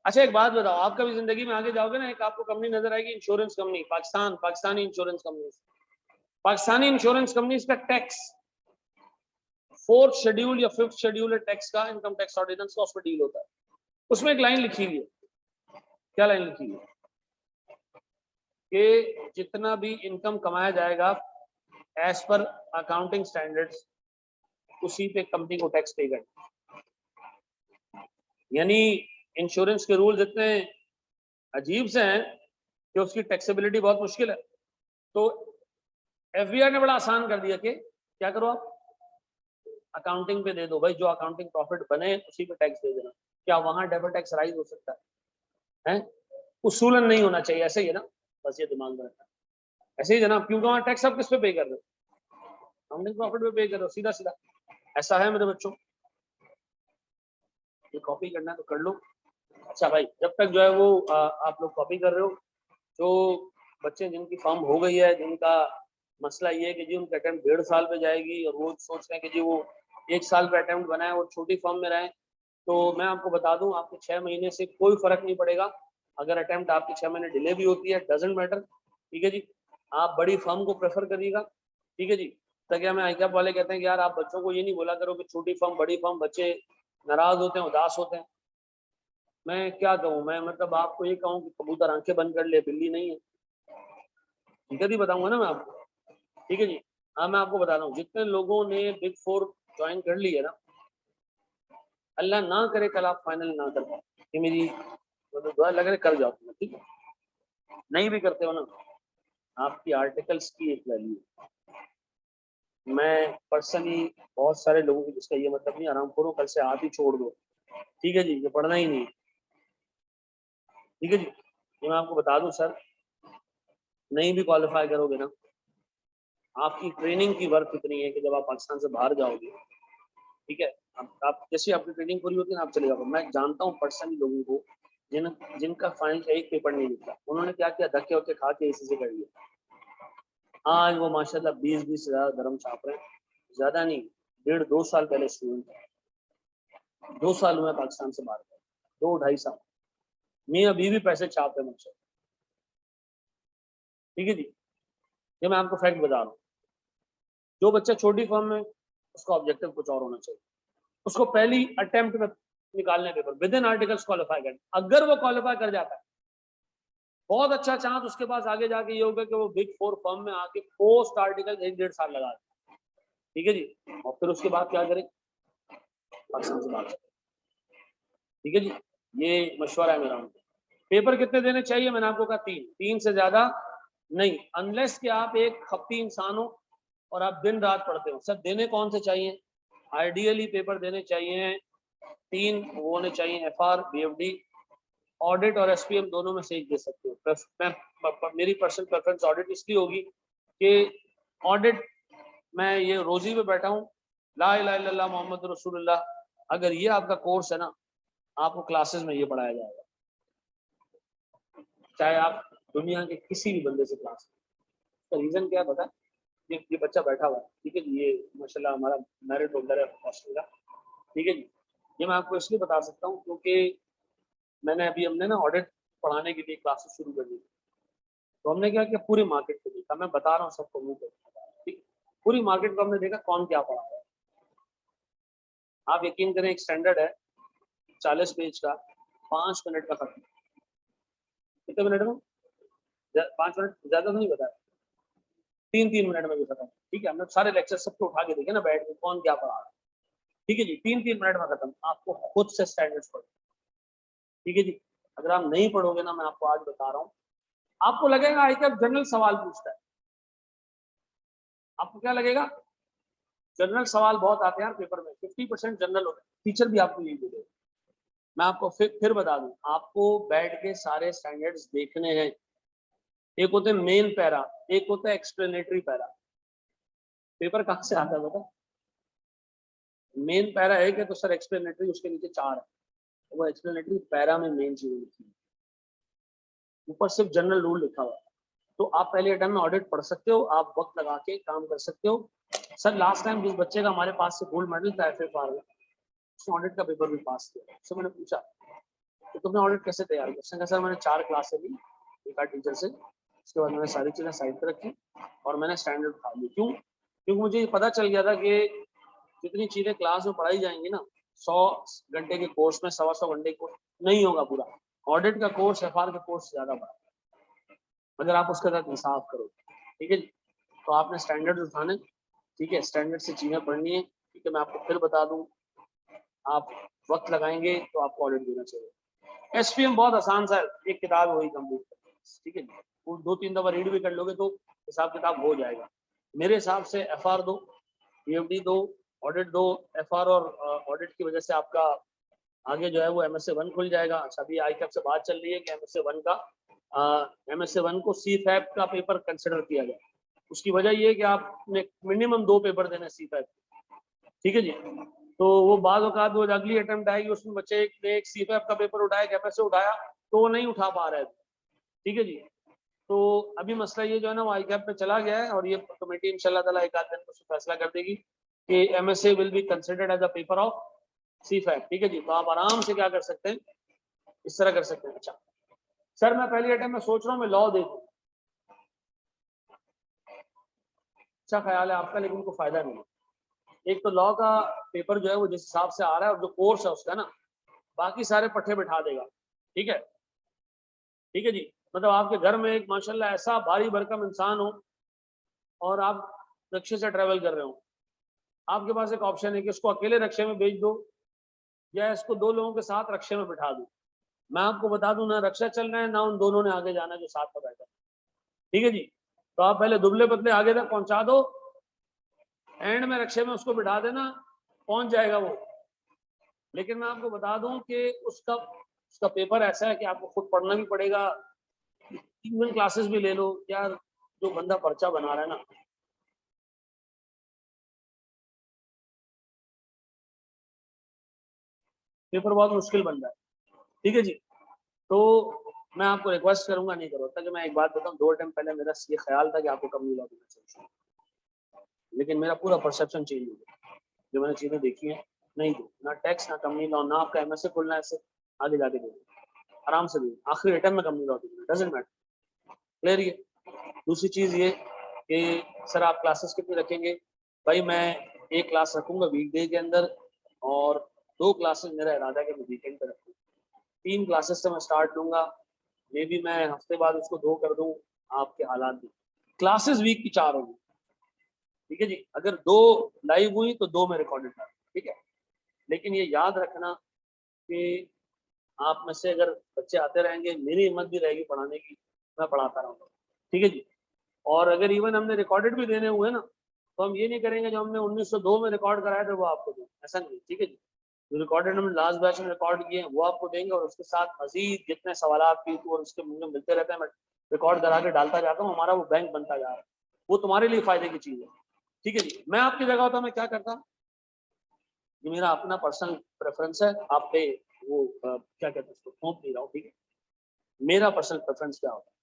S1: अच्छा एक बात बताओ, आप कभी जिंदगी में आगे जाओगे ना, एक आपको कंपनी नजर आएगी insurance company, Pakistani insurance company. Pakistani insurance company का टैक्स 4th शेड्यूल या 5th शेड्यूल है टैक्स का, इनकम टैक्स ऑर्डिनेंस का, उस पर डील होता है। उसमें एक लाइन लिखी हुई है, क्या लाइन लिखी हुई है? कि जितना भी इनकम कमाया जाएगा एज पर अकाउंटिंग स्टैंडर्ड्स उसी पे कंपनी को टैक्स पे करना। यानी इंश्योरेंस के रूल्स इतने अजीब से हैं कि उसकी टैक्सेबिलिटी बहुत मुश्किल है। तो एफबीआई ने बड़ा आसान कर दिया कि क्या करो आप अकाउंटिंग पे दे दो भाई, जो अकाउंटिंग प्रॉफिट बने उसी पे टैक्स दे देना। क्या वहां डेफर्ड टैक्स राइज हो सकता है? उसूलन नहीं होना चाहिए, ऐसे ही है ना, बस ये दिमाग में रखना। ऐसे ही जनाब, क्योंकि वहां टैक्स आप किस पे पे कर रहे हो? अकाउंटिंग प्रॉफिट पे पे कर रहे हो, सीधा सीधा। ऐसा है मेरे बच्चों, ये कॉपी करना है तो कर लो। अच्छा भाई जब तक जो है वो आप लोग कॉपी कर रहे हो, जो बच्चे जिनकी फॉर्म हो गई है, जिनका मसला ये है कि जी उनका अटेम्प्ट 1.5 साल पे जाएगी और वो सोच रहे हैं कि जी वो 1 साल पे अटेम्प्ट बनाए और छोटी फॉर्म में रहें, तो मैं आपको बता दूं आपके 6 महीने से कोई फर्क नहीं पड़ेगा। अगर अटेम्प्ट आपकी 6 महीने डिले भी होती है, डजेंट मैटर, ठीक है जी। आप बड़ी फर्म को प्रेफर करिएगा, ठीक है जी। तो क्या मैं आईकैप वाले कहते हैं कि यार आप बच्चों को ये नहीं बोला करो कि छोटी फर्म बड़ी फर्म, बच्चे नाराज होते हैं, उदास होते हैं। मैं क्या कहूँ, मैं मतलब आपको ये कहूँ कि कबूतर आंखें बंद कर ले, बिल्ली नहीं है। ठीक है जी, बताऊंगा ना मैं आपको, ठीक है जी। हाँ मैं आपको बता रहा हूँ, जितने लोगों ने बिग 4 ज्वाइन कर ली है ना, अल्लाह ना करे कल आप फाइनल ना कर पाओ, ये मेरी मतलब दुआ लग रहा कर जाओ तुम, ठीक है। नहीं भी करते हो ना, आपकी आर्टिकल्स की एक वैल्यू। मैं पर्सनली बहुत सारे लोगों की, जिसका ये मतलब नहीं आराम करो कल से हाथ ही छोड़ दो, ठीक है जी, ये पढ़ना ही नहीं, ठीक है जी। ये मैं आपको बता दूं सर, नहीं भी क्वालिफाई करोगे ना, आपकी ट्रेनिंग की वर्थ इतनी है कि जब आप पाकिस्तान से बाहर जाओगे, ठीक है, आप जैसे आपकी ट्रेनिंग पूरी होती है ना, आप चले जाओगे। मैं जानता हूँ पर्सनली लोगों को जिनका फाइनल का एक पेपर नहीं निकला, उन्होंने क्या किया, धक्के वक्के खा के इसी से कर लिया। आज वो माशाल्लाह 20-20 हजार दरम छाप रहे हैं, ज्यादा नहीं, 1.5-2 साल पहले स्टूडेंट, 2 साल हुए पाकिस्तान से बाहर गए, 2-2.5 साल। मैं अभी भी पैसे छाप रहे मुझसे, ठीक है जी, ये मैं आपको फैक्ट बता रहा हूँ। जो बच्चा छोटी फर्म में, उसका ऑब्जेक्टिव कुछ और होना चाहिए, उसको पहली अटेम्प्ट में निकालने paper with in articles qualify कर, अगर वो क्वालिफाई कर जाता है बहुत अच्छा चांस उसके पास आगे जाके ये होगा कि वो बिग 4 फर्म में आके पोस्ट आर्टिकल 1-1.5 साल लगा दे। ठीक है जी, और फिर उसके बाद क्या करें, पाकिस्तान से बात। ठीक है जी, ये मशवरा है मेरा। पेपर कितने देने चाहिए, मैंने आपको कहा 3 से ज्यादा नहीं, अनलेस कि आप एक खप्ती इंसान हो और आप दिन रात पढ़ते हो। सर देने कौन से चाहिए, आइडियली पेपर देने चाहिए 3, वो होने चाहिए FR, BFD, ऑडिट और SPM, दोनों में से एक दे सकते हो। मेरी पर्सनल प्रेफरेंस ऑडिट इसलिए होगी कि ऑडिट मैं ये रोजी पे बैठा हूँ, ला इलाहा इल्लल्लाह मोहम्मद रसूलुल्लाह, अगर ये आपका कोर्स है ना, आपको क्लासेस में ये पढ़ाया जाएगा, चाहे आप दुनिया के किसी भी बंदे से क्लास। इसका रीजन क्या है पता, ये बच्चा बैठा हुआ है, ठीक है जी, ये माशाल्लाह हमारा मैरिट होल्डर है हॉस्टल का। ठीक है जी, ये मैं आपको इसलिए बता सकता हूँ क्योंकि मैंने अभी हमने ना ऑडिट पढ़ाने के लिए क्लासेस शुरू कर दी, तो हमने क्या किया, पूरे मार्केट को देखा, मैं बता रहा हूँ सबको मुंह पे, ठीक, पूरी मार्केट को हमने देखा कौन क्या पढ़ा रहा है। आप यकीन करें, एक स्टैंडर्ड है 40 पेज का, 5 मिनट का खत्म। कितने मिनट में, 5 मिनट ज्यादा तो नहीं बताया, 3-3 मिनट में भी खत्म। ठीक है, हमने सारे लेक्चर सबको उठा के देखे ना बैठ के, कौन क्या पढ़ा रहा है। ठीक है जी, 3-3 मिनट में खत्म, आपको खुद से स्टैंडर्ड्स पढ़ो। ठीक है जी, अगर आप नहीं पढ़ोगे ना, मैं आपको आज बता रहा हूँ, आपको लगेगा आई क्या जनरल सवाल पूछता है, आपको क्या लगेगा, जनरल सवाल बहुत आते हैं यार पेपर में, 50% जनरल होते हैं, टीचर भी आपको यही बोलेगा। मैं आपको फिर बता दूं, आपको बैठ के सारे स्टैंडर्ड्स देखने हैं। एक होते हैं मेन पैरा, एक होता है एक्सप्लेनेटरी पैरा। पेपर कहाँ से आता है बता, मेन पैरा है कि तो सर एक्सप्लेनेटरी उसके नीचे 4 है, तो वो एक्सप्लेनेटरी पैरा में मेन चीजें लिखी है, ऊपर सिर्फ जनरल रूल लिखा हुआ है। तो आप पहले अटेम्प्ट में ऑडिट पढ़ सकते हो, आप वक्त लगा के काम कर सकते हो। सर लास्ट टाइम जिस बच्चे का हमारे पास से गोल्ड मेडल था FFR में, उसने ऑडिट का पेपर भी पास किया। उससे मैंने पूछा तो तुमने ऑडिट कैसे तैयार किया, उसने कहा सर मैंने 4 क्लासें ली एक आध टीचर से, उसके बाद मैंने सारी चीजें साइड पर रखी और मैंने स्टैंडर्ड उठा ली। क्यों, क्योंकि मुझे ये पता चल गया था कि जितनी चीजें क्लास में पढ़ाई जाएंगी ना, 100 घंटे के कोर्स में 125 घंटे कोर्स नहीं होगा पूरा। ऑडिट का कोर्स FR के कोर्स ज्यादा बड़ा, अगर आप उसके साथ इंसाफ करो। ठीक है, तो आपने स्टैंडर्ड उठाने, ठीक है, स्टैंडर्ड से चीजें पढ़नी है। ठीक है, मैं आपको फिर बता दूं, आप वक्त लगाएंगे तो आपको ऑडिट देना चाहिए। SPM बहुत आसान सा है, एक किताब वही कंप्लीट करनी है। ठीक है, वो 2-3 दफा रीड भी कर लोगे तो हिसाब किताब हो जाएगा। मेरे हिसाब से FR दो, BFD दो, ऑडिट दो। FR और ऑडिट की वजह से आपका आगे जो है वो MSA 1 खुल जाएगा। अच्छा, अभी ICAP से बात चल रही है कि MSA 1 का MSA 1 को CFAP का पेपर कंसिडर किया जाए। उसकी वजह ये है कि आपने मिनिमम 2 पेपर देने CFAP। ठीक है जी, तो वो बाद औकात वो अगली अटेम्प्ट आएगी, उसमें बच्चे ने एक CFAP का पेपर उठाया, MSA उठाया, तो वो नहीं उठा पा रहे थे। ठीक है जी, तो अभी मसला ये जो है ना वो ICAP पे चला गया है और ये कमेटी इंशाल्लाह ताला एक आध दिन में फैसला कर देगी कि MSA will be considered as a paper of CFAP। ठीक है जी, तो आप आराम से क्या कर सकते हैं, इस तरह कर सकते हैं। अच्छा सर मैं पहली अटेम्प्ट में सोच रहा हूँ मैं लॉ दे दूं, अच्छा ख्याल है आपका, लेकिन कोई फायदा नहीं है। एक तो लॉ का पेपर जो है वो जिस हिसाब से आ रहा है और जो कोर्स है उसका ना, बाकी सारे पट्टे बिठा देगा। ठीक है, ठीक है जी, मतलब आपके घर में एक माशाल्लाह ऐसा भारी भरकम इंसान हो और आप रिक्शे से ट्रेवल कर रहे हो, आपके पास एक ऑप्शन है कि उसको अकेले रिक्शे में भेज दो या इसको 2 लोगों के साथ रिक्शे में बिठा दो। मैं आपको बता दूं, ना रिक्शा चल रहा है ना उन दोनों ने आगे जाना है जो साथ में बैठा है। ठीक है जी, तो आप पहले दुबले पतले आगे तक पहुंचा दो, एंड में रिक्शे में उसको बिठा देना, पहुंच जाएगा वो। लेकिन मैं आपको बता दूं कि उसका पेपर ऐसा है कि आपको खुद पढ़ना भी पड़ेगा, इवन क्लासेस भी ले लो यार, जो बंदा पर्चा बना रहा है ना, पेपर बहुत मुश्किल बन रहा है। ठीक है जी, तो मैं आपको रिक्वेस्ट करूंगा, नहीं करो ताकि मैं एक बात बताऊं, 2 टाइम पहले मेरा ये ख्याल था कि आपको कम नहीं देना चाहिए, लेकिन मेरा पूरा परसेप्शन चेंज हो गया जो मैंने चीजें देखी हैं। नहीं दो ना टैक्स, ना कंपनी लॉ, ना आपका MSA खुलना है, ऐसे आगे जाके दो, आराम से दो, आखिरी रिटर्न में कंपनी लॉ दो, डजेंट मैटर। क्लियर है, दूसरी चीज ये कि सर आप क्लासेस कितनी रखेंगे? भाई मैं एक क्लास रखूंगा वीकडे के अंदर और 2 क्लासेस मेरा इरादा है कि मैं वीकेंड पे रखूँ। 3 क्लासेस से मैं स्टार्ट लूंगा, मे बी मैं हफ्ते बाद उसको 2 कर दूं, आपके हालात भी। क्लासेस वीक की 4 होगी, ठीक है जी। अगर 2 लाइव हुई तो 2 में रिकॉर्डेड था, ठीक है। लेकिन ये याद रखना कि आप में से अगर बच्चे आते रहेंगे, मेरी हिम्मत भी रहेगी पढ़ाने की, मैं पढ़ाता रहूंगा, ठीक है जी। और अगर इवन हमने रिकॉर्डेड भी देने हुए ना, तो हम ये नहीं करेंगे जो हमने 1902 में रिकॉर्ड कराया था वो आपको दें, ऐसा नहीं, ठीक है जी। जो रिकॉर्डेड हमने लास्ट बैच में रिकॉर्ड किए हैं वो आपको देंगे, और उसके साथ मजीद जितने सवाल आपकी और उसके मुझे मिलते रहते हैं, मैं रिकॉर्ड करा के डालता जाता हूँ, हमारा वो बैंक बनता जा रहा है, वो तुम्हारे लिए फायदे की चीज है, ठीक है जी। मैं आपकी जगह होता मैं क्या करता, ये मेरा अपना पर्सनल प्रेफरेंस है, आप पे वो क्या कहते हैं उसको थोप नहीं रहा हूँ, ठीक है। मेरा पर्सनल प्रेफरेंस क्या होता है,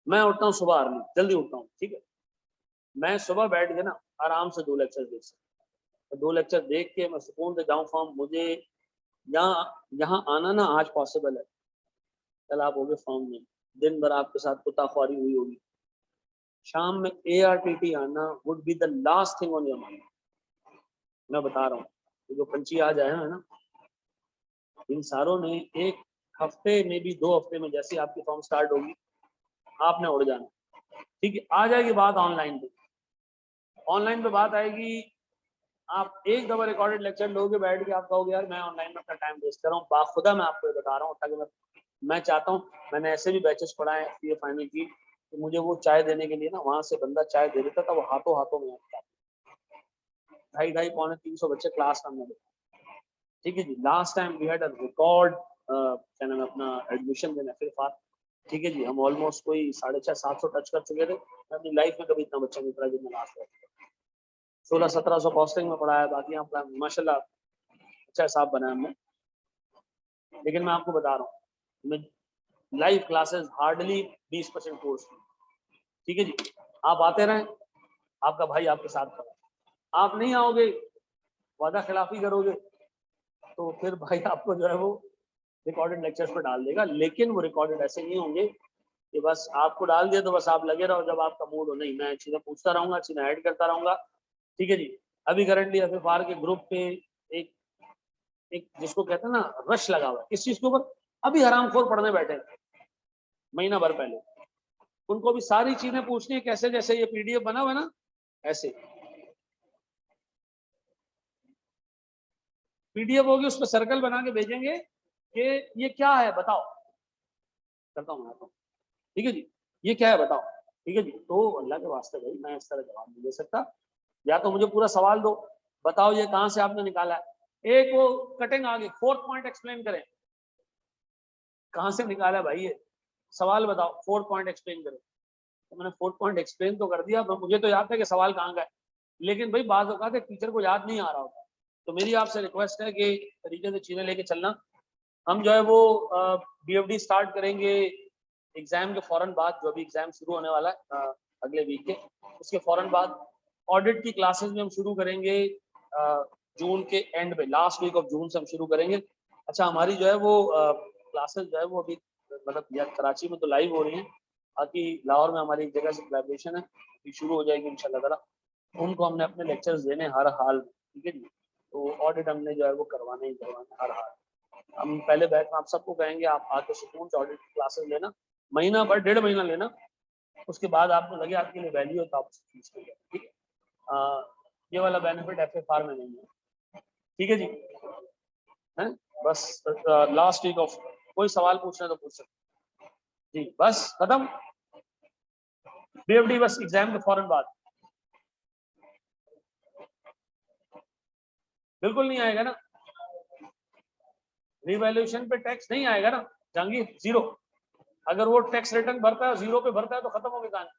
S1: मैं उठता हूँ सुबह अर्ली, जल्दी उठता हूँ, ठीक है। मैं सुबह बैठ के ना आराम से 2 लेक्चर देख सकता, 2 लेक्चर देख के मैं सुकून से जाऊँ फॉर्म। मुझे यहाँ यहाँ आना ना आज पॉसिबल है, कल आप होगे फॉर्म में, दिन भर आपके साथ कुत्ताख्वारी हुई होगी, शाम में ARTT आना would be the last thing on your mind. मैं बता रहा हूँ, जो पंछी आज आए हैं ना, इन सारों ने एक हफ्ते में भी 2 हफ्ते में जैसे आपकी फॉर्म स्टार्ट होगी आपने उड़ जाना, ठीक है। आ जाएगी बात ऑनलाइन पे, ऑनलाइन पे बात आएगी, आप एक दफा रिकॉर्डेड लेक्चर लोगे बैठ के, आप कहोगे यार मैं ऑनलाइन में अपना टाइम वेस्ट कर रहा हूँ, बाखुदा मैं आपको बता रहा हूँ, ताकि मैं चाहता हूँ, मैंने ऐसे भी बैचेस पढ़ाए ये फाइनल की, तो मुझे वो चाय देने के लिए ना वहां से बंदा चाय दे देता था, वो हाथों हाथों में आता, 250 पौने 300 बच्चे क्लास में, ठीक है जी। Last time we had a record क्या नाम है अपना एडमिशन देना फिर फार, ठीक है जी। हम ऑलमोस्ट कोई 650-700 टच कर चुके थे, मैं अपनी लाइफ में कभी इतना बच्चा नहीं पढ़ा जितना लास्ट टाइम, 1600-1700 कॉस्टिंग में पढ़ाया, बाकी यहाँ माशाल्लाह अच्छा हिसाब बनाया हमने। लेकिन मैं आपको बता रहा हूँ, मैं लाइव क्लासेस हार्डली 20% कोर्स, ठीक है जी। आप आते रहें, आपका भाई आपके साथ खड़ा, आप नहीं आओगे, वादा खिलाफी करोगे, तो फिर भाई आपको जो है वो रिकॉर्डेड लेक्चर्स पर डाल देगा। लेकिन वो रिकॉर्डेड ऐसे नहीं होंगे कि बस आपको डाल दिया तो बस आप लगे रहो जब आपका मूड हो, नहीं, मैं चीजें पूछता रहूंगा, चीजें ऐड करता रहूंगा, ठीक है जी। अभी करंटली FFR के ग्रुप पे एक एक जिसको कहते हैं ना रश लगा हुआ है, किस चीज के ऊपर, अभी हरामखोर पढ़ने बैठे महीना भर पहले, उनको भी सारी चीजें पूछनी है कैसे, जैसे ये PDF बना हुआ है ना ऐसे PDF होगी, उस पर सर्कल बना के भेजेंगे कि ये क्या है बताओ, करता हूँ मैं आता हूँ, ठीक है जी, ये क्या है बताओ, ठीक है जी। तो अल्लाह के वास्ते भाई मैं इस तरह जवाब नहीं दे सकता, या तो मुझे पूरा सवाल दो, बताओ ये कहां से आपने निकाला है, एक वो कटिंग आगे 4th पॉइंट एक्सप्लेन करें, कहां से निकाला है भाई ये, सवाल बताओ 4th पॉइंट एक्सप्लेन करें, तो मैंने 4th पॉइंट एक्सप्लेन तो कर दिया, मुझे तो याद था कि सवाल कहाँ का है, लेकिन भाई बात औकात है टीचर को याद नहीं आ रहा होता, तो मेरी आपसे रिक्वेस्ट है कि तरीके से चीजें लेके चलना। हम जो है वो BFD स्टार्ट करेंगे एग्जाम के फौरन बाद, जो अभी एग्जाम शुरू होने वाला है अगले वीक के, उसके फौरन बाद ऑडिट की क्लासेस में हम शुरू करेंगे जून के एंड में, लास्ट वीक ऑफ जून से हम शुरू करेंगे। अच्छा हमारी जो है वो क्लासेस जो है वो अभी मतलब यार कराची में तो लाइव हो रही हैं, बाकी लाहौर में हमारी एक जगह से कोलैबोरेशन है, अभी शुरू हो जाएगी इंशाल्लाह ताला, उनको हमने अपने लेक्चर्स देने हर हाल, ठीक है जी। तो ऑडिट हमने जो है वो करवाना ही करवाना हर हाल। हम पहले बैच में आप सबको कहेंगे आप आके सुकून से ऑडिट क्लासेस लेना, महीना भर 1.5 महीना लेना, उसके बाद आपको लगे आपके लिए वैल्यू हो तो आप उसकी फीस ले, ठीक है। ये वाला बेनिफिट FFR में नहीं है, ठीक है जी। है बस लास्ट वीक ऑफ, कोई सवाल पूछना तो पूछ सकते जी, बस खत्म। BFD बस एग्जाम के फौरन बाद, बिल्कुल नहीं आएगा ना, रिवैल्यूएशन पे टैक्स नहीं आएगा ना जहांगीर, 0, अगर वो टैक्स रिटर्न भरता है 0 पे भरता है तो खत्म हो गई कहानी,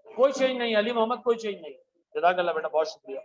S1: कोई चेंज नहीं, अली मोहम्मद कोई चेंज नहीं। जज़ाकल्लाह बेटा, बहुत शुक्रिया।